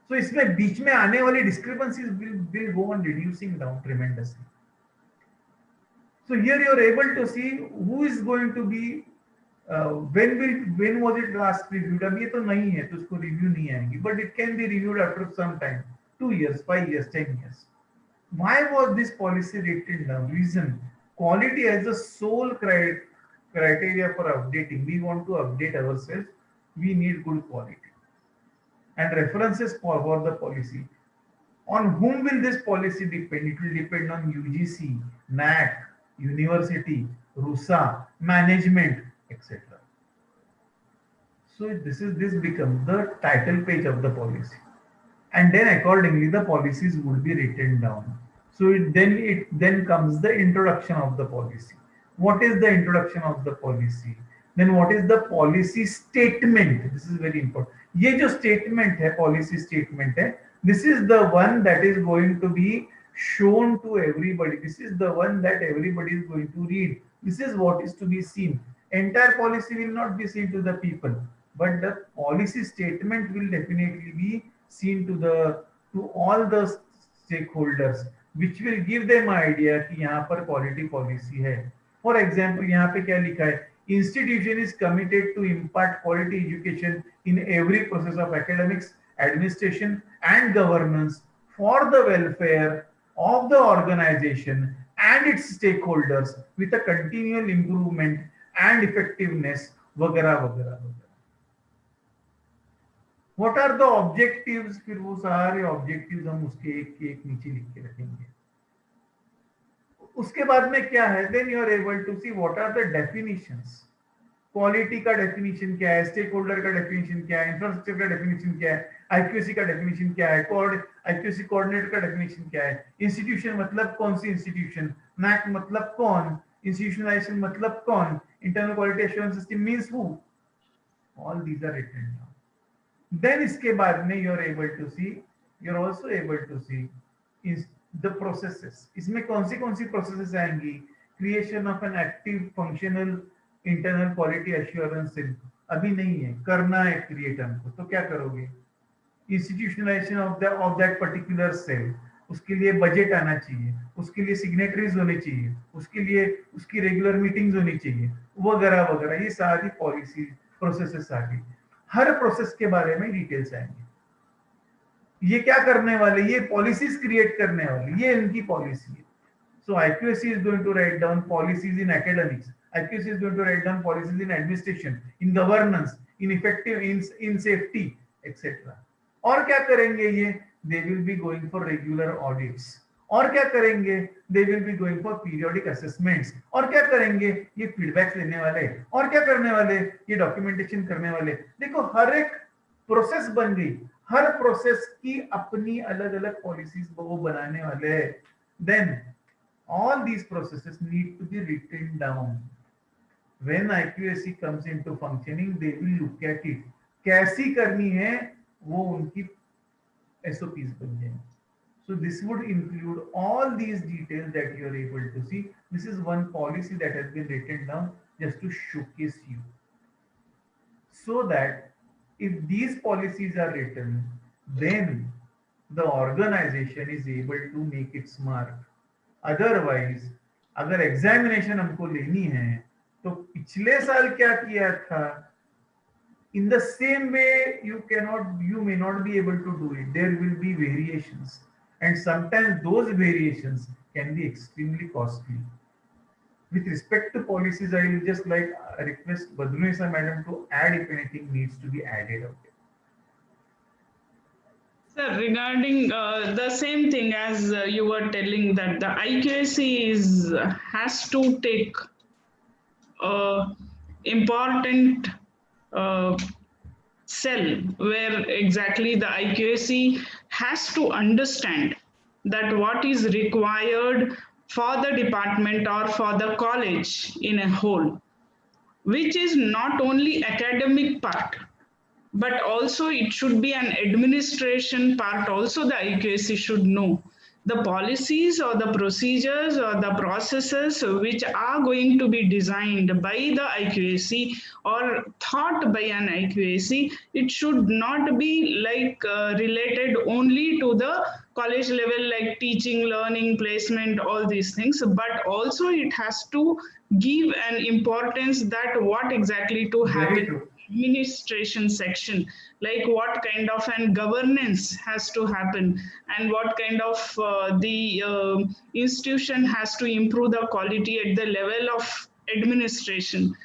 So इसमें बीच में आने वाली discrepancies will go on reducing down tremendously. So here you are able to see who is going to be when was it last reviewed? अब ये तो नहीं है तो उसको रिव्यू नहीं आएगी, but it can be reviewed after some time, 2 years, 5 years, 10 years. Why was this policy written down? Reason: quality as the sole criteria for updating. We want to update ourselves, we need good quality. And references for the policy. On whom will this policy depend? It will depend on UGC, NAAC, university, RUSA, management, etc. So this becomes the title page of the policy, and then accordingly the policies would be written down. So it then comes the introduction of the policy. What is the introduction of the policy? Then what is the policy statement? This is very important. ये जो statement है, policy statement है, this is the one that is going to be shown to everybody. This is the one that everybody is going to read. This is what is to be seen. Entire policy will not be seen to the people, but the policy statement will definitely be seen to all the stakeholders, which will give them idea कि यहाँ पर quality policy है. For example, यहाँ पे क्या लिखा है? Institution is committed to impart quality education in every process of academics, administration, and governance for the welfare of the organization and its stakeholders with a continual improvement and effectiveness, वगैरह वगैरह वगैरह. What are the objectives? फिर वो सारे objectives हम उसके एक एक नीचे लिख के रखेंगे. उसके बाद में क्या है? Then you are able to see what are the definitions. Quality का डेफिनेशन क्या है, स्टेक होल्डर का डेफिनेशन क्या है, इंफ्रास्ट्रक्चर का डेफिनेशन क्या है, आईक्यूसी का डेफिनेशन क्या है, आईक्यूसी कोऑर्डिनेटर का डेफिनेशन क्या है, इंस्टीट्यूशन मतलब कौन सी इंस्टीट्यूशन, नैक मतलब कौन, इंस्टीट्यूशनलाइजेशन मतलब कौन, internal quality assurance system means who. All these are written down. Then इसके बाद में you are able to see, you are also able to see is the processes. इसमें कौन सी प्रोसेसेस आएंगी? Creation of an active functional internal quality assurance cell अभी नहीं है, करना है क्रिएट हमको. तो क्या करोगे? Institutionalisation of that particular cell. उसके लिए बजट आना चाहिए, उसके लिए सिग्नेटरीज होने चाहिए, उसके लिए उसकी रेगुलर मीटिंग्स होनी चाहिए, वगैरह वगैरह. ये सारी पॉलिसी प्रोसेसेस आ गई. हर प्रोसेस के बारे में डिटेल्स आएंगे. ये क्या करने वाले? ये पॉलिसीज क्रिएट करने वाले, ये इनकी पॉलिसी है. So IQAC is going to write down policies in academics. IQAC is going to write down policies in administration, in governance, in effective, in safety, etc. और क्या करेंगे ये? They will be going for regular audits. और क्या करेंगे? They will be going for periodic assessments. और क्या करेंगे? ये फीडबैक्स लेने वाले. और क्या करने वाले? ये डॉक्यूमेंटेशन करने वाले. देखो हर एक प्रोसेस बन गई, हर प्रोसेस की अपनी अलग अलग पॉलिसीज वो बनाने वाले हैं. Then all these processes need to be written down. When IQAC comes into functioning, they will look at it. कैसी करनी है वो उनकी SOPs बन जाएंगे. So this would include all these details that you are able to see. This is one policy that has been written down just to showcase you. So that if these policies are written, then the organization is able to make its mark. Otherwise अगर examination हमको लेनी है तो पिछले साल क्या किया था, in the same way you may not be able to do it. There will be variations, and sometimes those variations can be extremely costly. With respect to policies, I will just like request Badrunisa madam to add if anything needs to be added out there. Sir, regarding the same thing as you were telling that the IQAC has to take important cell where exactly the IQAC has to understand that what is required for the department or for the college in a whole, which is not only academic part, but also it should be an administration part also. The IQAC should know the policies or the procedures or the processes which are going to be designed by the IQAC or thought by an IQAC. It should not be like related only to the college level, like teaching, learning, placement, all these things, but also it has to give an importance that what exactly to happen administration section, like what kind of an governance has to happen and what kind of the institution has to improve the quality at the level of administration.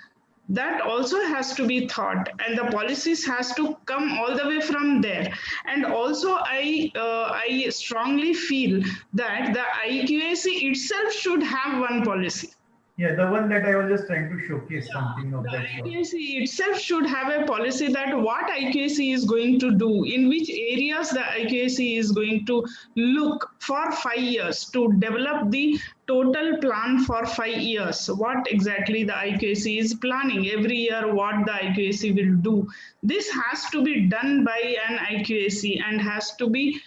That also has to be thought, and the policies has to come all the way from there. And also I strongly feel that the IQAC itself should have one policy. Yeah, the one that I was just trying to showcase something of that sort. IQAC itself should have a policy that what IQAC is going to do, in which areas the IQAC is going to look for 5 years to develop the total plan for 5 years. What exactly the IQAC is planning every year, what the IQAC will do. This has to be done by an IQAC and has to be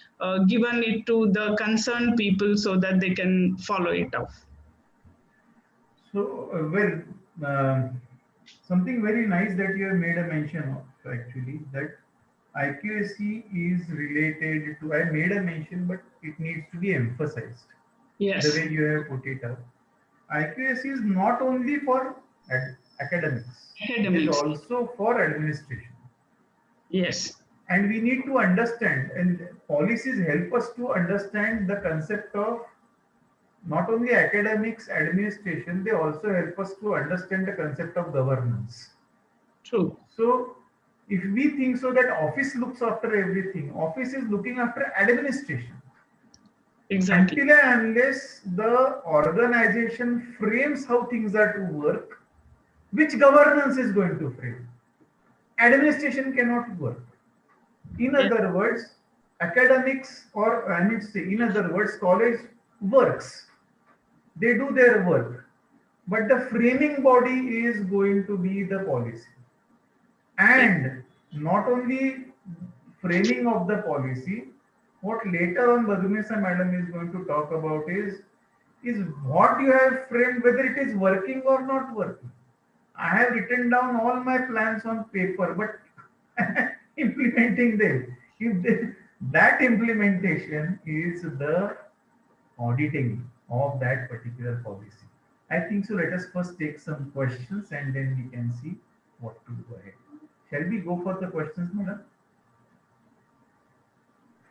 given it to the concerned people so that they can follow it up. So, something very nice that you have made a mention of, actually, that IQAC is related to, I made a mention, but it needs to be emphasized. Yes. The way you have put it up. IQAC is not only for academics, it is also for administration. Yes. And we need to understand, and policies help us to understand the concept of not only academics, administration, they also help us to understand the concept of governance. True. So, if we think so that office looks after everything, office is looking after administration. Exactly. Until and unless the organization frames how things are to work, which governance is going to frame? Administration cannot work. In other words, academics, or I mean, say, in other words, college works. They do their work, but the framing body is going to be the policy. And not only framing of the policy, what later on Badrunisa madam is going to talk about is what you have framed, whether it is working or not working. I have written down all my plans on paper, but implementing them. That implementation is the auditing of that particular policy. I think so. Let us first take some questions and then we can see what to go ahead. Shall we go for the questions, madam?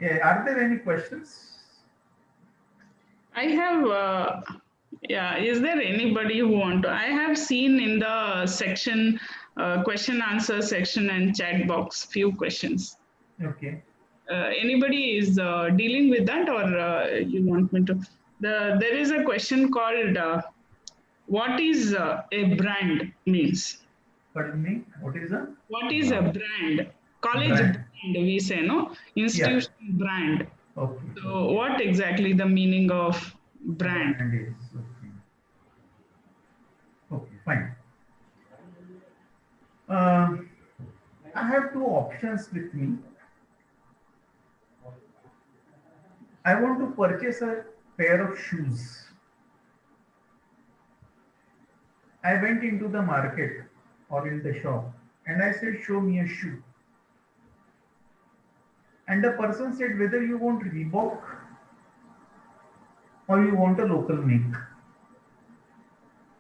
Yeah, are there any questions? I have, yeah, is there anybody who want to? I have seen in the section, question answer section and chat box, few questions. Okay. Anybody is dealing with that, or you want me to? There is a question called, what is a brand means? Pardon me, what is a? What is a brand? College brand, we say, no? Institution brand. Okay. So what exactly the meaning of brand? Brand is, okay. Okay, fine. I have two options with me. I want to purchase a pair of shoes. I went into the market or in the shop and I said, show me a shoe. And the person said, whether you want Reebok or you want a local make.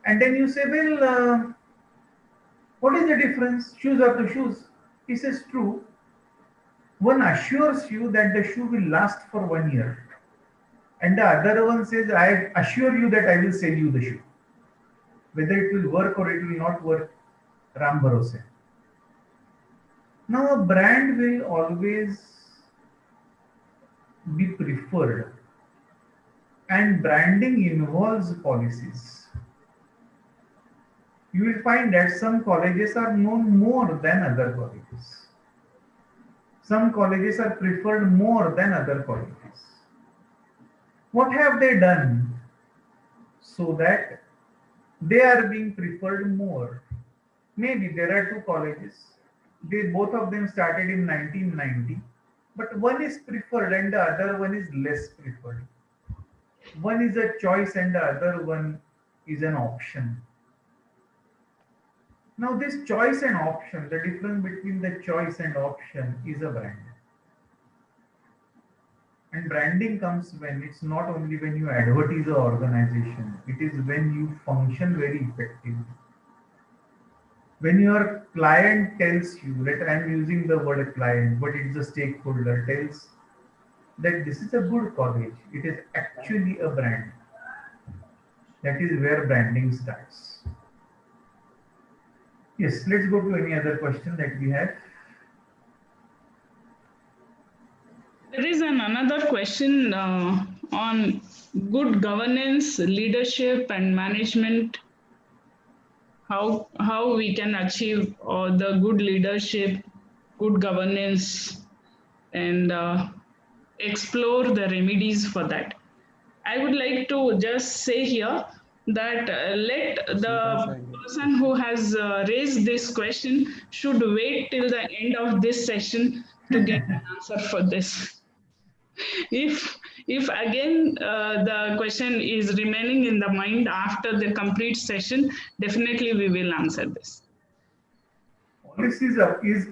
And then you say, well, what is the difference? Shoes are the shoes. He says, true. One assures you that the shoe will last for 1 year. And the other one says, I assure you that I will sell you the shoe. Whether it will work or it will not work, Ram Bharose. Now, a brand will always be preferred, and branding involves policies. You will find that some colleges are known more than other colleges. Some colleges are preferred more than other colleges. What have they done so that they are being preferred more? Maybe there are two colleges. Both of them started in 1990, but one is preferred and the other one is less preferred. One is a choice and the other one is an option. Now this choice and option, the difference between the choice and option is a brand. And branding comes when it's not only when you advertise the organization, it is when you function very effectively. When your client tells you, I'm using the word client, but it's a stakeholder, tells that this is a good college, it is actually a brand. That is where branding starts. Yes, let's go to any other question that we have. There is another question on good governance, leadership, and management. How we can achieve the good leadership, good governance, and explore the remedies for that. I would like to just say here that let the person who has raised this question should wait till the end of this session to get an answer for this. if again the question is remaining in the mind after the complete session, definitely we will answer this. Policies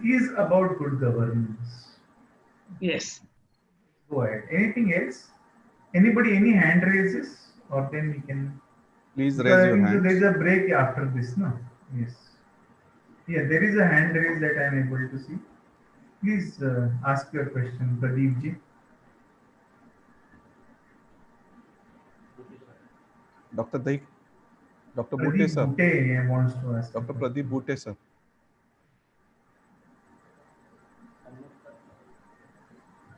is about good governance. Yes. Go ahead. Anything else? Anybody, any hand raises? Or then we can... Please Because raise I your think so hand. there is a break after this, no? Yes. Yeah, there is a hand raise that I am able to see. Please ask your question, Pradeep ji. Dr. Daik, Dr. Bhute, Pradeep sir. Bhute wants to ask. Dr. Pradeep Bhute, sir.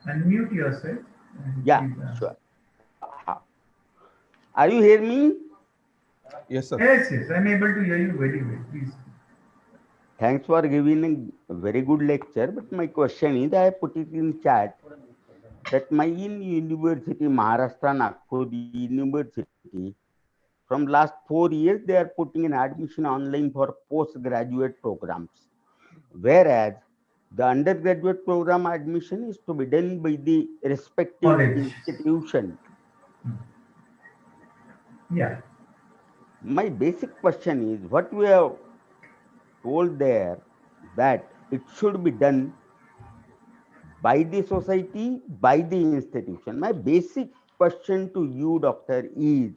Unmute yourself. Yeah, sure. Are you hear me? Yes, sir. Yes, yes, I'm able to hear you very well. Please. Thanks for giving a very good lecture. But my question is, I put it in chat that my in university, Maharashtra Nagpur University, from last 4 years, they are putting an admission online for postgraduate programs. Whereas the undergraduate program admission is to be done by the respective College. institution. Yeah. My basic question is, what we have told there that it should be done by the society, by the institution. My basic question to you, doctor, is,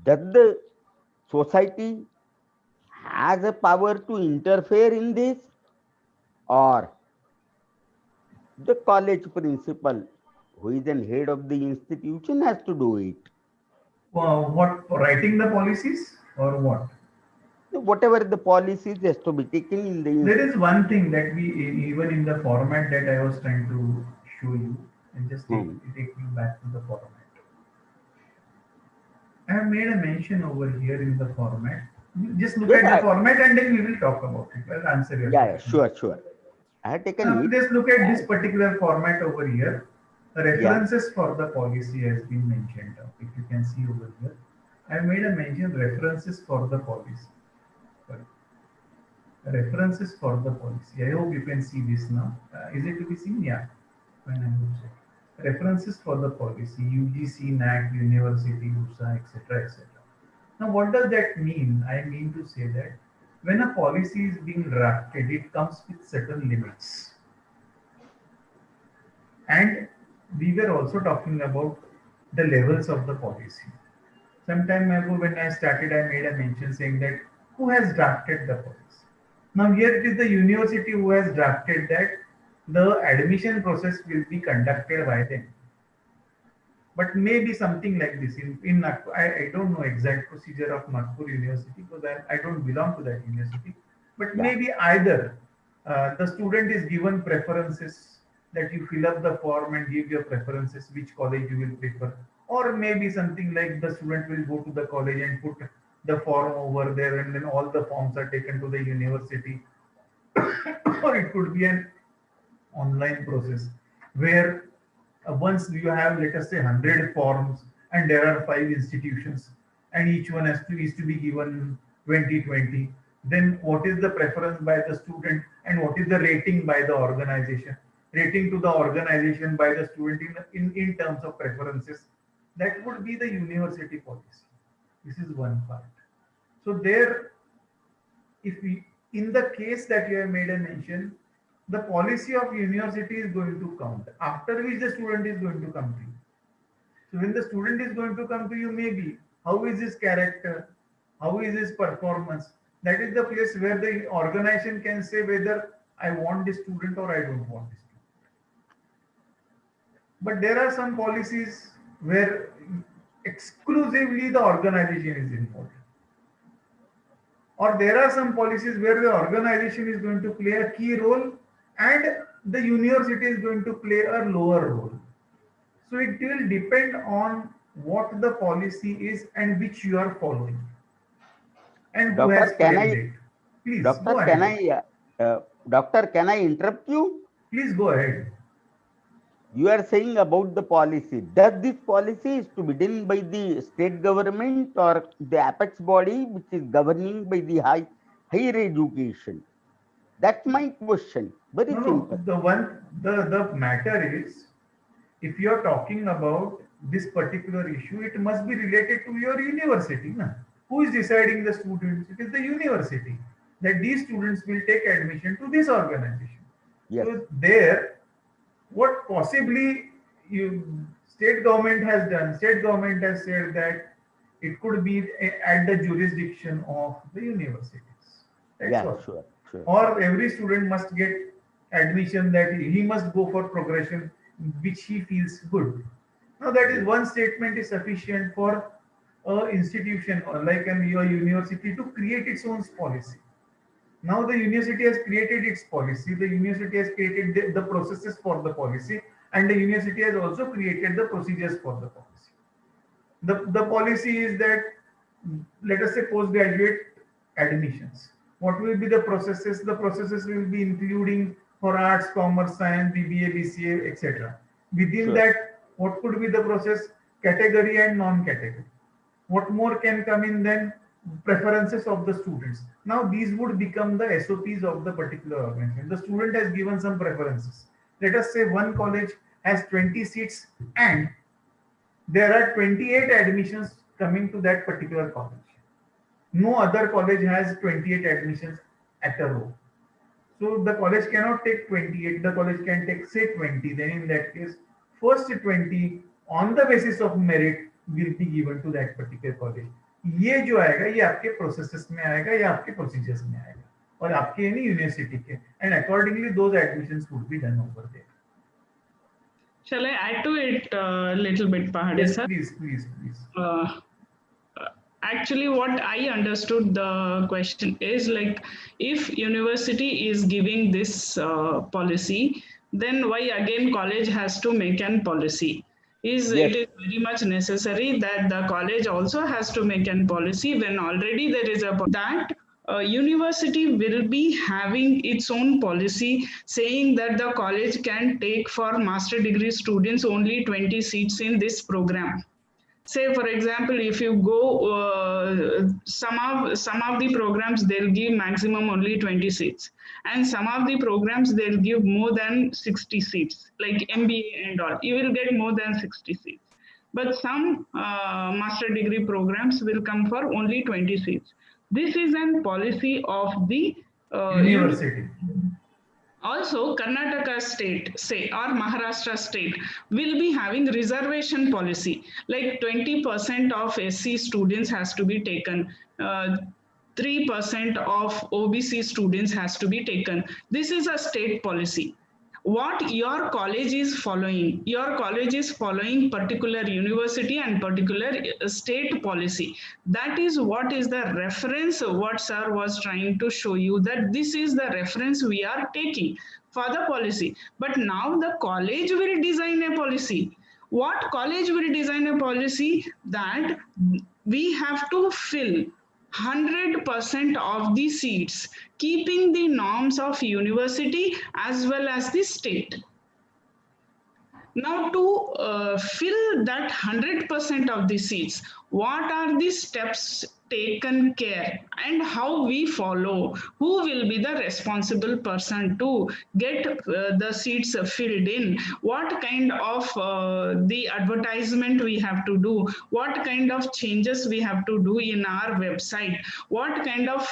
does the society has a power to interfere in this, or the college principal, who is the head of the institution, has to do it? What, writing the policies or what? Whatever the policies has to be taken in the There is one thing that we, even in the format that I was trying to show you, and just take you back to the format. I have made a mention over here in the format. Just look at the format and then we will talk about it. I'll answer your question. Sure. I have taken it. Just look at this particular format over here. The references for the policy has been mentioned. If you can see over here, I have made a mention references for the policy. References for the policy. I hope you can see this now. Is it to be seen? Yeah. References for the policy, UGC, NAAC, university, USA, etc., etc. Now, what does that mean? I mean to say that when a policy is being drafted, it comes with certain limits. And we were also talking about the levels of the policy. Some time ago, when I started, I made a mention saying that who has drafted the policy. Now, here it is the university who has drafted that the admission process will be conducted by them. But maybe something like this in Nagpur. I don't know exact procedure of Nagpur University because I don't belong to that university. But maybe either the student is given preferences that you fill up the form and give your preferences, which college you will prefer. Or maybe something like the student will go to the college and put the form over there and then all the forms are taken to the university. Or it could be an online process where once you have, let us say, 100 forms and there are 5 institutions and each one is to be given 20/20, then what is the preference by the student and what is the rating by the organization? Rating to the organization by the student in terms of preferences, that would be the university policy. This is one part. So there, if we, in the case that you have made a mention, the policy of university is going to count, after which the student is going to come to you. So when the student is going to come to you, maybe how is his character, how is his performance, that is the place where the organization can say whether I want this student or I don't want this student. But there are some policies where exclusively the organization is involved. Or there are some policies where the organization is going to play a key role and the university is going to play a lower role. So it will depend on what the policy is and which you are following. And who has framed it. Please, go ahead. Doctor, can I interrupt you? Please go ahead. You are saying about the policy. Does this policy is to be done by the state government or the apex body which is governing by the higher education? That's my question. Very simple. No, the matter is if you are talking about this particular issue, it must be related to your university. Na? Who is deciding the students? It is the university, that these students will take admission to this organization. Yes. So there, what possibly state government has done, state government has said that it could be at the jurisdiction of the universities. That's Yeah, all. sure. Or every student must get admission, that he must go for progression which he feels good. Now that is one statement is sufficient for a institution or like your university to create its own policy. Now the university has created its policy, the university has created the processes for the policy, and the university has also created the procedures for the policy. The policy is that, let us say, postgraduate admissions. What will be the processes? The processes will be including for arts, commerce, science, BBA, BCA, etc. Within that, what could be the process? Category and non-category. What more can come in then? Preferences of the students. Now these would become the SOPs of the particular organization. The student has given some preferences. Let us say one college has 20 seats and there are 28 admissions coming to that particular college. No other college has 28 admissions at a row. So the college cannot take 28, the college can take say 20. Then in that case, first 20 on the basis of merit will be given to that particular college. ये जो आएगा ये आपके processes में आएगा या आपके procedures में आएगा और आपके यानी यूनिवर्सिटी के, and accordingly those admissions would be done over there. Shall I add to it a little bit, Pahade Yes, sir? please. Actually, what I understood the question is like, if university is giving this policy, then why again college has to make an policy? It is very much necessary that the college also has to make an policy when already there is that university will be having its own policy saying that the college can take for master degree students only 20 seats in this program. Say for example, if you go some of the programs, they'll give maximum only 20 seats, and some of the programs they'll give more than 60 seats, like MBA and all. You will get more than 60 seats. But some master degree programs will come for only 20 seats. This is a policy of the University. Also, Karnataka state, say, or Maharashtra state will be having reservation policy, like 20% of SC students has to be taken, 3% of OBC students has to be taken. This is a state policy. What your college is following particular university and particular state policy. That is what is the reference, what sir was trying to show you, that this is the reference we are taking for the policy. But now the college will design a policy. What college will design a policy? That we have to fill 100% of the seats, keeping the norms of university as well as the state. Now to fill that 100% of the seats, what are the steps taken care and how we follow? Who will be the responsible person to get the seats filled in? What kind of the advertisement we have to do? What kind of changes we have to do in our website? What kind of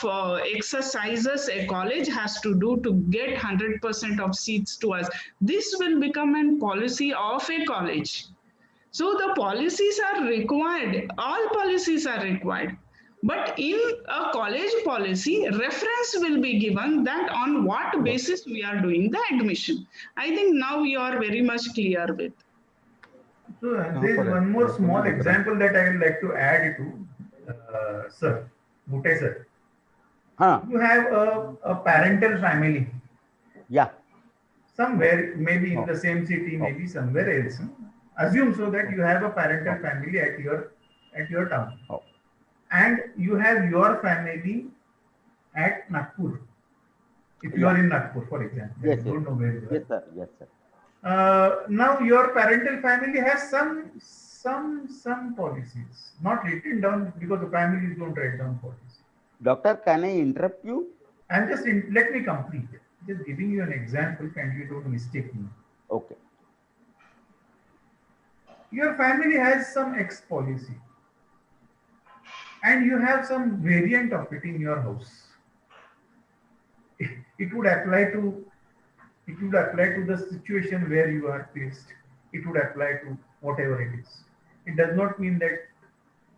exercises a college has to do to get 100% of seats to us? This will become a policy of a college. So the policies are required, all policies are required. But in a college policy, reference will be given that on what basis we are doing the admission. I think now you are very much clear with. So there is one more small example that I would like to add to, sir, Bhute sir. You have a parental family. Yeah. Somewhere, maybe in the same city, maybe somewhere else. Assume so that you have a parental family at your town. And you have your family at Nagpur. If you are in Nagpur, for example, I don't know where you are. Yes, sir. Now your parental family has some policies, not written down because the families don't write down policies. Doctor, can I interrupt you? I'm just let me complete it. Just giving you an example, and you don't mistake me. Okay. Your family has some X policy and you have some variant of it in your house. It would apply to the situation where you are placed. It would apply to whatever it is. It does not mean that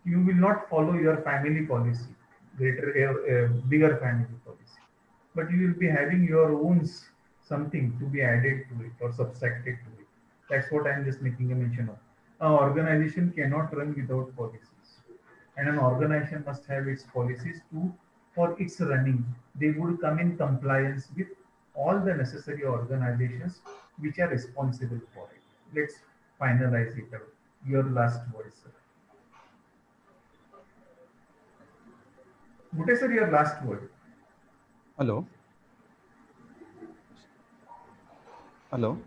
you will not follow your family policy, bigger family policy, but you will be having your own something to be added to it or subtracted to it. That's what I'm just making a mention of. An organization cannot run without policies, and an organization must have its policies too for its running. They would come in compliance with all the necessary organizations which are responsible for it. Let's finalize it out. Your last word, sir. What is your last word? Hello. Hello.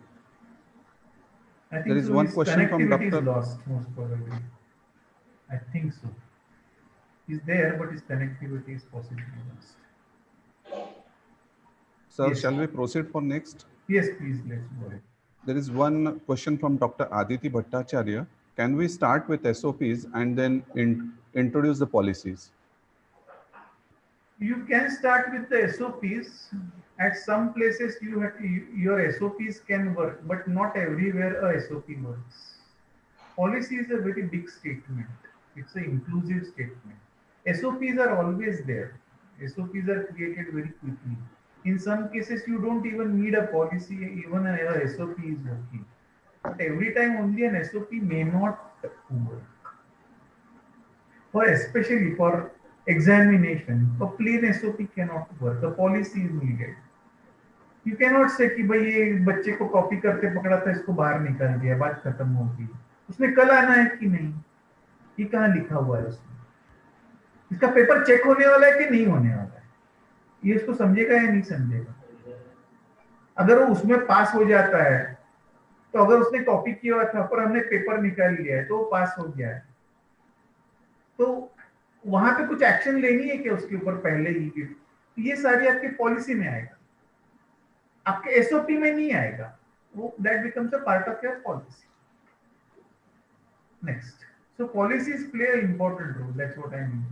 I think There is so. one His question from connectivity Dr. is lost, most probably. I think so. He's there, but his connectivity is possibly lost. Sir, Yes. shall we proceed for next? Yes, please, let's go ahead. There is one question from Dr. Aditi Bhattacharya. Can we start with SOPs and then introduce the policies? You can start with the SOPs. At some places, your SOPs can work, but not everywhere a SOP works. Policy is a very big statement. It's an inclusive statement. SOPs are always there. SOPs are created very quickly. In some cases, you don't even need a policy, even a SOP is working. But every time only an SOP may not work. Especially for examination, a plain SOP cannot work. A policy is needed. You cannot say कि भाई ये बच्चे को copy करते पकड़ा था इसको बाहर निकाल दिया बात खत्म हो गई उसने कल आना है कि नहीं ये कहाँ लिखा हुआ है उसमें इसका पेपर चेक होने वाला है कि नहीं होने वाला है ये इसको समझेगा या नहीं समझेगा अगर वो उसमें पास हो जाता है तो अगर उसने कॉपी किया हुआ था पर हमने पेपर निकाल लिया है तो वो पास हो गया है तो वहां पे कुछ एक्शन लेनी है क्या उसके ऊपर पहले ही ये सारी आपकी पॉलिसी में आएगा आपके एसओपी में नहीं आएगा वो that becomes a part of your policy next so policies play a important role that's what I mean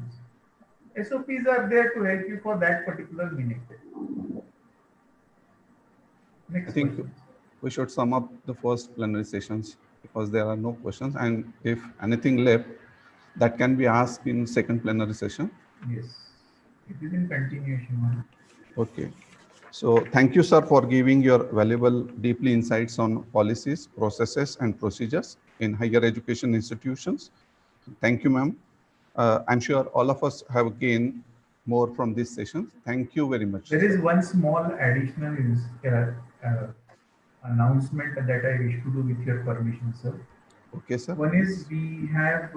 SOPs are there to help you for that particular minute. Next I think question. we should sum up the first plenary sessions because there are no questions, and if anything left, that can be asked in second plenary session. Yes, it is in continuation. Okay. So thank you, sir, for giving your valuable, deeply insights on policies, processes, and procedures in higher education institutions. Thank you, ma'am. I'm sure all of us have gained more from this session. Thank you very much. There is one small additional announcement that I wish to do with your permission, sir. Okay, sir. One is we have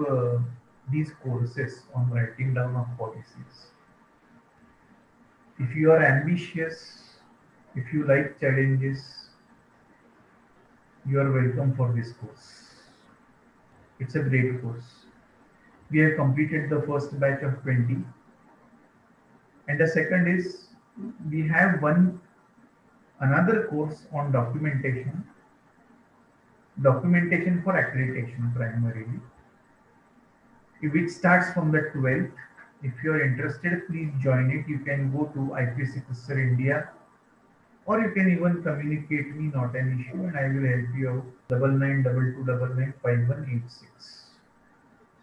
these courses on writing down of policies. If you are ambitious, if you like challenges, you are welcome for this course. It's a great course. We have completed the first batch of 20. And the second is we have another course on documentation for accreditation primarily. If it starts from the 12th, if you are interested, please join it. You can go to IPC Kusser India, or you can even communicate me, not an issue, and I will help you out. 9922995186.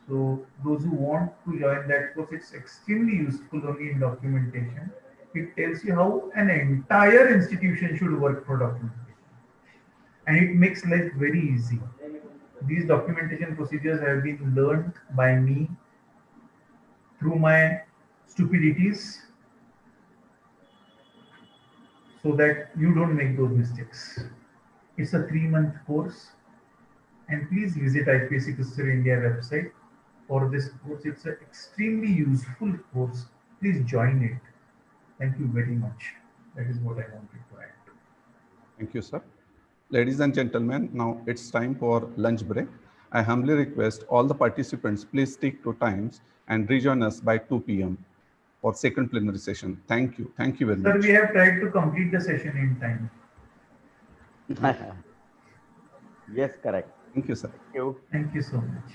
So those who want to join that course, it's extremely useful only in documentation. It tells you how an entire institution should work for documentation. And it makes life very easy. These documentation procedures have been learned by me through my stupidities so that you don't make those mistakes. It's a 3-month course. And please visit IPSC Kusser India website for this course. It's an extremely useful course. Please join it. Thank you very much. That is what I wanted to add. Thank you, sir. Ladies and gentlemen, now it's time for lunch break. I humbly request all the participants, please stick to times and rejoin us by 2 p.m. for second plenary session. Thank you. Thank you very much. Sir, we have tried to complete the session in time. Yes, correct. Thank you, sir. Thank you. Thank you so much.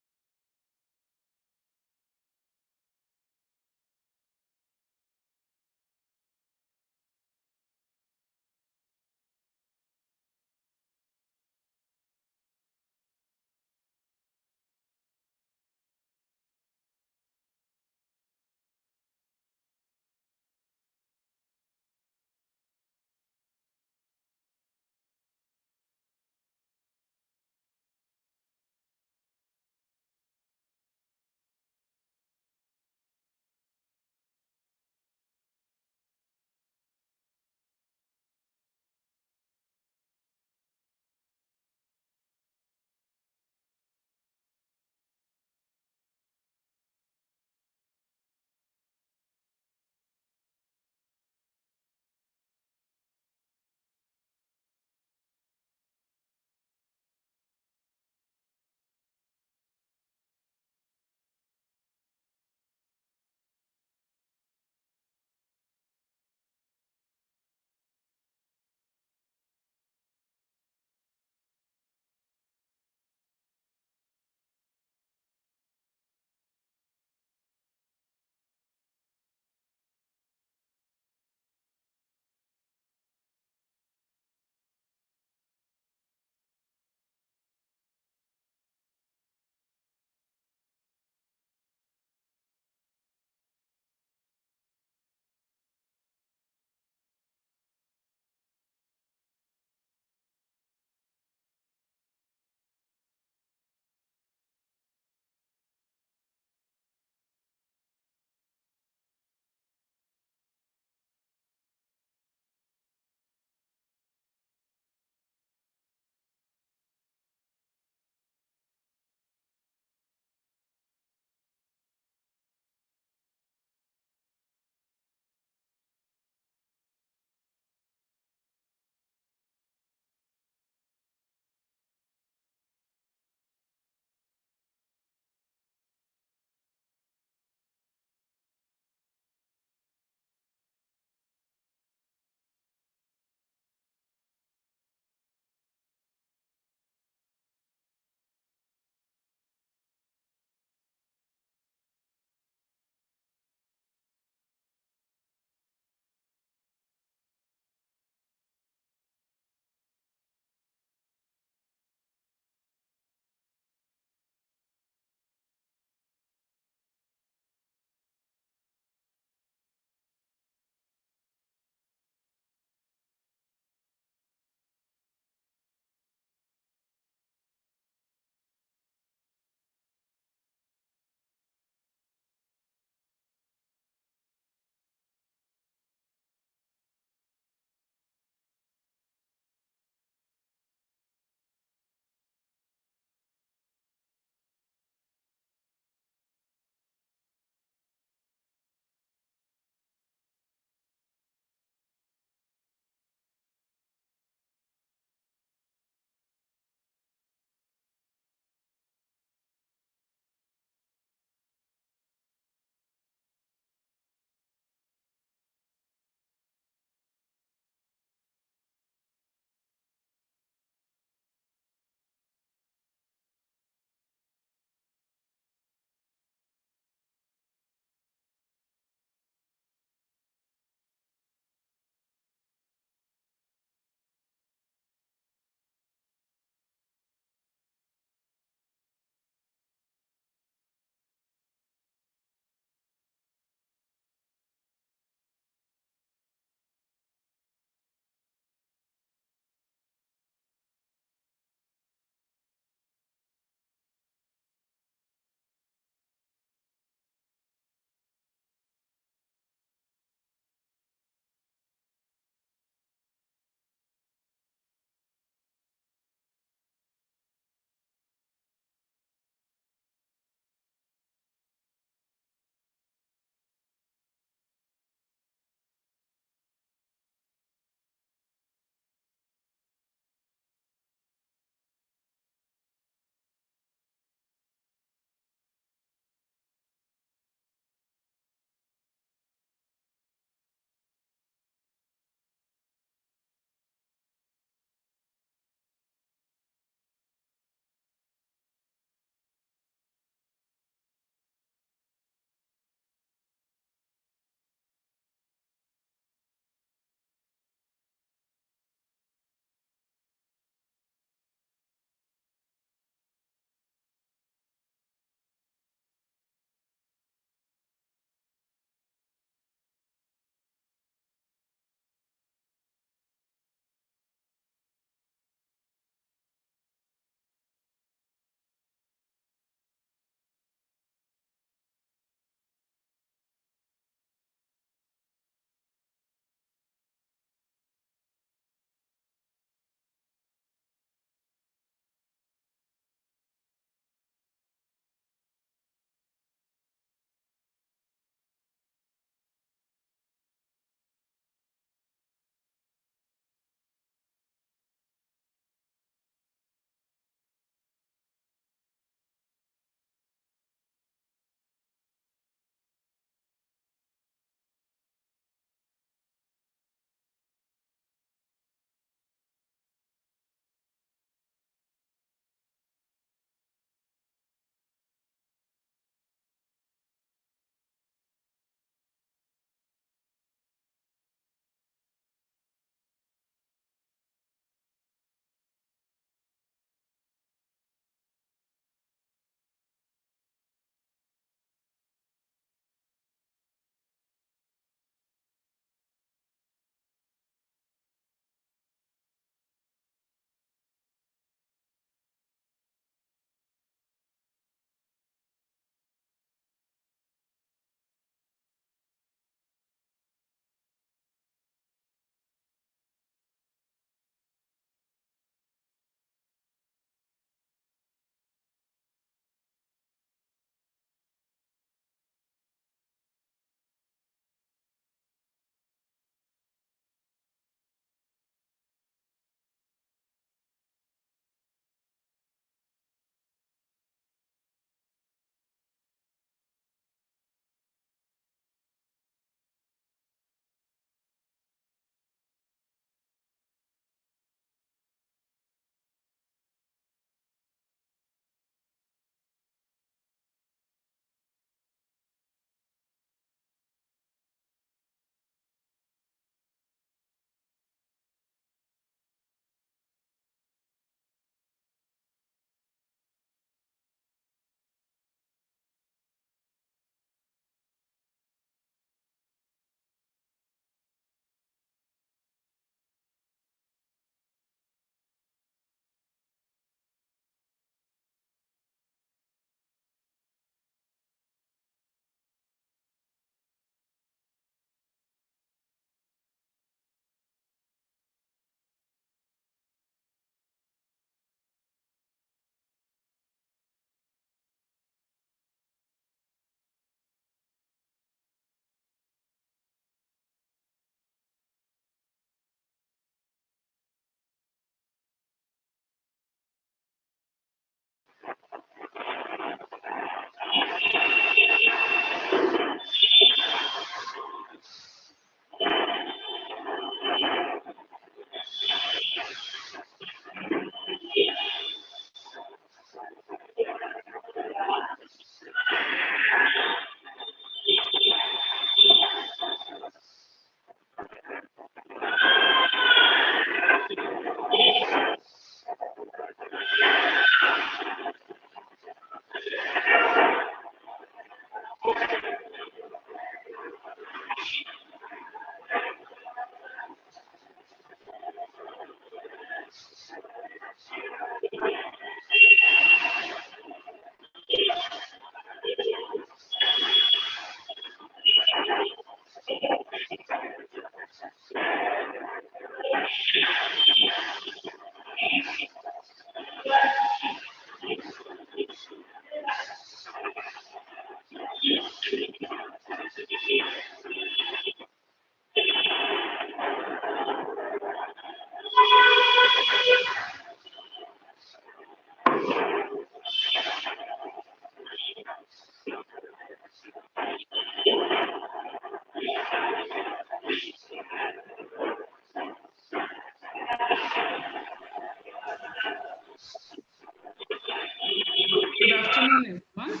Good afternoon, everyone.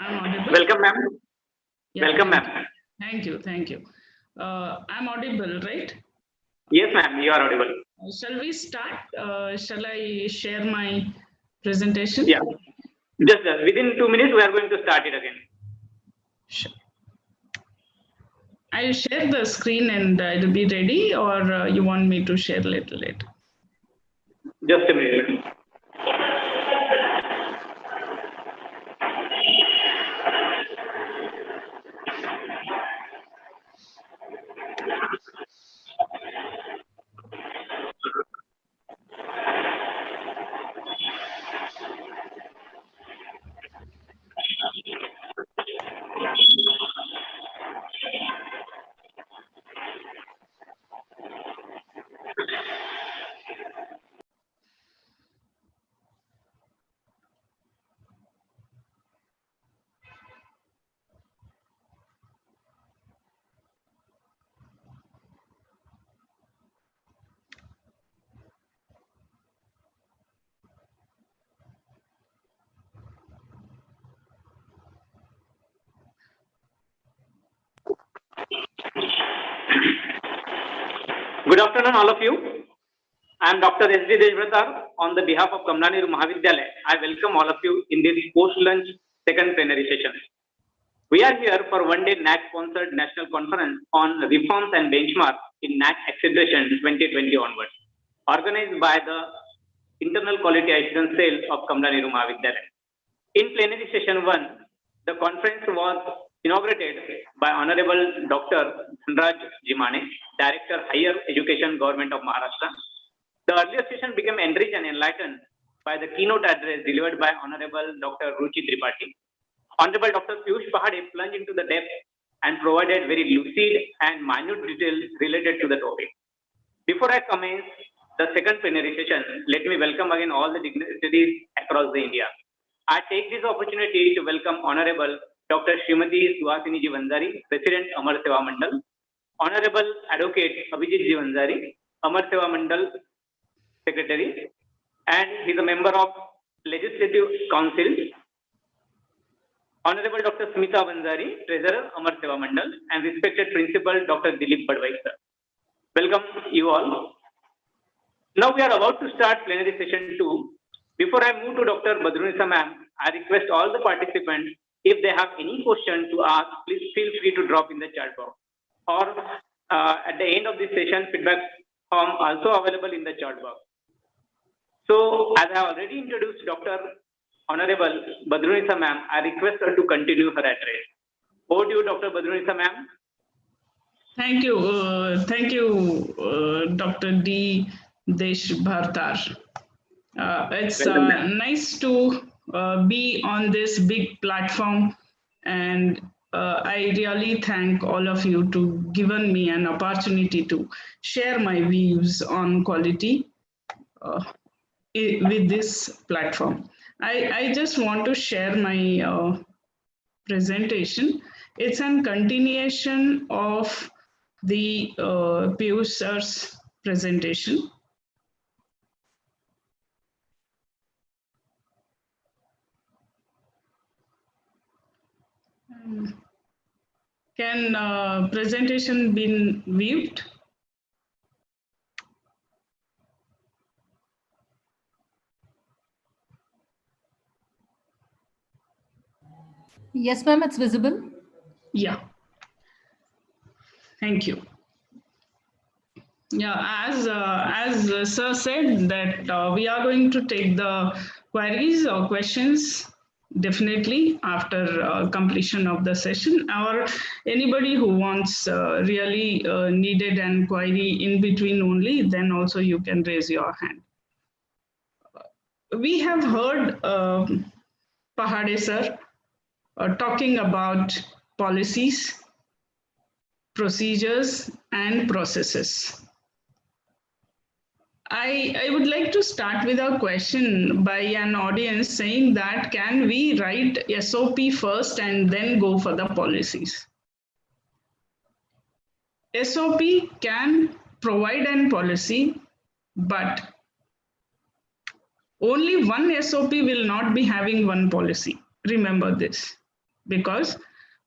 I'm audible. Welcome, ma'am. Yeah, Welcome, thank ma'am. you. Thank you. Thank you. I'm audible, right? Yes, ma'am, you are audible. Shall we start? Shall I share my presentation? Yeah. Just within 2 minutes, we are going to start it again. Sure. I'll share the screen and it'll be ready, or you want me to share a little later? Just a minute. Good afternoon, all of you. I am Dr. S.D. Deshbratar. On the behalf of Kamlani Mahavidyalaya, I welcome all of you in this post-lunch second plenary session. We are here for one-day NAAC-sponsored national conference on reforms and benchmarks in NAAC Accreditation 2020 onwards, organized by the Internal Quality Assurance Cell of Kamlani Mahavidyalaya. In plenary session 1, the conference was inaugurated by Honorable Dr. Dhanraj Jimane, Director Higher Education Government of Maharashtra. The earlier session became enriched and enlightened by the keynote address delivered by Honorable Dr. Ruchi Tripathi. Honorable Dr. Piyush Pahade plunged into the depth and provided very lucid and minute details related to the topic. Before I commence the second plenary session, let me welcome again all the dignitaries across the India. I take this opportunity to welcome Honorable Dr. Srimati Suhasini Ji Vanzari, President Amar Seva Mandal, Honorable Advocate Abhijit Ji Vanzari, Amar Seva Mandal Secretary, and he is a member of Legislative Council, Honorable Dr. Smita Vanzari, Treasurer Amar Seva Mandal, and respected Principal Dr. Dilip Badwai, sir. Welcome you all. Now we are about to start plenary session 2. Before I move to Dr. Badrunisa ma'am, I request all the participants, if they have any question to ask, please feel free to drop in the chat box. Or at the end of this session, feedback form also available in the chat box. So as I have already introduced Dr. Honorable Badrunisa ma'am, I request her to continue her address. Over to you, Dr. Badrunisa ma'am. Thank you, Dr. D. Deshbratar. It's nice to be on this big platform, and I really thank all of you to given me an opportunity to share my views on quality with this platform. I just want to share my presentation. It's a continuation of the Piyush sir's presentation. Can presentation be viewed? Yes, ma'am, it's visible. Yeah. Thank you. Yeah, as sir said that we are going to take the queries or questions definitely after completion of the session, or anybody who wants really needed an query in between only, then also you can raise your hand. We have heard Pahade sir talking about policies, procedures, and processes. I would like to start with a question by an audience saying that can we write SOP first and then go for the policies? SOP can provide an policy, but only one SOP will not be having one policy. Remember this, because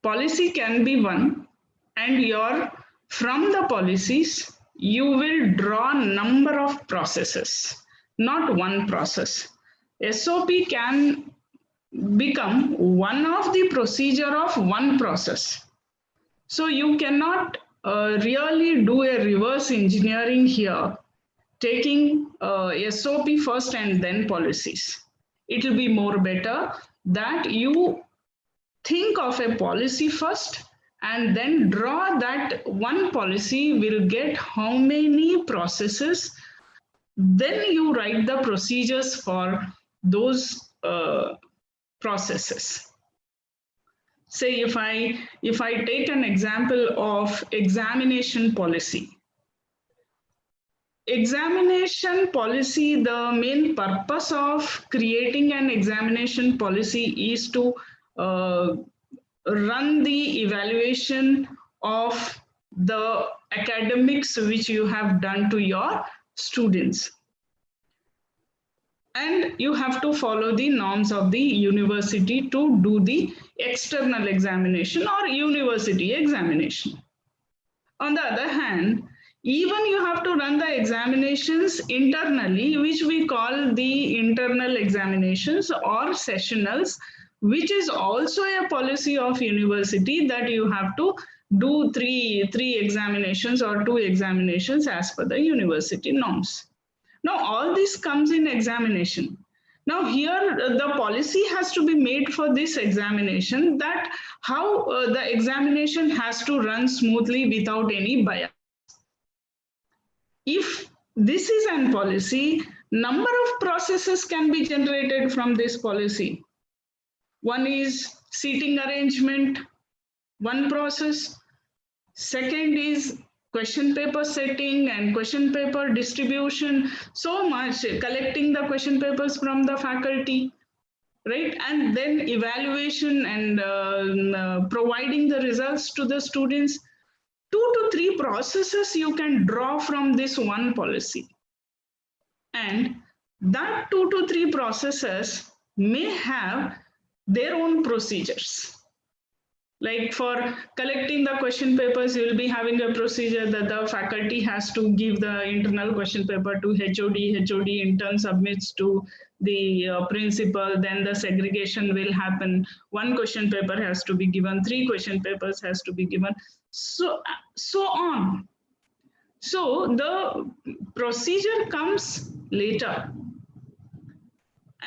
policy can be one, and from the policies, you will draw a number of processes, not one process. SOP can become one of the procedure of one process. So you cannot really do a reverse engineering here, taking SOP first and then policies. It will be more better that you think of a policy first and then draw that one policy will get how many processes. Then you write the procedures for those processes. Say if I take an example of examination policy. Examination policy, the main purpose of creating an examination policy is to run the evaluation of the academics which you have done to your students. And you have to follow the norms of the university to do the external examination or university examination. On the other hand, even you have to run the examinations internally, which we call the internal examinations or sessionals, which is also a policy of university that you have to do three examinations or 2 examinations as per the university norms. Now, all this comes in examination. Now, here the policy has to be made for this examination, that how the examination has to run smoothly without any bias. If this is an policy, number of processes can be generated from this policy. One is seating arrangement, one process. Second is question paper setting and question paper distribution. So much collecting the question papers from the faculty, right? And then evaluation and providing the results to the students. 2 to 3 processes you can draw from this one policy. And that 2 to 3 processes may have their own procedures. Like for collecting the question papers, you will be having a procedure that the faculty has to give the internal question paper to HOD. HOD in turn submits to the principal. Then the segregation will happen. 1 question paper has to be given. 3 question papers has to be given. So on. So the procedure comes later.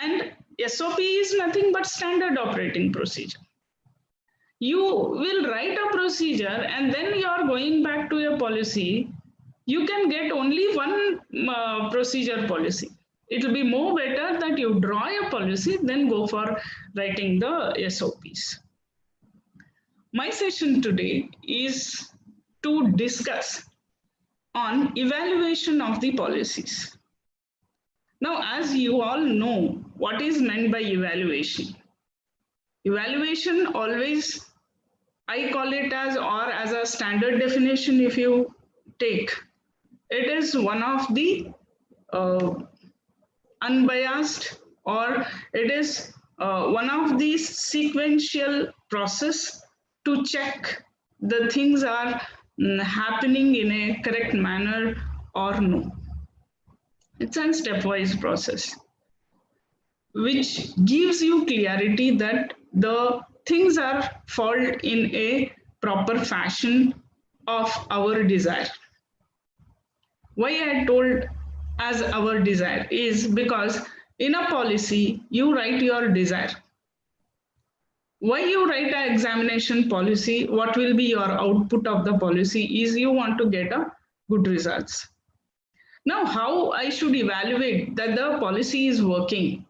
And SOP is nothing but standard operating procedure. You will write a procedure and then you are going back to a policy. You can get only one procedure policy. It will be more better that you draw a policy, then go for writing the SOPs. My session today is to discuss on evaluation of the policies. Now, as you all know, what is meant by evaluation? Evaluation always, I call it as, or as a standard definition if you take, it is one of the unbiased, or it is one of the sequential process to check the things are happening in a correct manner or no. It's a stepwise process, which gives you clarity that the things are followed in a proper fashion of our desire. Why I told as our desire is because in a policy, you write your desire. Why you write an examination policy, what will be your output of the policy is you want to get a good results. Now, how I should evaluate that the policy is working?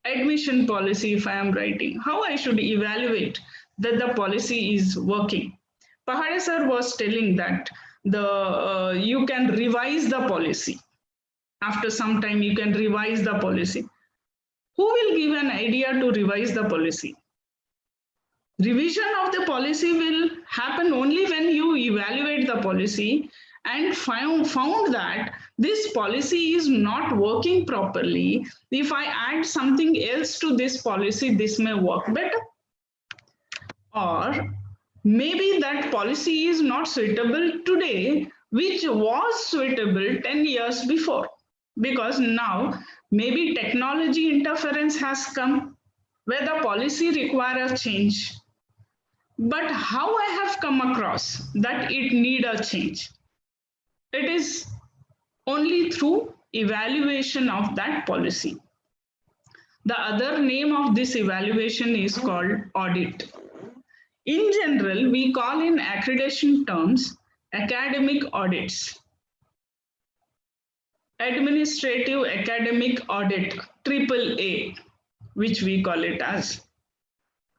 admission policy, if I am writing, how I should evaluate that the policy is working. Pahade sir was telling that you can revise the policy. After some time, you can revise the policy. Who will give an idea to revise the policy? Revision of the policy will happen only when you evaluate the policy and found that this policy is not working properly. If I add something else to this policy, this may work better. Or maybe that policy is not suitable today, which was suitable 10 years before. Because now maybe technology interference has come where the policy requires a change. But how I have come across that it need a change? It is only through evaluation of that policy. The other name of this evaluation is called audit. In general, we call in accreditation terms academic audits. Administrative academic audit, AAA, which we call it as.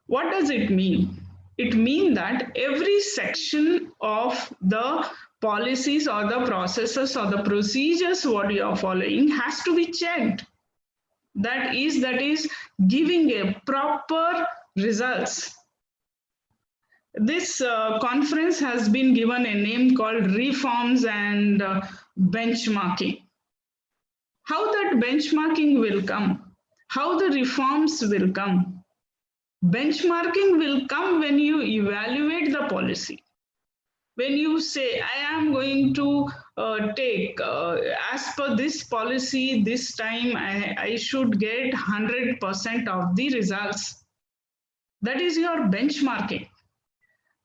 What does it mean? It means that every section of the policies or the processes or the procedures what you are following has to be checked. That is giving a proper results. This conference has been given a name called Reforms and Benchmarking. How that benchmarking will come? How the reforms will come? Benchmarking will come when you evaluate the policy. When you say, I am going to take, as per this policy, this time I should get 100% of the results. That is your benchmarking.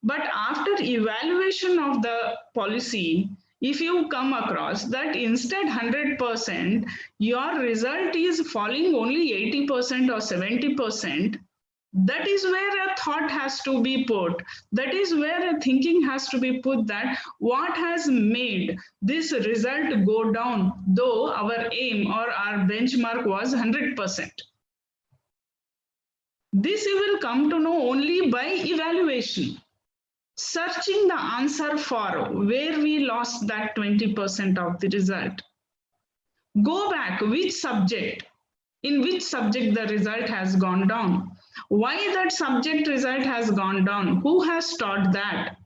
But after evaluation of the policy, if you come across that instead 100%, your result is falling only 80% or 70%, that is where a thought has to be put. That is where a thinking has to be put that what has made this result go down, though our aim or our benchmark was 100%. This you will come to know only by evaluation. Searching the answer for where we lost that 20% of the result. Go back, which subject, in which subject the result has gone down. Why that subject result has gone down? Who has taught that?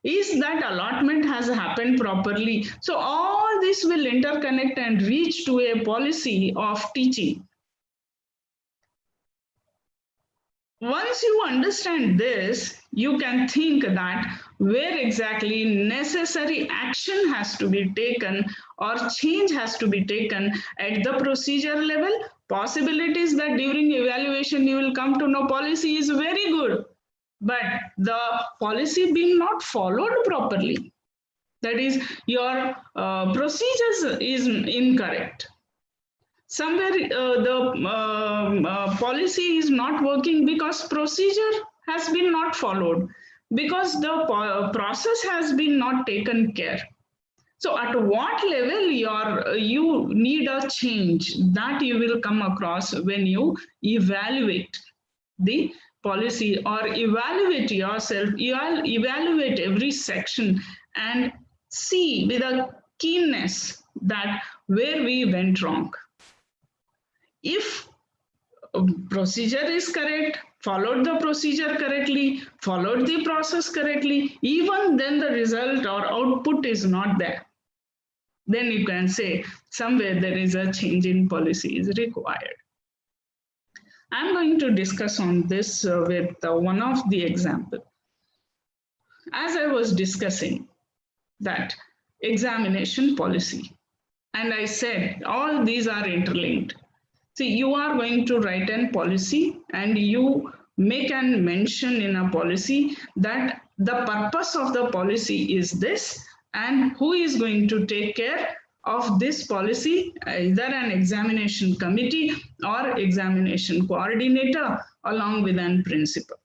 Is that allotment has happened properly? So all this will interconnect and reach to a policy of teaching. Once you understand this, you can think that where exactly necessary action has to be taken or change has to be taken at the procedure level. Possibilities that during evaluation you will come to know policy is very good, but the policy being not followed properly. That is, your procedures is incorrect. Somewhere the policy is not working because procedure has been not followed, because the process has been not taken care. So at what level you need a change, that you will come across when you evaluate the policy or evaluate yourself. You evaluate every section and see with a keenness that where we went wrong. If procedure is correct, followed the procedure correctly, followed the process correctly, even then the result or output is not there, then you can say somewhere there is a change in policy is required. I'm going to discuss on this with one of the example. As I was discussing that examination policy, and I said all these are interlinked. See, you are going to write a policy and you make a mention in a policy that the purpose of the policy is this and who is going to take care of this policy, either an examination committee or examination coordinator along with an principal.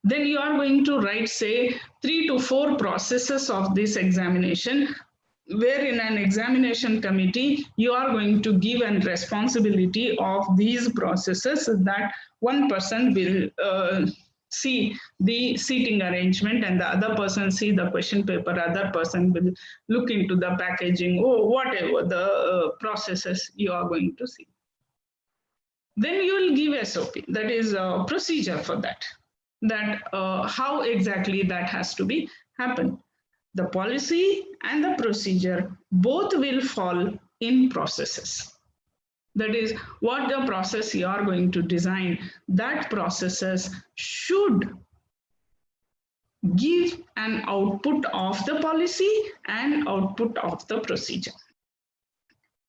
Then you are going to write, say, 3 to 4 processes of this examination. where in an examination committee, you are going to give a responsibility of these processes, that one person will see the seating arrangement and the other person see the question paper, other person will look into the packaging, or whatever the processes you are going to see. Then you will give SOP, that is a procedure for that, how exactly that has to be happen. The policy and the procedure both will fall in processes. That is what the process you are going to design, that processes should give an output of the policy and output of the procedure.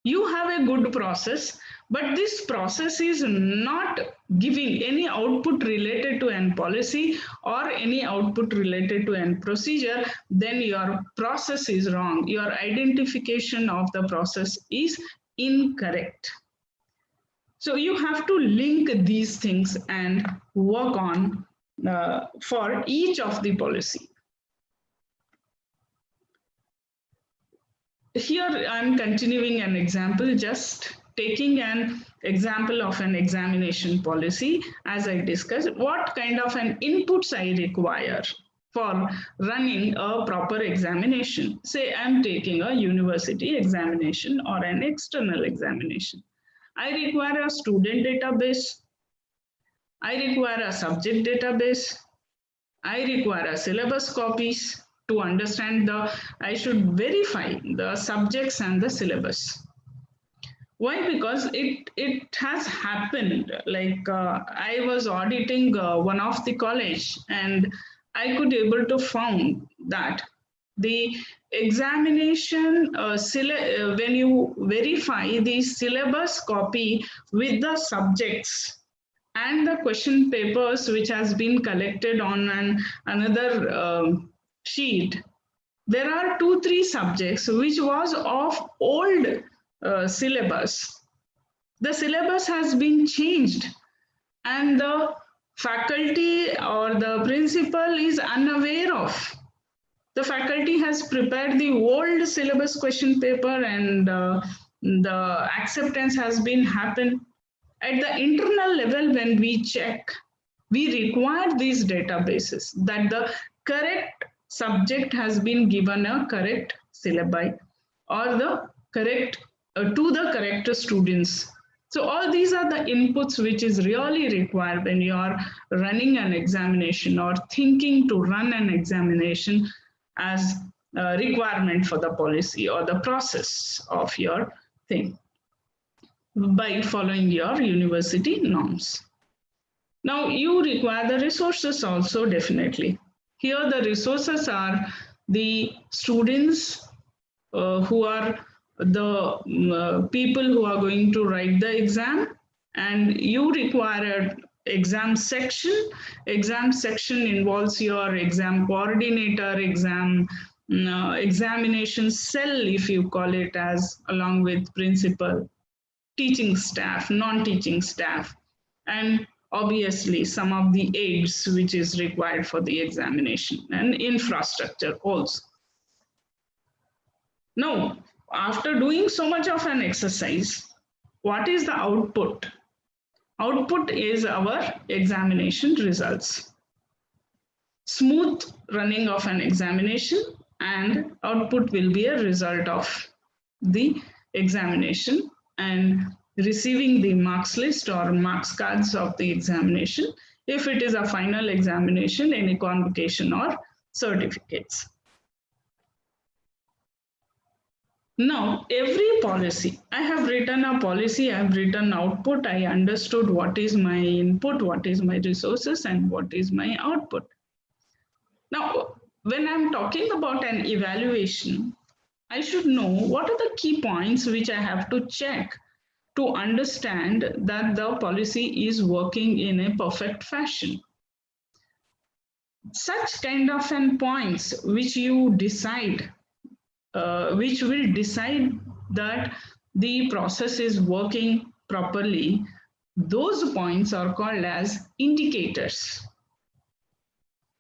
You have a good process, but this process is not giving any output related to an policy or any output related to an procedure, then your process is wrong. Your identification of the process is incorrect. So you have to link these things and work on for each of the policy. Here I'm continuing an example, just taking an example of an examination policy. As I discussed, what kind of an inputs I require for running a proper examination. Say I'm taking a university examination or an external examination. I require a student database. I require a subject database. I require a syllabus copies. To understand I should verify the subjects and the syllabus. Why? Because it has happened, like I was auditing one of the college and I could able to found that the examination when you verify the syllabus copy with the subjects and the question papers which has been collected on another sheet, there are 2-3 subjects which was of old syllabus. The syllabus has been changed and the faculty or the principal is unaware of. The faculty has prepared the old syllabus question paper and the acceptance has been happened. At the internal level, when we check, we require these databases that the correct subject has been given a correct syllabi or the correct to the correct students. So all these are the inputs which is really required when you are running an examination or thinking to run an examination as a requirement for the policy or the process of your thing by following your university norms. Now you require the resources also, definitely. Here the resources are the students who are the people who are going to write the exam, and you require an exam section. Exam section involves your exam coordinator, examination cell, if you call it as, along with principal, teaching staff, non-teaching staff, and obviously some of the aids which is required for the examination, and infrastructure also. Now, after doing so much of an exercise, what is the output? Output is our examination results. Smooth running of an examination and output will be a result of the examination and receiving the marks list or marks cards of the examination. If it is a final examination, any convocation or certificates. Now, every policy, I have written a policy, I have written output, I understood what is my input, what is my resources, and what is my output. Now, when I'm talking about an evaluation, I should know what are the key points which I have to check to understand that the policy is working in a perfect fashion. Such kind of points which you decide, which will decide that the process is working properly, those points are called as indicators,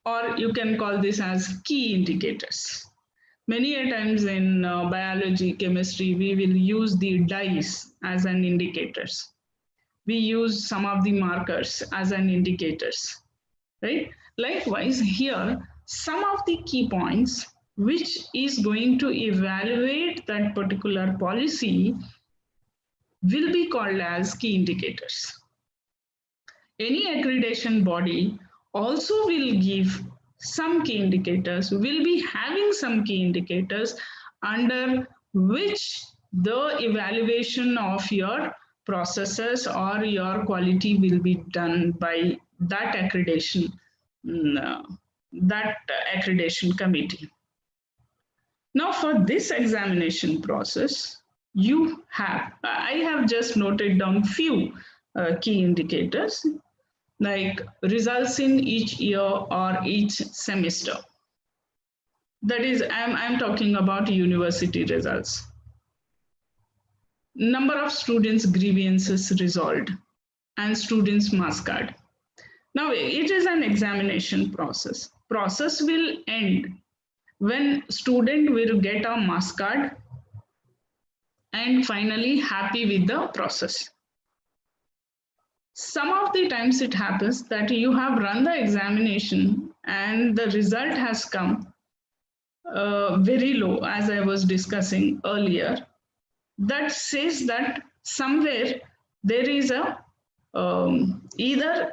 or you can call this as key indicators. Many a times in biology, chemistry, we will use the dyes as an indicators. We use some of the markers as an indicators, right? Likewise, here, some of the key points which is going to evaluate that particular policy will be called as key indicators. Any accreditation body also will give some key indicators, will be having some key indicators under which the evaluation of your processes or your quality will be done by that accreditation, committee. Now for this examination process, I have just noted down few key indicators like results in each year or each semester. That is, I'm talking about university results. Number of students' grievances resolved and students' marks card. Now it is an examination process. Process will end when student will get a marks card and finally happy with the process. Some of the times it happens that you have run the examination and the result has come very low, as I was discussing earlier. That says that somewhere there is a either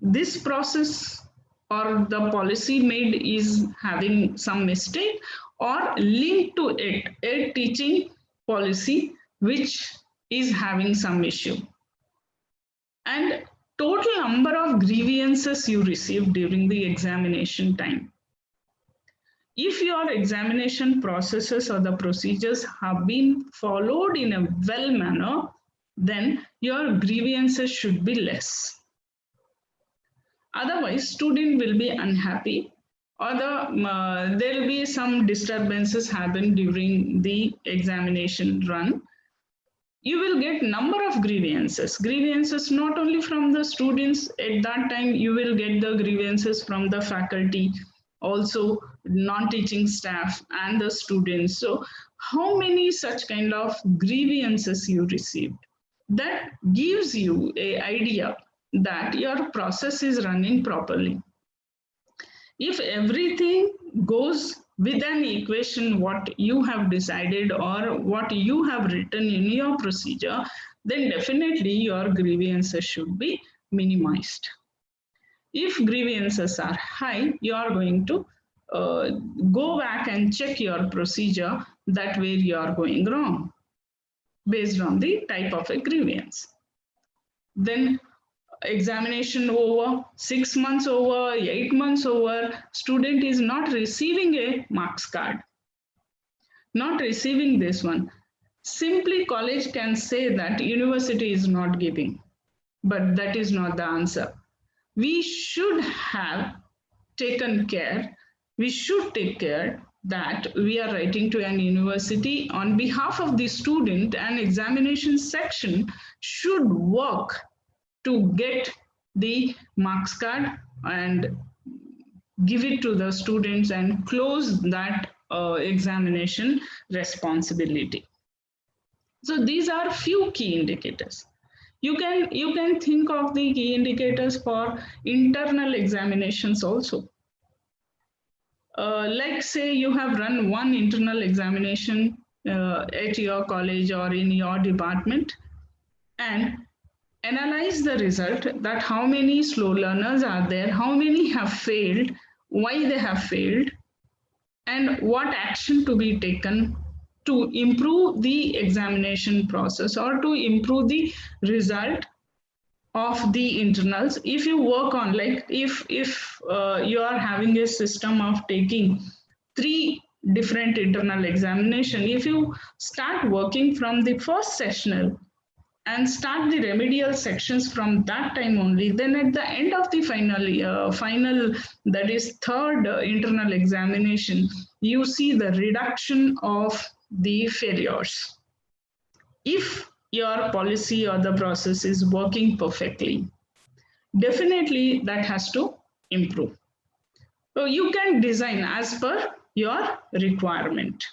this process or the policy made is having some mistake, or linked to it a teaching policy which is having some issue. And total number of grievances you received during the examination time. If your examination processes or the procedures have been followed in a well manner, then your grievances should be less. Otherwise, student will be unhappy, or there will be some disturbances happen during the examination run. You will get number of grievances. Grievances not only from the students, at that time you will get the grievances from the faculty, also non-teaching staff and the students. So how many such kind of grievances you received? That gives you an idea that your process is running properly. If everything goes with an equation, what you have decided or what you have written in your procedure, then definitely your grievances should be minimized. If grievances are high, you are going to go back and check your procedure, that where you are going wrong based on the type of a grievance. Then examination over, 6 months over, 8 months over, student is not receiving a marks card, not receiving this one. Simply college can say that university is not giving, but that is not the answer. We should have taken care, we should take care that we are writing to an university on behalf of the student, and examination section should work to get the marks card and give it to the students and close that examination responsibility. So these are few key indicators. You can think of the key indicators for internal examinations also. Like say you have run one internal examination at your college or in your department, and analyze the result, that how many slow learners are there, how many have failed, why they have failed, and what action to be taken to improve the examination process or to improve the result of the internals. If you work on, like if you are having a system of taking 3 different internal examination, if you start working from the first sessional and start the remedial sections from that time only, then at the end of the final, that is third internal examination, you see the reduction of the failures. If your policy or the process is working perfectly, definitely that has to improve. So you can design as per your requirement.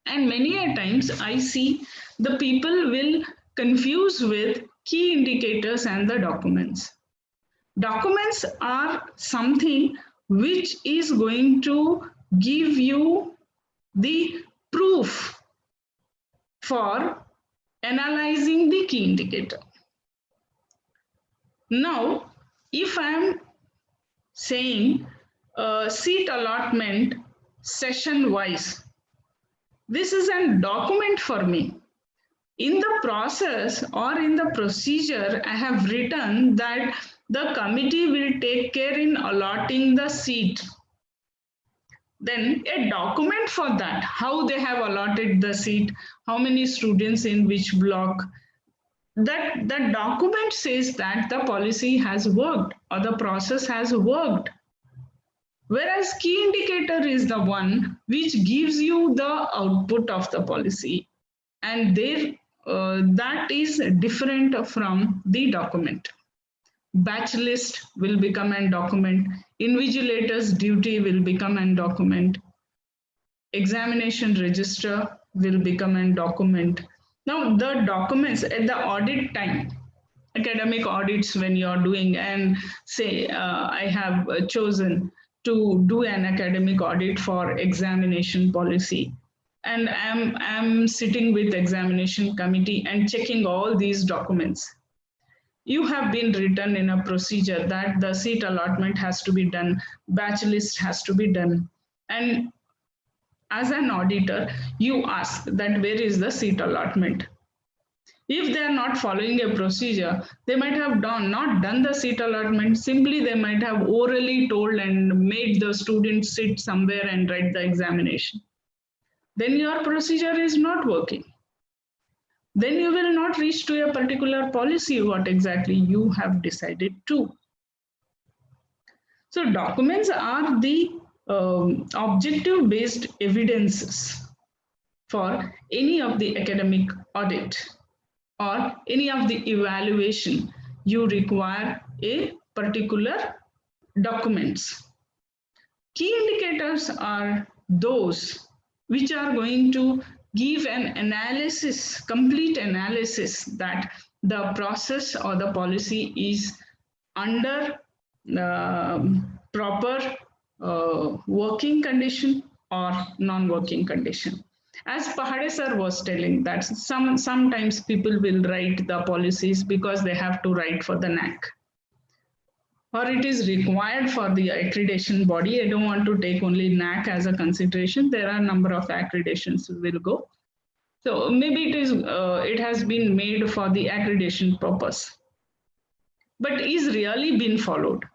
And many a times I see the people will confuse with key indicators and the documents. Documents are something which is going to give you the proof for analyzing the key indicator. Now, if I am saying seat allotment session wise, this is a document for me. In the process or in the procedure, I have written that the committee will take care in allotting the seat. Then a document for that, how they have allotted the seat, how many students in which block, that document says that the policy has worked or the process has worked. Whereas key indicator is the one which gives you the output of the policy, and there that is different from the document. Batch list will become a document, invigilator's duty will become a document, examination register will become a document. Now the documents at the audit time, academic audits when you are doing, and say I have chosen to do an academic audit for examination policy, and I'm sitting with examination committee and checking all these documents. You have been written in a procedure that the seat allotment has to be done, batch list has to be done, and as an auditor you ask that where is the seat allotment. If they are not following a procedure, they might have not done the seat allotment. Simply they might have orally told and made the students sit somewhere and write the examination. Then your procedure is not working. Then you will not reach to a particular policy what exactly you have decided to. So documents are the objective based evidences for any of the academic audit or any of the evaluation. You require a particular documents. Key indicators are those which are going to give an analysis, complete analysis that the process or the policy is under proper working condition or non-working condition. As Pahade sir was telling that sometimes people will write the policies because they have to write for the NAAC, or it is required for the accreditation body. I don't want to take only NAAC as a consideration. There are a number of accreditations will go. So maybe it has been made for the accreditation purpose, but is really been followed.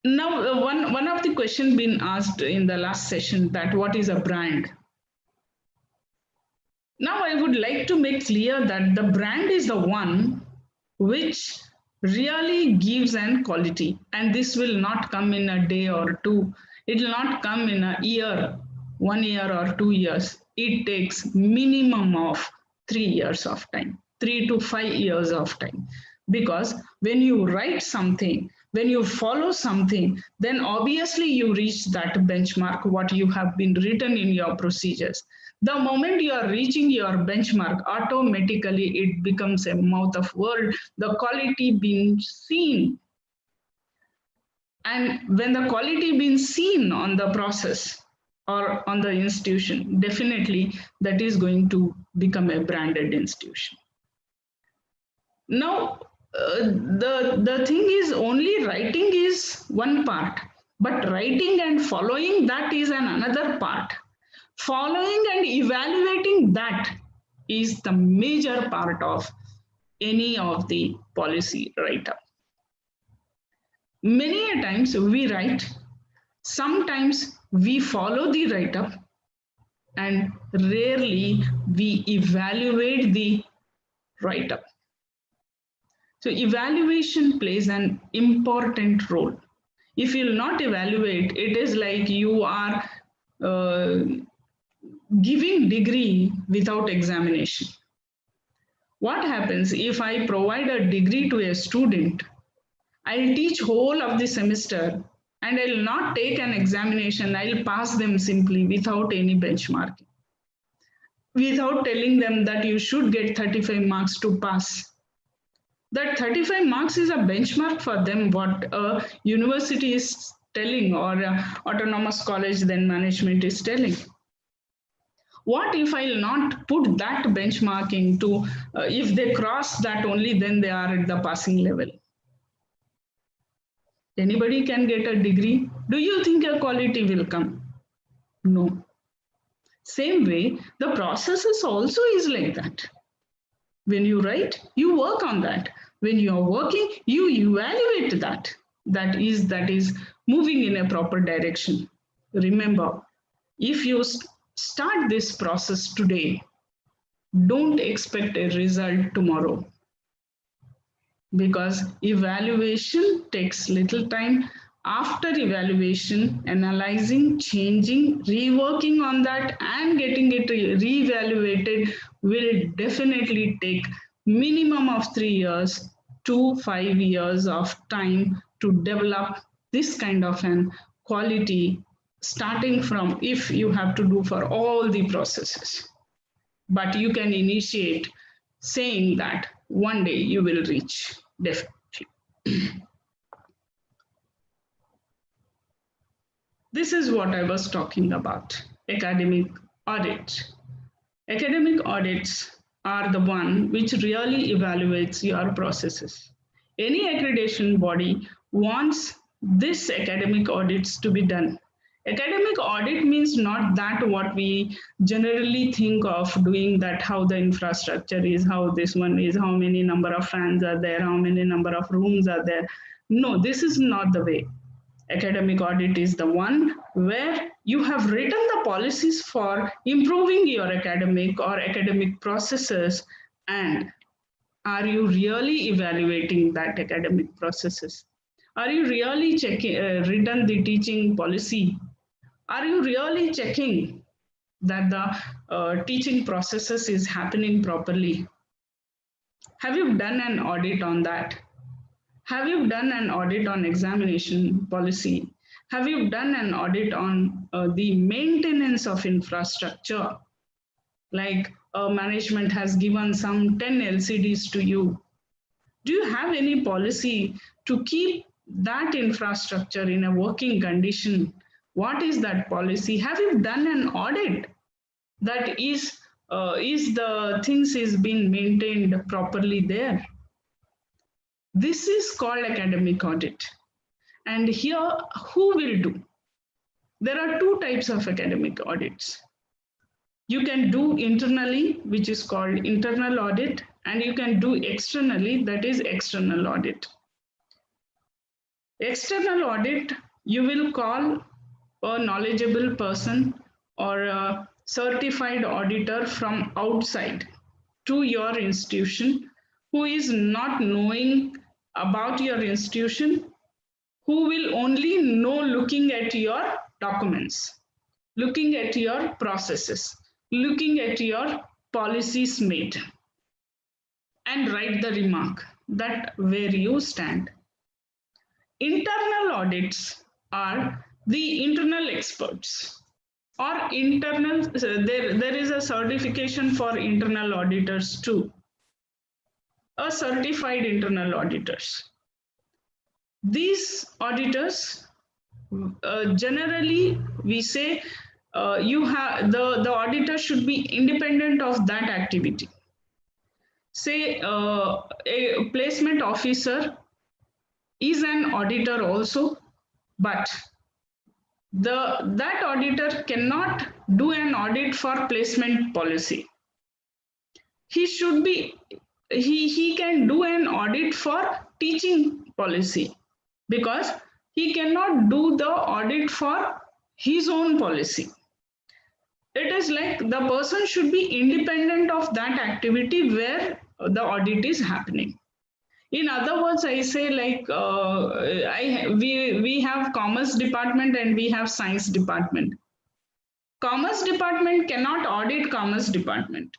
Now, one of the questions been asked in the last session that what is a brand? Now I would like to make clear that the brand is the one which really gives an quality, and this will not come in a day or two. It will not come in a year, 1 year or 2 years. It takes minimum of 3 years of time, 3 to 5 years of time. Because when you write something, when you follow something, then obviously you reach that benchmark, what you have been written in your procedures. The moment you are reaching your benchmark, automatically it becomes a mouth of word, the quality being seen. And when the quality being seen on the process or on the institution, definitely that is going to become a branded institution. Now, the thing is, only writing is one part, but writing and following, that is another part. Following and evaluating, that is the major part of any of the policy write-up. Many a times we write, sometimes we follow the write-up, and rarely we evaluate the write-up. So evaluation plays an important role. If you will not evaluate, it is like you are giving degree without examination. What happens if I provide a degree to a student? I'll teach whole of the semester and I'll not take an examination. I'll pass them simply without any benchmarking, without telling them that you should get 35 marks to pass. That 35 marks is a benchmark for them, what a university is telling, or autonomous college then management is telling. What if I'll not put that benchmarking to, if they cross that only, then they are at the passing level. Anybody can get a degree. Do you think a quality will come? No. Same way, the processes also is like that. When you write, you work on that. When you are working, you evaluate that. That is moving in a proper direction. Remember, if you start this process today, don't expect a result tomorrow, because evaluation takes little time. After evaluation, analyzing, changing, reworking on that and getting it re-evaluated will definitely take minimum of 3 years to 5 years of time to develop this kind of an quality, starting from, if you have to do for all the processes. But you can initiate saying that one day you will reach, definitely. This is what I was talking about, academic audit. Academic audits are the one which really evaluates your processes. Any accreditation body wants this academic audits to be done. Academic audit means not that what we generally think of doing, that how the infrastructure is, how this one is, how many number of fans are there, how many number of rooms are there. No, this is not the way. Academic audit is the one where you have written the policies for improving your academic or academic processes, and are you really evaluating that academic processes? Are you really checking, written the teaching policy? Are you really checking that the teaching processes is happening properly? Have you done an audit on that? Have you done an audit on examination policy? Have you done an audit on the maintenance of infrastructure? Like management has given some 10 LCDs to you. Do you have any policy to keep that infrastructure in a working condition? What is that policy? Have you done an audit that is the things is being maintained properly there? This is called academic audit. And here, who will do? There are two types of academic audits. You can do internally, which is called internal audit, and you can do externally, that is external audit. External audit, you will call a knowledgeable person or a certified auditor from outside to your institution, who is not knowing about your institution, who will only know looking at your documents, looking at your processes, looking at your policies made, and write the remark that where you stand. Internal audits are the internal experts or internal, there is a certification for internal auditors too, a certified internal auditors. These auditors, generally we say you have the auditor should be independent of that activity. Say a placement officer is an auditor also, but that auditor cannot do an audit for placement policy. He should be, he can do an audit for teaching policy, because he cannot do the audit for his own policy. It is like the person should be independent of that activity where the audit is happening. In other words, I say like we have commerce department and we have science department. Commerce department cannot audit commerce department.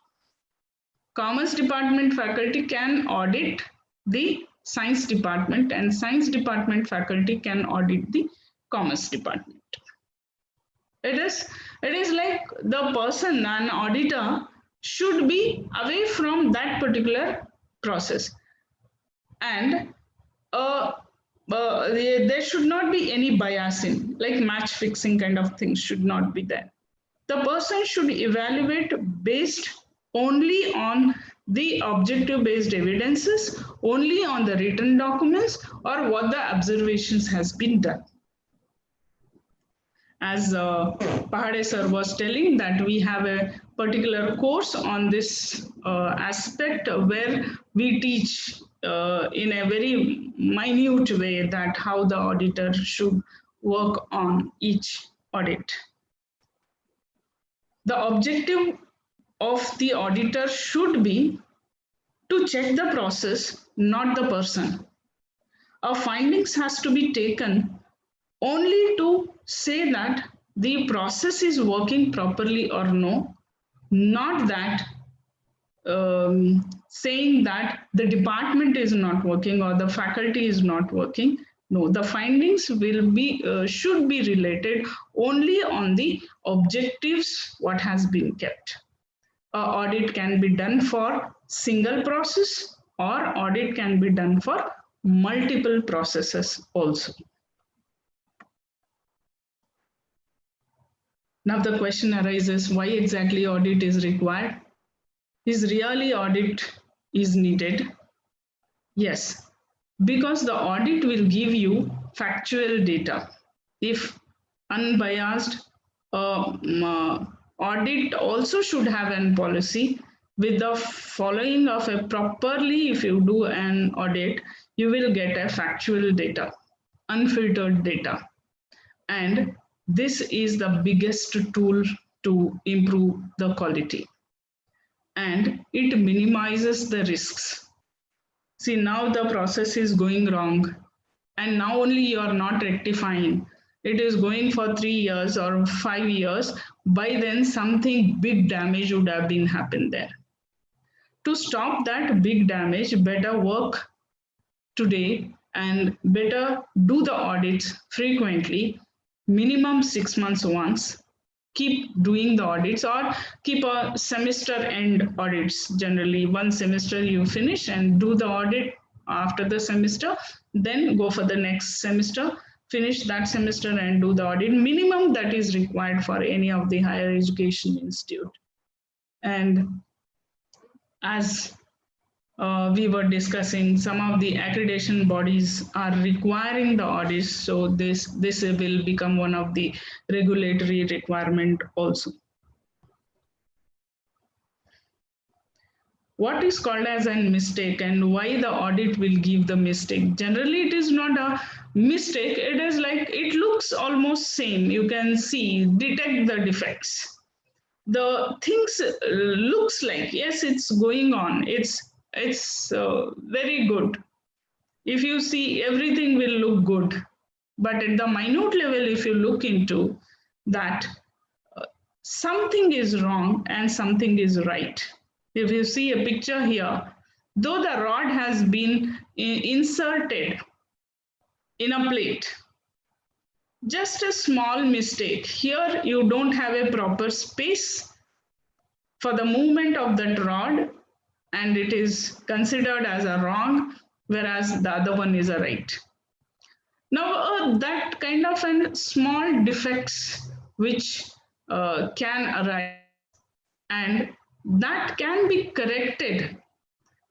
Commerce department faculty can audit the science department, and science department faculty can audit the Commerce Department. It is like the person, an auditor, should be away from that particular process, and there should not be any bias in, like match fixing kind of things should not be there. The person should evaluate based only on the objective based evidences, only on the written documents or what the observations has been done. As Pahade sir was telling, that we have a particular course on this aspect where we teach in a very minute way that how the auditor should work on each audit. The objective of the auditor should be to check the process, not the person. Our findings has to be taken only to say that the process is working properly or no, not that saying that the department is not working or the faculty is not working. No, the findings will be should be related only on the objectives what has been kept. Audit can be done for single process or audit can be done for multiple processes also. Now the question arises, why exactly audit is required? Is really audit is needed? Yes, because the audit will give you factual data. If unbiased, audit also should have an policy with the following of a properly, if you do an audit, you will get a factual data, unfiltered data. And this is the biggest tool to improve the quality. And it minimizes the risks. See, now the process is going wrong. And now only you are not rectifying. It is going for 3 years or 5 years. By then, something big damage would have been happened there. To stop that big damage, better work today and better do the audits frequently, minimum 6 months once. Keep doing the audits or keep a semester end audits. Generally, one semester you finish and do the audit after the semester, then go for the next semester, finish that semester and do the audit. Minimum that is required for any of the higher education institute. And as we were discussing, some of the accreditation bodies are requiring the audits, so this will become one of the regulatory requirement also. What is called as a mistake and why the audit will give the mistake? Generally, it is not a mistake. It is like it looks almost same. You can see, detect the defects. The things looks like, yes, it's going on. It's very good. If you see, everything will look good. But at the minute level, if you look into that, something is wrong and something is right. If you see a picture here, though the rod has been inserted in a plate, just a small mistake. Here, you don't have a proper space for the movement of that rod, and it is considered as a wrong, whereas the other one is a right. Now, that kind of a small defects which can arise, and that can be corrected.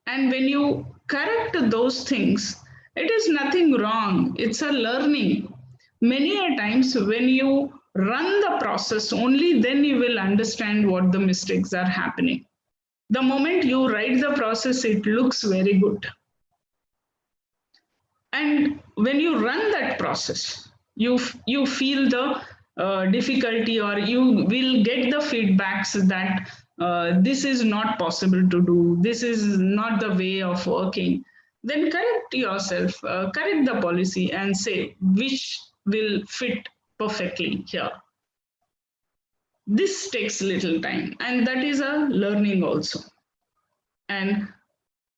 And when you correct those things, it is nothing wrong. It's a learning. Many a times when you run the process, only then you will understand what the mistakes are happening. The moment you write the process, it looks very good. And when you run that process, you feel the difficulty, or you will get the feedbacks that this is not possible to do, this is not the way of working. Then correct yourself, correct the policy and say which will fit perfectly here. This takes little time, and that is a learning also. And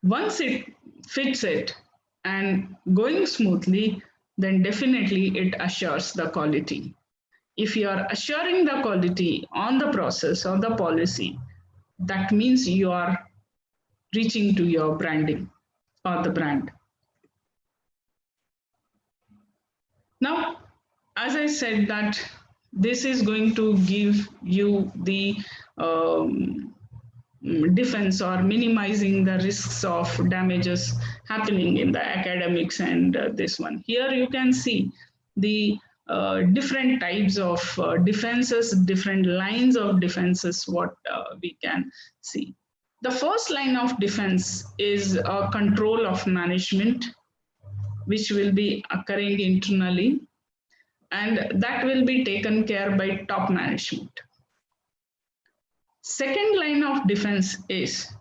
once it fits it and going smoothly, then definitely it assures the quality. If you are assuring the quality on the process or the policy, that means you are reaching to your branding or the brand. Now, as I said that this is going to give you the defense or minimizing the risks of damages happening in the academics and this one. Here you can see the different types of defenses, different lines of defenses, what we can see. The first line of defense is a control of management, which will be occurring internally, and that will be taken care by top management. Second line of defense is,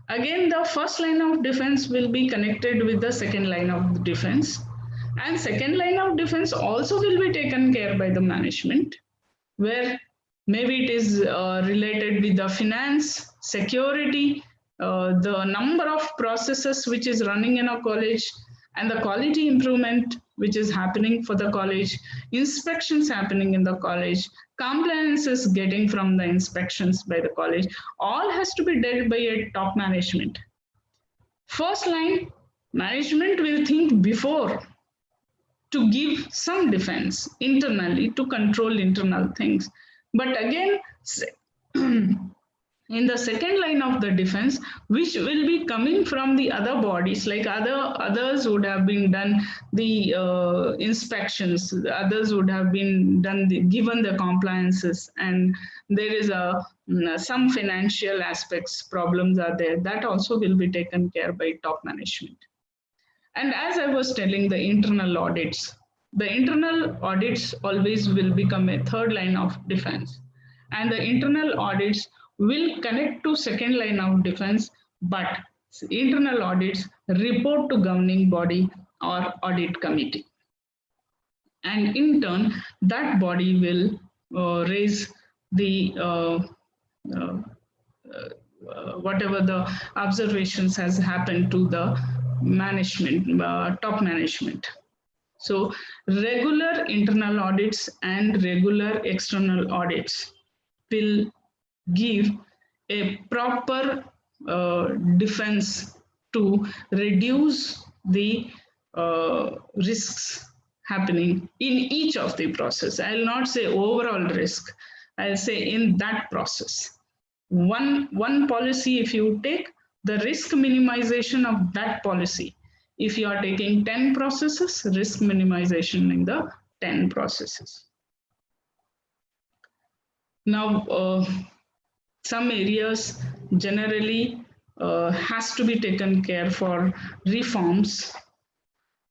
again, the first line of defense will be connected with the second line of defense, and second line of defense also will be taken care by the management, where maybe it is related with the finance, security, the number of processes which is running in a college, and the quality improvement which is happening for the college, inspections happening in the college, compliances getting from the inspections by the college, all has to be dealt by a top management. First line, management will think before to give some defense internally to control internal things. But again, in the second line of the defense, which will be coming from the other bodies, like others would have been done the inspections, others would have been done given the compliances, and there is some financial aspects problems are there, that also will be taken care by top management. And as I was telling, the internal audits always will become a third line of defense, and the internal audits will connect to second line of defense, but internal audits report to governing body or audit committee. And in turn, that body will raise the whatever the observations has happened to the management, top management. So regular internal audits and regular external audits will give a proper defense to reduce the risks happening in each of the process. I'll not say overall risk, I'll say in that process. One policy, if you take the risk minimization of that policy, if you are taking 10 processes, risk minimization in the 10 processes. Now, some areas generally has to be taken care for reforms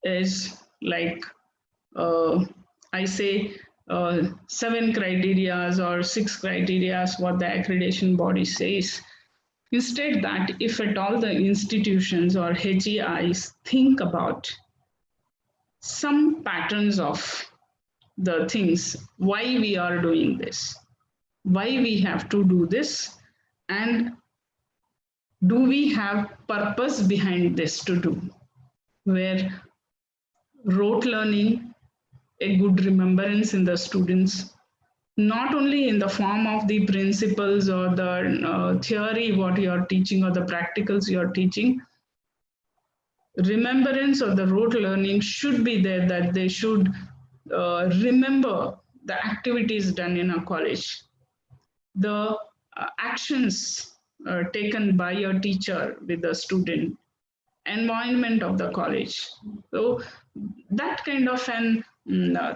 is like I say 7 criteria or 6 criteria what the accreditation body says. Instead that if at all the institutions or HEIs think about some patterns of the things, why we are doing this, why we have to do this, and do we have purpose behind this to do, where rote learning, a good remembrance in the students, not only in the form of the principles or the theory what you are teaching or the practicals you are teaching, remembrance of the rote learning should be there, that they should remember the activities done in a college, the actions taken by your teacher with the student, environment of the college. So that kind of an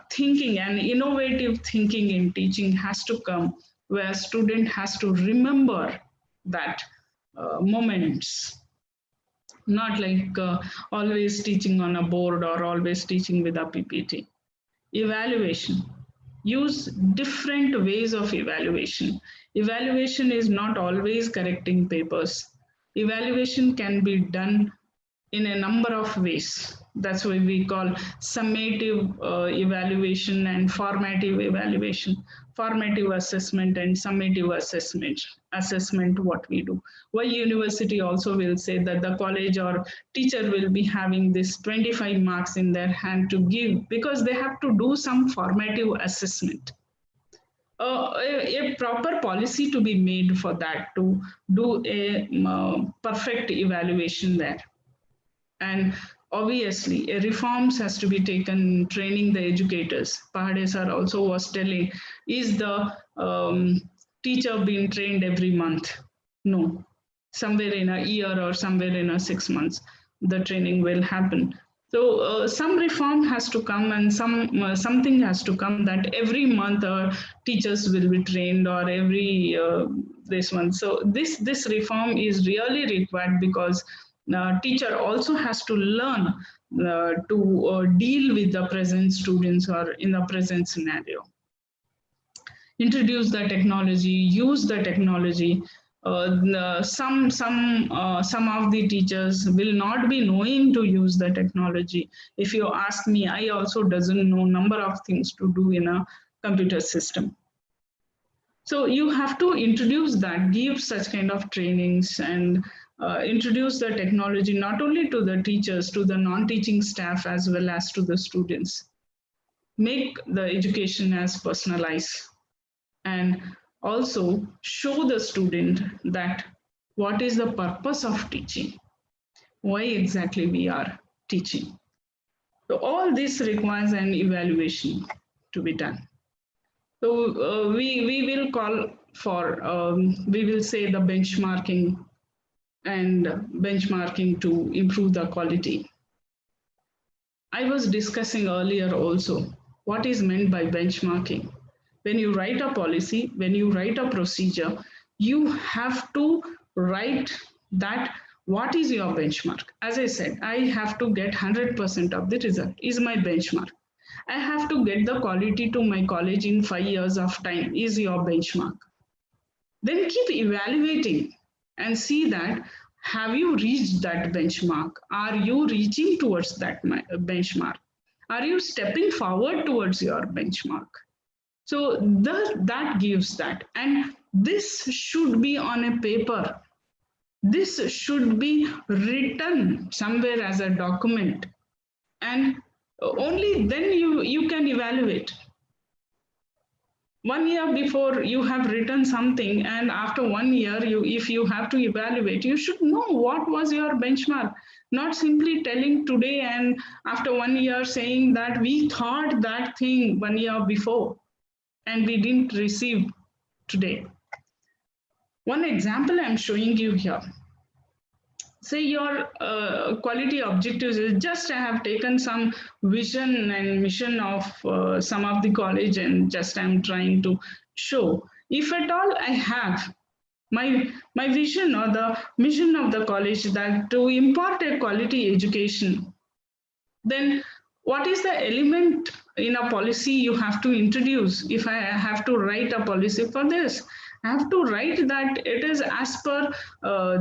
thinking and innovative thinking in teaching has to come, where student has to remember that moments, not like always teaching on a board or always teaching with a PPT. Evaluation. Use different ways of evaluation. Evaluation is not always correcting papers. Evaluation can be done in a number of ways. That's why we call summative evaluation and formative evaluation, formative assessment and summative assessment what we do. Why university also will say that the college or teacher will be having this 25 marks in their hand to give, because they have to do some formative assessment. A proper policy to be made for that, to do a perfect evaluation there. And obviously, reforms has to be taken in training the educators. Pahade sir also was telling, is the teacher being trained every month? No, somewhere in a year or somewhere in a 6 months, the training will happen. So some reform has to come, and something has to come that every month teachers will be trained, or every this month. So this reform is really required, because teacher also has to learn to deal with the present students or in the present scenario. Introduce the technology, use the technology. Some of the teachers will not be knowing to use the technology. If you ask me, I also doesn't know number of things to do in a computer system. So you have to introduce that, give such kind of trainings, and introduce the technology not only to the teachers, to the non-teaching staff, as well as to the students. Make the education as personalized, and also show the student that what is the purpose of teaching, why exactly we are teaching. So all this requires an evaluation to be done. So we will call for, we will say the benchmarking, and benchmarking to improve the quality. I was discussing earlier also what is meant by benchmarking. When you write a policy, when you write a procedure, you have to write that what is your benchmark. As I said, I have to get 100% of the result is my benchmark. I have to get the quality to my college in 5 years of time is your benchmark. Then keep evaluating and see that, have you reached that benchmark? Are you reaching towards that benchmark? Are you stepping forward towards your benchmark? So that gives that. And this should be on a paper. This should be written somewhere as a document. And only then you can evaluate. 1 year before you have written something, and after 1 year, if you have to evaluate, you should know what was your benchmark. Not simply telling today and after 1 year saying that we thought that thing 1 year before and we didn't receive today. One example I'm showing you here. Say your quality objectives is just, I have taken some vision and mission of some of the college, and just I'm trying to show. If at all I have my vision or the mission of the college that to impart a quality education, then what is the element in a policy you have to introduce? If I have to write a policy for this, I have to write that it is as per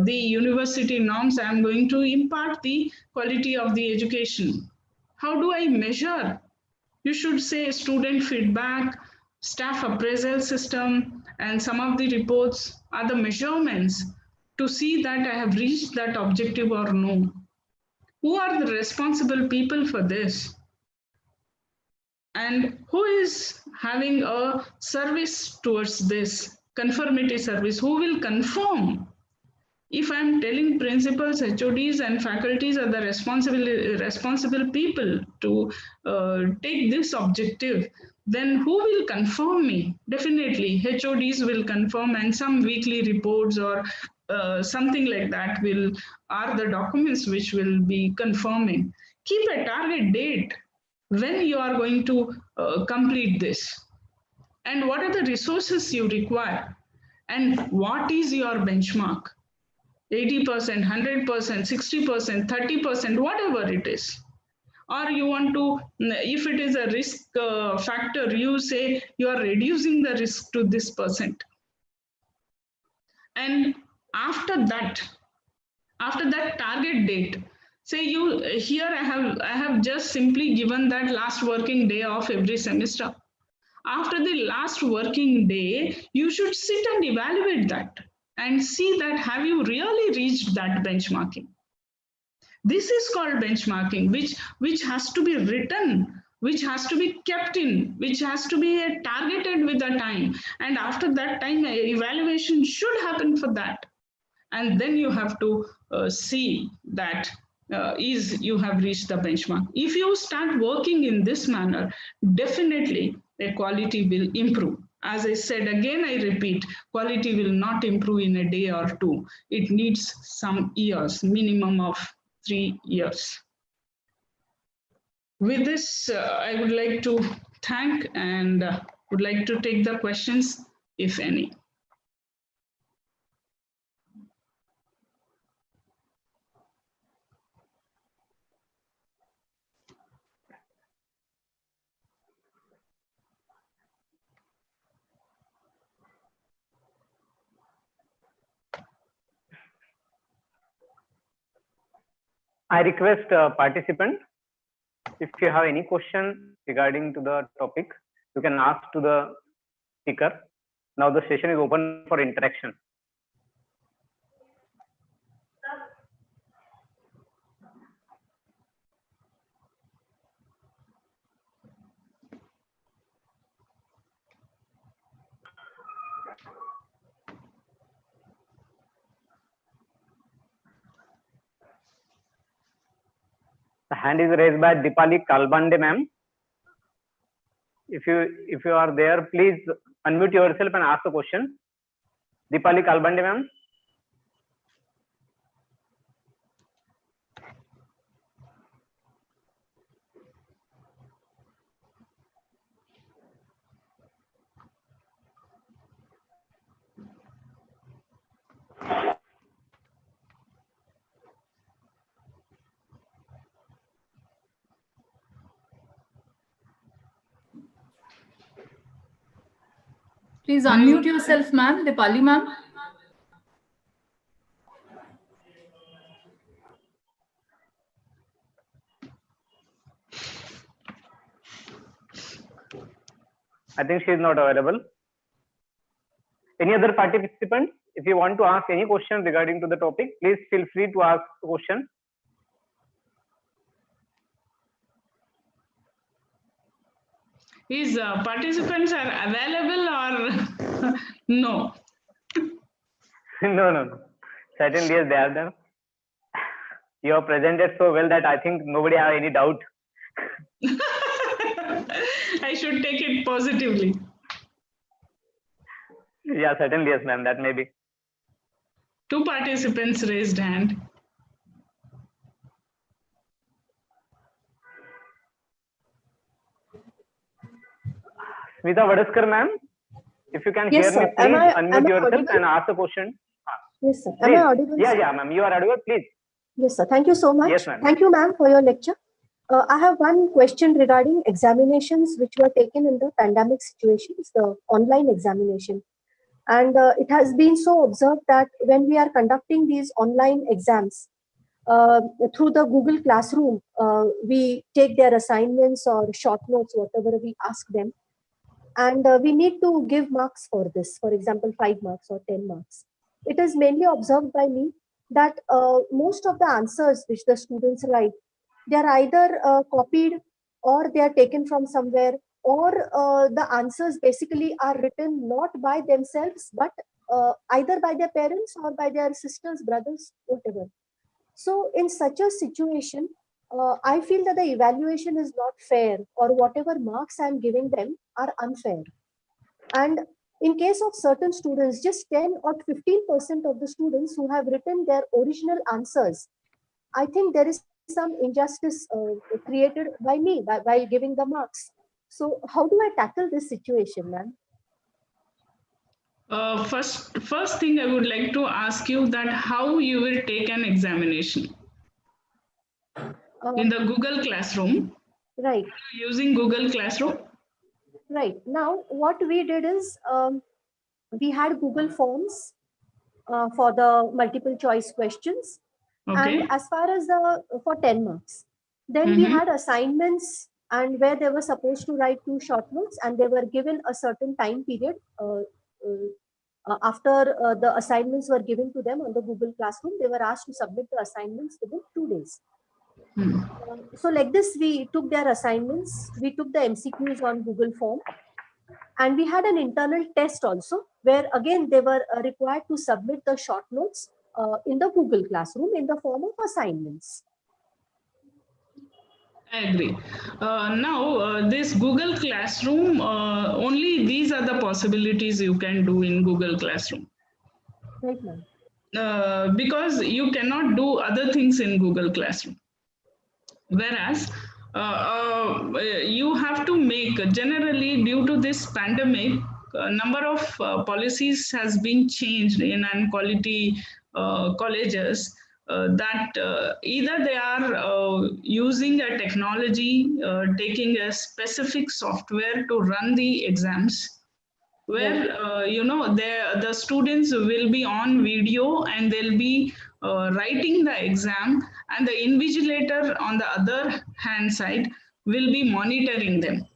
the university norms, I am going to impart the quality of the education. How do I measure? You should say student feedback, staff appraisal system, and some of the reports are the measurements to see that I have reached that objective or no. Who are the responsible people for this? And who is having a service towards this conformity service? Who will confirm? If I'm telling principals, HODs, and faculties are the responsible people to take this objective, then who will confirm me? Definitely, HODs will confirm, and some weekly reports or something like that are the documents which will be confirming. Keep a target date when you are going to complete this, and what are the resources you require, and what is your benchmark. 80%, 100%, 60%, 30%, whatever it is. Or you want to, if it is a risk factor, you say you are reducing the risk to this percent. And after that target date, Say you here I have just simply given that last working day of every semester. After the last working day, you should sit and evaluate that and see that have you really reached that benchmarking. This is called benchmarking, which has to be written, which has to be kept in, which has to be targeted with the time. And after that time, evaluation should happen for that. And then you have to see that is you have reached the benchmark. If you start working in this manner, definitely the quality will improve. As I said, again, I repeat, quality will not improve in a day or two. It needs some years, minimum of 3 years. With this, I would like to thank and would like to take the questions, if any. I request participants, if you have any question regarding to the topic, you can ask to the speaker. Now the session is open for interaction. The hand is raised by Dipali Kalbande, ma'am. If you are there, please unmute yourself and ask the question. Dipali Kalbande, ma'am. Please unmute yourself, ma'am. Dipali, ma'am. I think she is not available. Any other participant? If you want to ask any question regarding to the topic, please feel free to ask the question. Is participants are available or no? No. Certainly, yes, they are there. You have presented so well that I think nobody have any doubt. I should take it positively. Yeah, certainly, yes, ma'am. That may be. 2 participants raised hand. Smita Vadaskar, ma'am, if you can Yes, hear me, sir. please unmute yourself audible? and ask the question. Yes, sir. Am Please. I audible? Yeah, sir? yeah, ma'am. You are audible, please. Yes, sir. Thank you so much. Yes, ma'am. Thank you, ma'am, for your lecture. I have one question regarding examinations which were taken in the pandemic situations, the online examination. And it has been so observed that when we are conducting these online exams, through the Google Classroom, we take their assignments or short notes, whatever we ask them. And we need to give marks for this, for example, 5 marks or 10 marks. It is mainly observed by me that most of the answers which the students write, they are either copied or they are taken from somewhere, or the answers basically are written not by themselves, but either by their parents or by their sisters, brothers, whatever. So in such a situation, I feel that the evaluation is not fair, or whatever marks I'm giving them are unfair. And in case of certain students, just 10 or 15% of the students who have written their original answers, I think there is some injustice created by me by giving the marks. So how do I tackle this situation, ma'am? First thing I would like to ask you that how you will take an examination in the Google Classroom. Right. Using Google Classroom. Right. Now, what we did is we had Google Forms for the multiple choice questions. Okay. And as far as for 10 marks, then we had assignments, and where they were supposed to write 2 short notes, and they were given a certain time period after the assignments were given to them on the Google Classroom. They were asked to submit the assignments within 2 days. So like this, we took their assignments, we took the MCQs on Google Form, and we had an internal test also, where again they were required to submit the short notes in the Google Classroom in the form of assignments. I agree. Now, this Google Classroom, only these are the possibilities you can do in Google Classroom. Right, ma'am. Because you cannot do other things in Google Classroom. Whereas you have to make, generally due to this pandemic, a number of policies has been changed in quality colleges, that either they are using a technology, taking a specific software to run the exams, where you know, the students will be on video and they'll be writing the exam, and the invigilator on the other hand side will be monitoring them.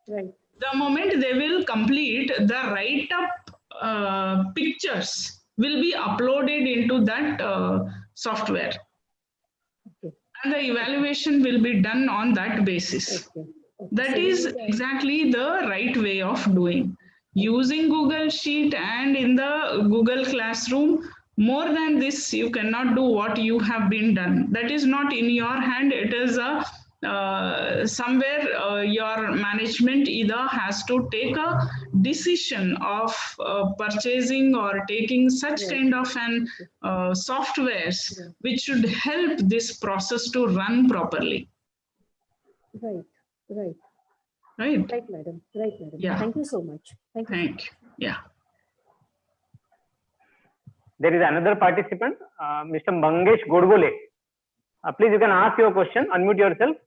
Right. The moment they will complete, the write-up pictures will be uploaded into that software. Okay. And the evaluation will be done on that basis. Okay. That So is exactly the right way of doing. Using Google Sheet and in the Google Classroom, more than this, you cannot do what you have been done. That is not in your hand. It is somewhere your management either has to take a decision of purchasing or taking such kind of an softwares which should help this process to run properly. Right. Right. Right, madam. Right, madam. Yeah. Thank you so much. Thank you. Thank you. Yeah. There is another participant, Mr. Mangesh Godbole. Please, you can ask your question. Unmute yourself.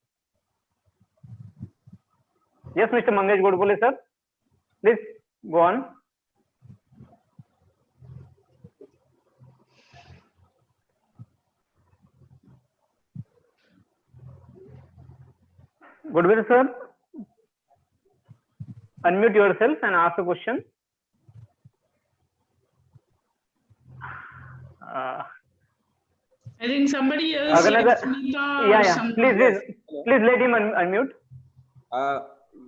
Yes, Mr. Mangesh Godbole, sir. Please go on. Godbole, sir. Unmute yourself and ask a question. I think somebody else, like Smita or Yeah. something. Please let him unmute.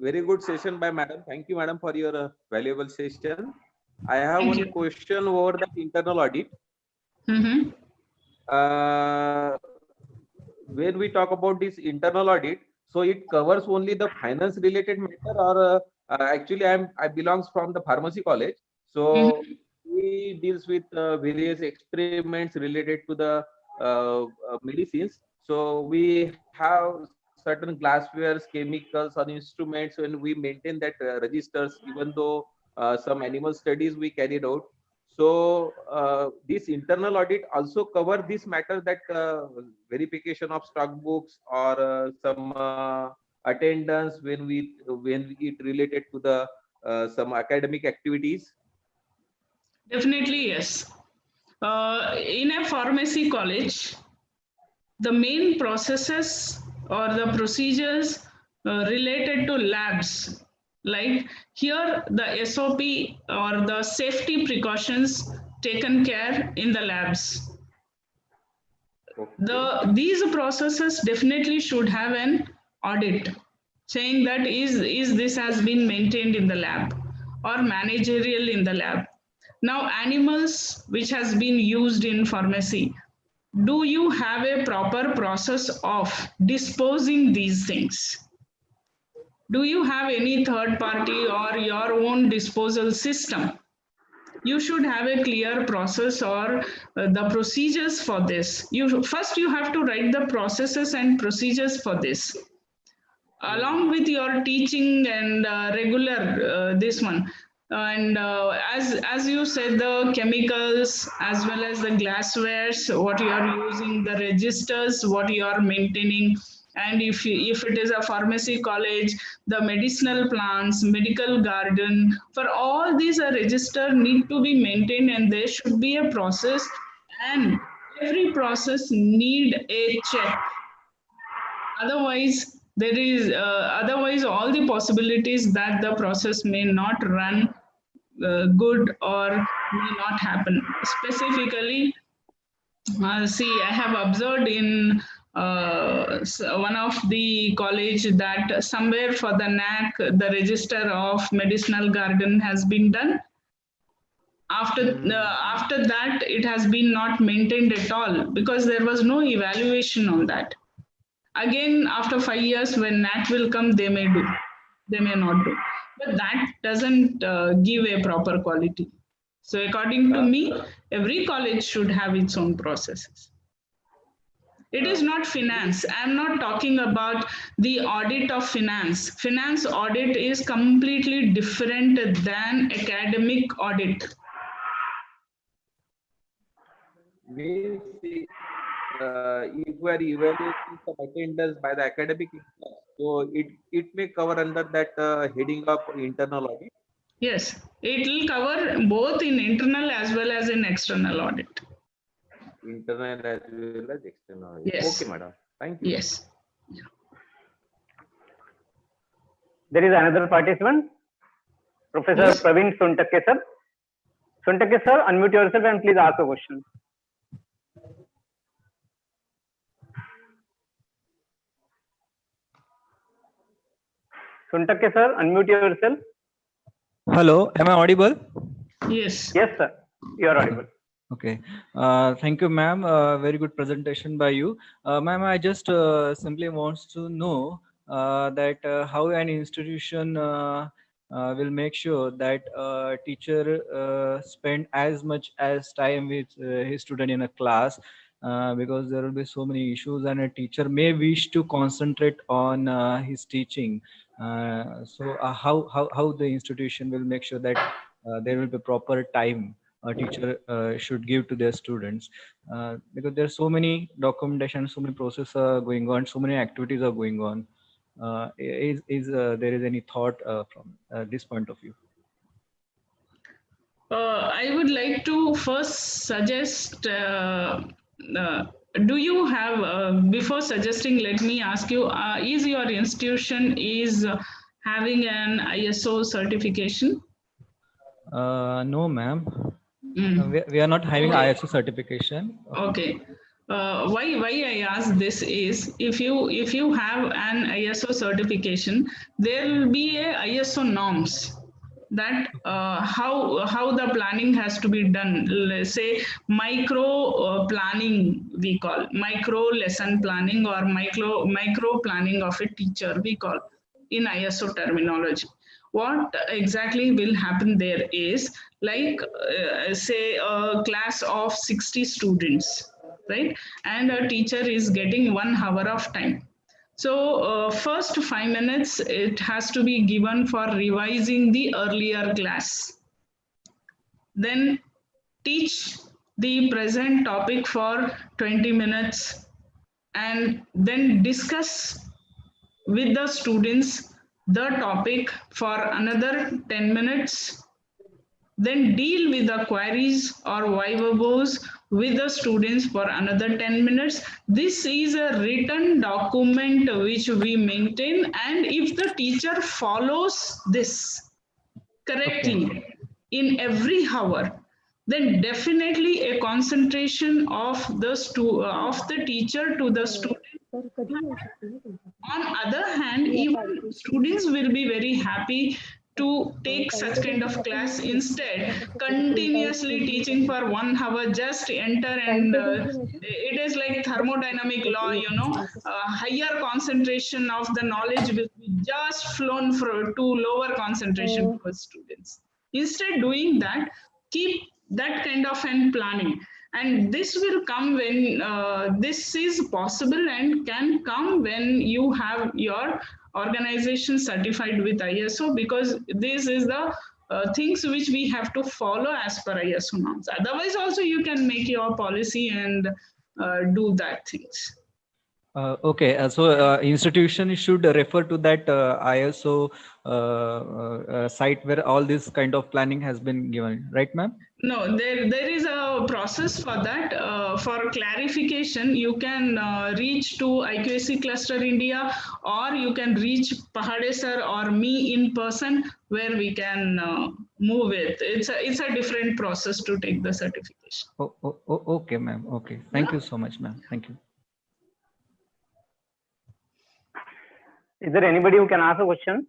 Very good session by madam. Thank you, madam, for your valuable session. I have one question over the internal audit. When we talk about this internal audit, so it covers only the finance related matter, or actually I belongs from the pharmacy college, so we deals with various experiments related to the medicines. So we have certain glasswares, chemicals, or instruments, and we maintain that registers, even though some animal studies we carried out. So this internal audit also cover this matter, that verification of stock books or some attendance when it related to the some academic activities. Definitely, yes. In a pharmacy college, the main processes or the procedures related to labs, like here the SOP or the safety precautions taken care in the labs. These processes definitely should have an audit saying that is this has been maintained in the lab or managerial in the lab. Now, animals which has been used in pharmacy, do you have a proper process of disposing these things? Do you have any third party or your own disposal system? You should have a clear process or the procedures for this. First you have to write the processes and procedures for this, along with your teaching and regular this one. And as you said, the chemicals as well as the glasswares, what you are using, the registers, what you are maintaining, and if it is a pharmacy college, the medicinal plants, medical garden, for all these a register need to be maintained, and there should be a process and every process need a check. Otherwise, otherwise all the possibilities that the process may not run good or may not happen. Specifically, see, I have observed in one of the college that somewhere for the NAAC, the register of medicinal garden has been done. After that, it has been not maintained at all because there was no evaluation on that. Again, after 5 years, when NAAC will come, they may do, they may not do. But that doesn't give a proper quality. So according to me, every college should have its own processes. It is not finance. I'm not talking about the audit of finance. Finance audit is completely different than academic audit. Means, if we are evaluating some attendance by the academic, so it may cover under that heading of internal audit. Yes, it will cover both in internal as well as in external audit. Internal as well as external audit. Yes. Okay, madam. Thank you. Yes. There is another participant, Professor Yes. Praveen Suntakke sir. Suntakke sir, unmute yourself and please ask a question. Suntakke sir, unmute yourself. Hello, am I audible? Yes. Yes, sir. You are audible. Okay. Thank you, ma'am. Very good presentation by you. Ma'am, I just simply wants to know that how an institution will make sure that teacher spend as much as time with his student in a class, because there will be so many issues and a teacher may wish to concentrate on his teaching. So how the institution will make sure that there will be proper time a teacher should give to their students, because there are so many documentation, so many processes are going on, so many activities are going on. Is there is any thought from this point of view? I would like to first suggest, do you have, before suggesting, let me ask you, is your institution having an ISO certification? No, ma'am. We are not having Okay. ISO certification. Okay. Why I ask this is, if you have an ISO certification, there will be a ISO norms that how the planning has to be done. Let's say micro planning, we call micro lesson planning or micro planning of a teacher, we call in ISO terminology. What exactly will happen there is, like say a class of 60 students, right? And a teacher is getting 1 hour of time. So first 5 minutes, it has to be given for revising the earlier class. Then teach the present topic for 20 minutes and then discuss with the students the topic for another 10 minutes. Then deal with the queries or vivos with the students for another 10 minutes. This is a written document which we maintain, and if the teacher follows this correctly in every hour, then definitely a concentration of the teacher to the student. On other hand, even students will be very happy to take such kind of class. Instead, continuously teaching for 1 hour, just enter and it is like thermodynamic law, higher concentration of the knowledge will be just flown to lower concentration for students. Instead doing that, keep that kind of an planning. And this will come when this is possible and can come when you have your organization certified with ISO, because this is the things which we have to follow as per ISO norms. Otherwise also you can make your policy and do that things. Okay, so institution should refer to that ISO site where all this kind of planning has been given, right, ma'am? No, there is a the process for that. For clarification, you can reach to IQAC Cluster India, or you can reach Pahade sir or me in person, where we can move it. It's a different process to take the certification. Okay, ma'am. Okay. Thank you so much, ma'am. Thank you. Is there anybody who can ask a question?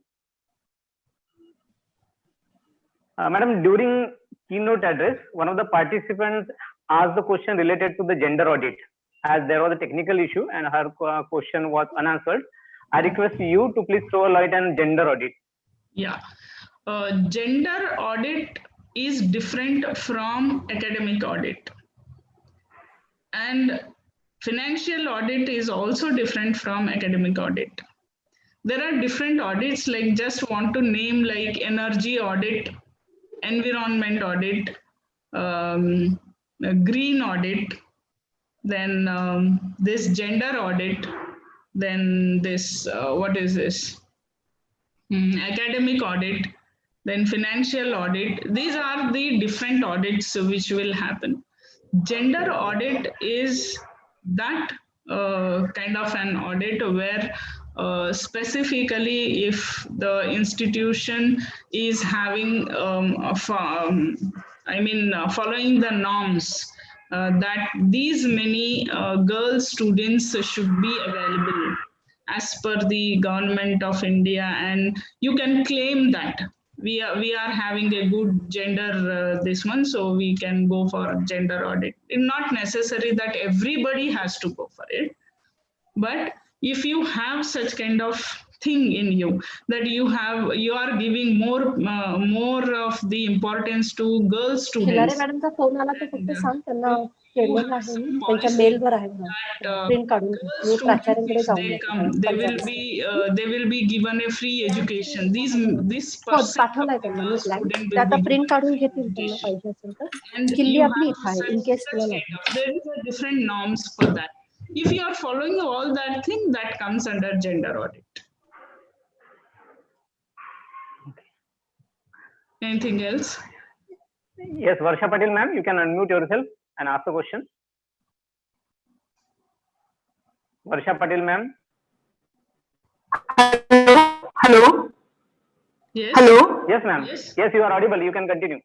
Madam, during keynote address, one of the participants asked the question related to the gender audit, as there was a technical issue and her question was unanswered. I request you to please throw a light on gender audit. Yeah. Gender audit is different from academic audit. And financial audit is also different from academic audit. There are different audits, like just want to name like energy audit, environment audit, green audit, then this gender audit, then this, what is this? Academic audit, then financial audit. These are the different audits which will happen. Gender audit is that kind of an audit where specifically if the institution is having, following the norms that these many girl students should be available as per the government of India, and you can claim that we are having a good gender this one, so we can go for gender audit. It's not necessary that everybody has to go for it, but if you have such kind of thing in you, that you are giving more of the importance to girl Khilare students. मॅडमचा phone आला तर फक्त सांग त्यांना schedule आहे मी त्यांच्या मेलवर आहे प्रिंट काढून घे मी प्राचार्यांकडे जाऊन येते they will be given a free education. This पाठवलाय त्यांना मी प्लॅन ते आता प्रिंट काढून घेतील त्यांना पाहिजे असेल तर and किल्ली you आपली have इथं आहे such, इन केस तुला such kind of, there is a different norms for that. If you are following all that thing, that comes under gender audit. Anything else? Yes, Varsha Patel ma'am, you can unmute yourself and ask the question. Varsha Patel ma'am. Hello. Yes. Hello. Yes ma'am. Yes, you are audible. You can continue.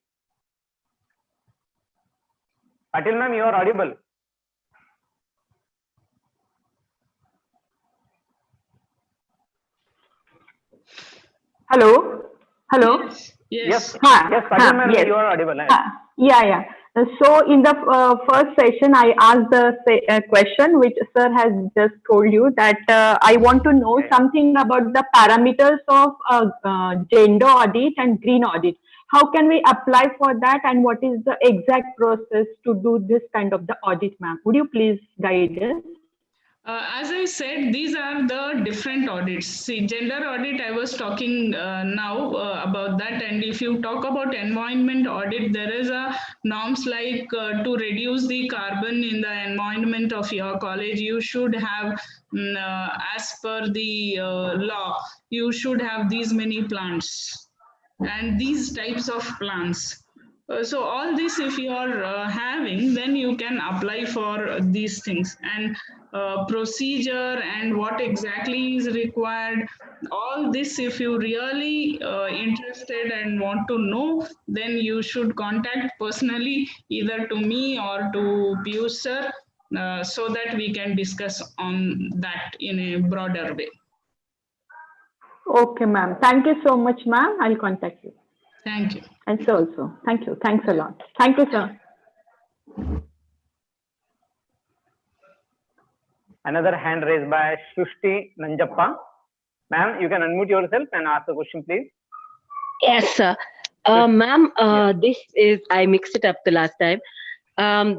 Patel ma'am, you are audible. Hello. Hello. Yes. Haan, Yes, Patel ma'am, yes. you are audible. Yeah. So in the first session, I asked the question which sir has just told you, that I want to know something about the parameters of gender audit and green audit. How can we apply for that, and what is the exact process to do this kind of the audit, ma'am? Would you please guide us? As I said, these are the different audits. See, gender audit, I was talking now about that. And if you talk about environment audit, there is a norms like to reduce the carbon in the environment of your college, you should have, as per the law, you should have these many plants and these types of plants. So all this, if you are having, then you can apply for these things, and procedure and what exactly is required. All this, if you really interested and want to know, then you should contact personally either to me or to Piyush sir, so that we can discuss on that in a broader way. Okay, ma'am. Thank you so much, ma'am. I'll contact you. Thank you. And so also. Thank you. Thanks a lot. Thank you, sir. Another hand raised by Shushti Nanjappa. Ma'am, you can unmute yourself and ask the question, please. Yes, sir. Ma'am, this is, I mixed it up the last time.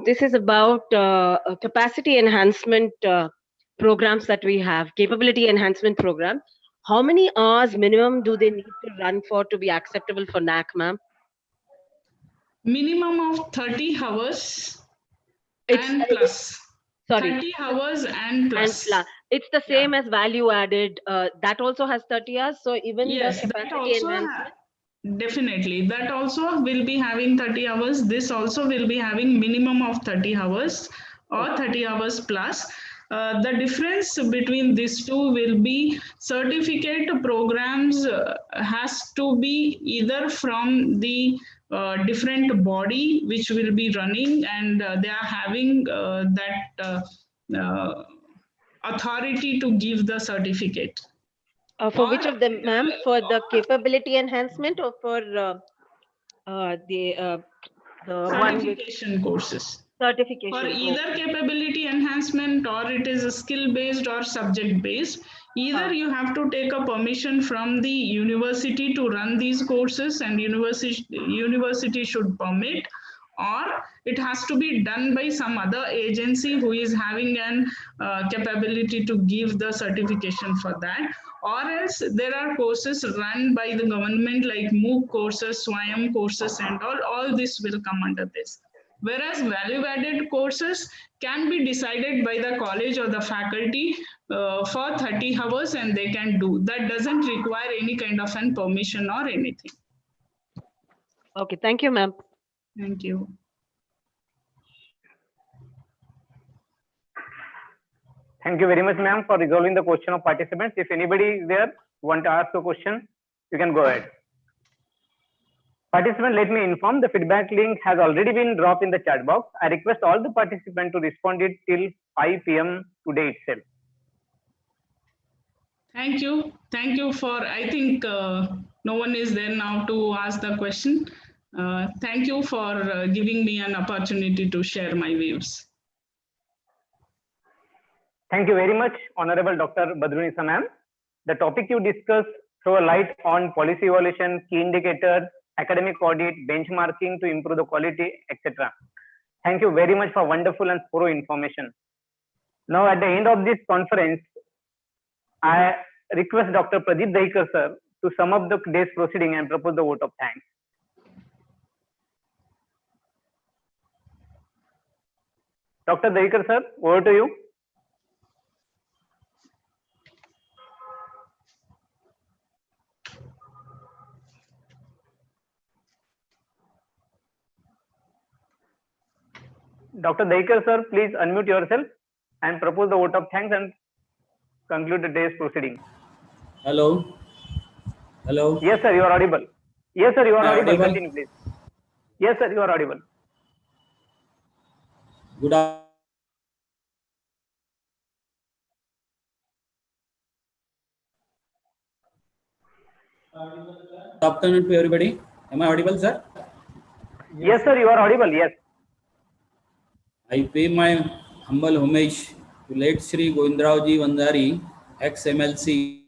This is about capacity enhancement programs that we have, capability enhancement program. How many hours minimum do they need to run for to be acceptable for NAAC, ma'am? Minimum of 30 hours and plus. Sorry. 30 hours and plus. It's the same as value added. That also has 30 hours. So even yes, the capacity enhancement. Definitely. That also will be having 30 hours. This also will be having minimum of 30 hours or 30 hours plus. The difference between these two will be certificate programs has to be either from the different body which will be running, and they are having that authority to give the certificate. For which of them, ma'am? For the capability enhancement or for the one which Certification courses. certification? For either capability enhancement, or it is skill based or subject based, either you have to take a permission from the university to run these courses, and university should permit, or it has to be done by some other agency who is having an capability to give the certification for that, or else there are courses run by the government like MOOC courses, SWAYAM courses, and all this will come under this. Whereas value-added courses can be decided by the college or the faculty for 30 hours, and they can do. That doesn't require any kind of an permission or anything. Okay, thank you, ma'am. Thank you. Thank you very much, ma'am, for resolving the question of participants. If anybody is there want to ask a question, you can go ahead. Participant, let me inform the feedback link has already been dropped in the chat box. I request all the participants to respond it till 5 p.m. today itself. Thank you. Thank you for, I think no one is there now to ask the question. Thank you for giving me an opportunity to share my views. Thank you very much, Honorable Dr. Badrunisa ma'am. The topic you discussed throw a light on policy evaluation, key indicators, academic audit, benchmarking to improve the quality, etc. Thank you very much for wonderful and thorough information. Now, at the end of this conference, I request Dr. Pradeep Dahikar sir to sum up the day's proceeding and propose the vote of thanks. Dr. Dahikar sir, over to you. Dr. Dahikar sir, please unmute yourself and propose the vote of thanks and conclude the day's proceeding. Hello. Hello. Yes, sir, you are audible. Yes, sir, you are audible. Audible? Continue, please. Yes, sir, you are audible. Good afternoon to everybody. Am I audible, sir? Yes, sir, you are audible. Yes. I pay my humble homage to late Shri Govindraoji Vandari, ex-MLC.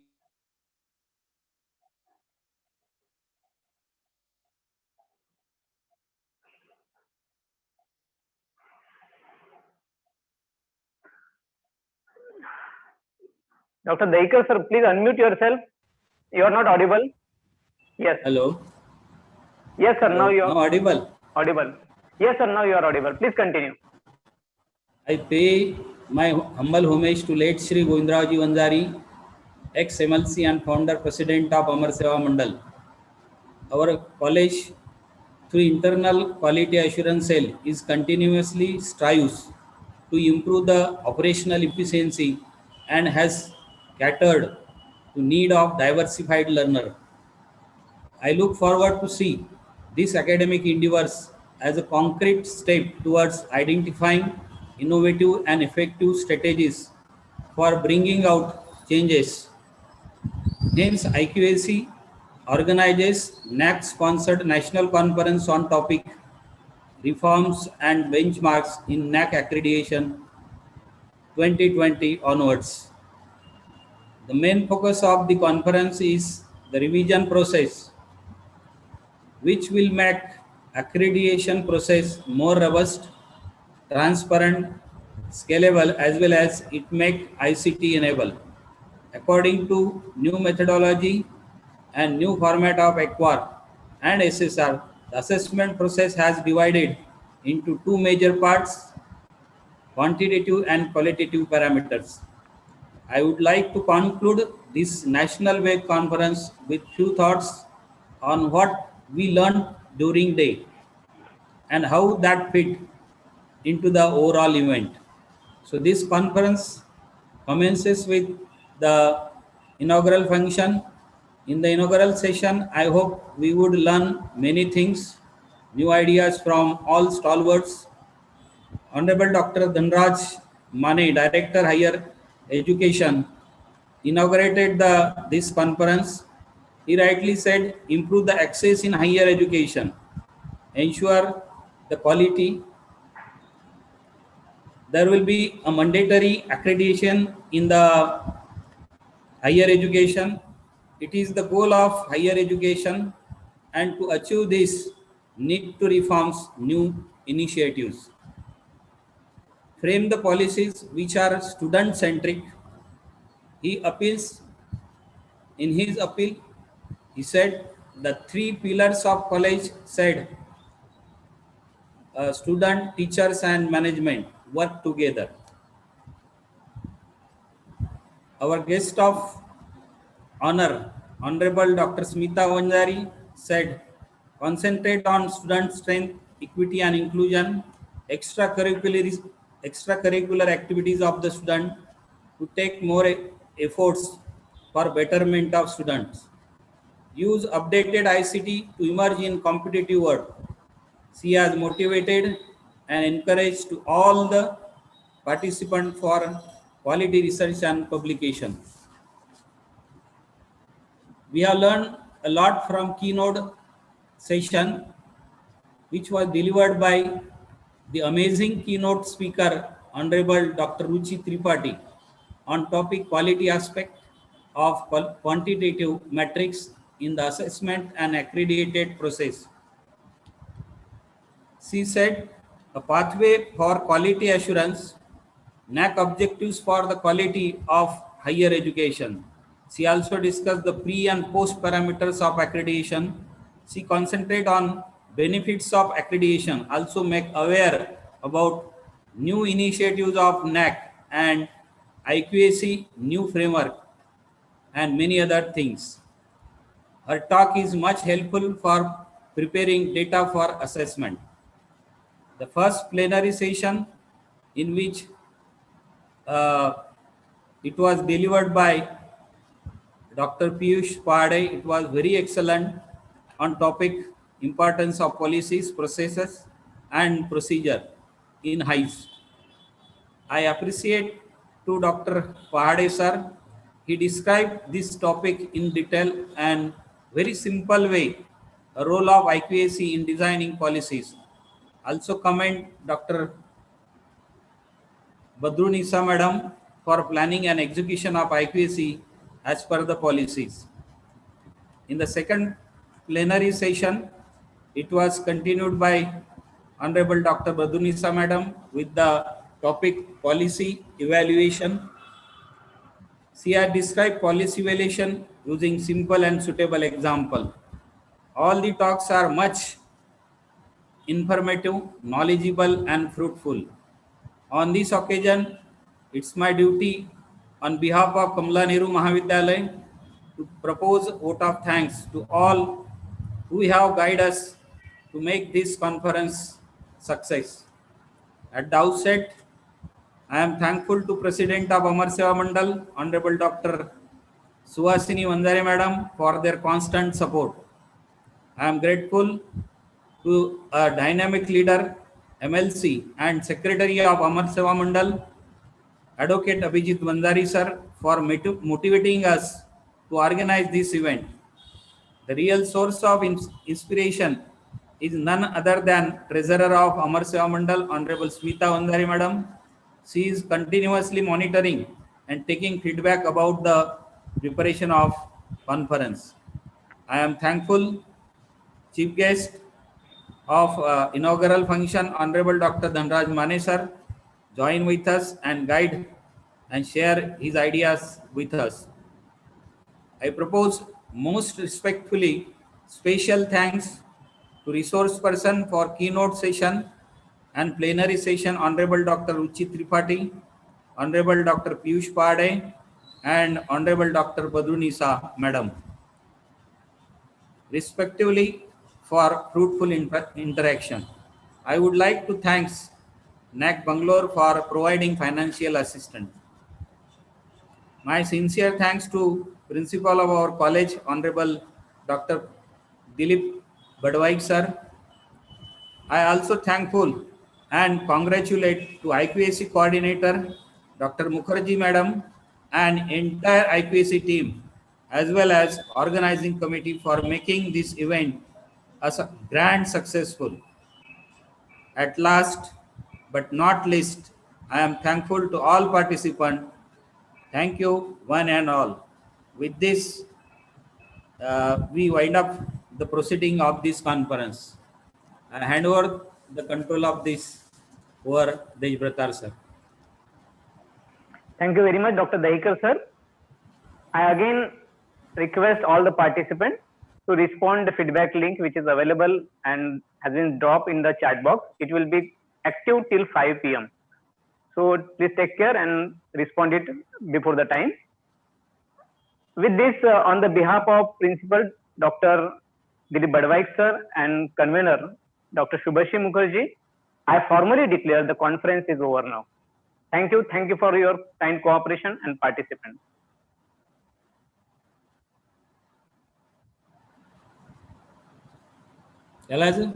Dr. Dahikar sir, please unmute yourself. You are not audible. Yes. Hello. Yes, sir, Hello. now you are Now audible. audible. Yes, sir, now you are audible. Please continue. I pay my humble homage to late Shri Govindraoji Vandari, ex-MLC and founder president of Amar Seva Mandal. Our college, through internal quality assurance cell, is continuously strives to improve the operational efficiency and has catered to need of diversified learner. I look forward to see these academic endeavors as a concrete step towards identifying innovative and effective strategies for bringing out changes. Hence, IQAC organizes NAAC-sponsored national conference on topic reforms and benchmarks in NAAC accreditation 2020 onwards. The main focus of the conference is the revision process, which will make accreditation process more robust, transparent, scalable, as well as it make ICT enable. According to new methodology and new format of AQUAR and SSR, the assessment process has divided into two major parts, quantitative and qualitative parameters. I would like to conclude this National Wake Conference with few thoughts on what we learned during day and how that fit into the overall event. So this conference commences with the inaugural function. In the inaugural session, I hope we would learn many things, new ideas from all stalwarts. Honorable Dr. Dhanraj Mane, Director Higher Education, inaugurated this conference. He rightly said, improve the access in higher education, ensure the quality. There will be a mandatory accreditation in the higher education. It is the goal of higher education, and to achieve this, need to reforms new initiatives. Frame the policies which are student centric. He appeals, in his appeal, he said the three pillars of college said student, teachers and management work together. Our guest of honor, Honorable Dr. Smita Vanjari, said, concentrate on student strength, equity and inclusion, extracurricular activities of the student to take more efforts for betterment of students. Use updated ICT to emerge in competitive world. She has motivated and encouraged to all the participants for quality research and publication. We have learned a lot from keynote session, which was delivered by the amazing keynote speaker, Honorable Dr. Ruchi Tripathi, on topic quality aspect of quantitative metrics in the assessment and accredited process. She said, a pathway for quality assurance, NAAC objectives for the quality of higher education. She also discussed the pre and post parameters of accreditation. She concentrated on benefits of accreditation, also make aware about new initiatives of NAAC and IQAC new framework and many other things. Her talk is much helpful for preparing data for assessment. The first plenary session in which it was delivered by Dr. Piyush Pade. It was very excellent on topic importance of policies, processes and procedure in HICE. I appreciate to Dr. Pade sir. He described this topic in detail and very simple way, a role of IQAC in designing policies. Also commend Dr. Badrunisa Madam for planning and execution of IQAC as per the policies. In the second plenary session, it was continued by Honorable Dr. Badrunisa Madam with the topic policy evaluation. She had described policy evaluation using simple and suitable example. All the talks are much informative, knowledgeable and fruitful. On this occasion, it's my duty on behalf of Kamala Nehru Mahavidyalaya to propose a vote of thanks to all who have guided us to make this conference success. At the outset, I am thankful to President of Amar Seva Mandal, Honorable Dr. Suhasini Vanjari Madam, for their constant support. I am grateful to a dynamic leader, MLC and Secretary of Amar Seva Mandal, Advocate Abhijit Vanjari sir, for motivating us to organize this event. The real source of inspiration is none other than Treasurer of Amar Seva Mandal, Honorable Smita Vanjari Madam. She is continuously monitoring and taking feedback about the preparation of conference. I am thankful Chief Guest of inaugural function, Honorable Dr. Dhanraj Mane sir, join with us and guide and share his ideas with us. I propose most respectfully special thanks to resource person for keynote session and plenary session, Honorable Dr. Ruchi Tripathi, Honorable Dr. Piyush Pade and Honorable Dr. Badrunisa Madam. Respectively, for fruitful interaction. I would like to thank NAAC Bangalore for providing financial assistance. My sincere thanks to Principal of our college, Honorable Dr. Dilip Badwaik sir. I also thankful and congratulate to IQAC coordinator, Dr. Mukherjee madam, and entire IQAC team, as well as organizing committee for making this event a grand successful. At last, but not least, I am thankful to all participants. Thank you, one and all. With this, we wind up the proceeding of this conference. I hand over the control of this over Dejbratar sir. Thank you very much, Dr. Dahikar sir. I again request all the participants to respond the feedback link which is available and has been dropped in the chat box. It will be active till 5 p.m. So please take care and respond it before the time. With this, on the behalf of Principal Dr. Dilip Badwaik sir and convener Dr. Shubhashi Mukherjee, I formally declare the conference is over now. Thank you for your kind cooperation and participation. Elijah?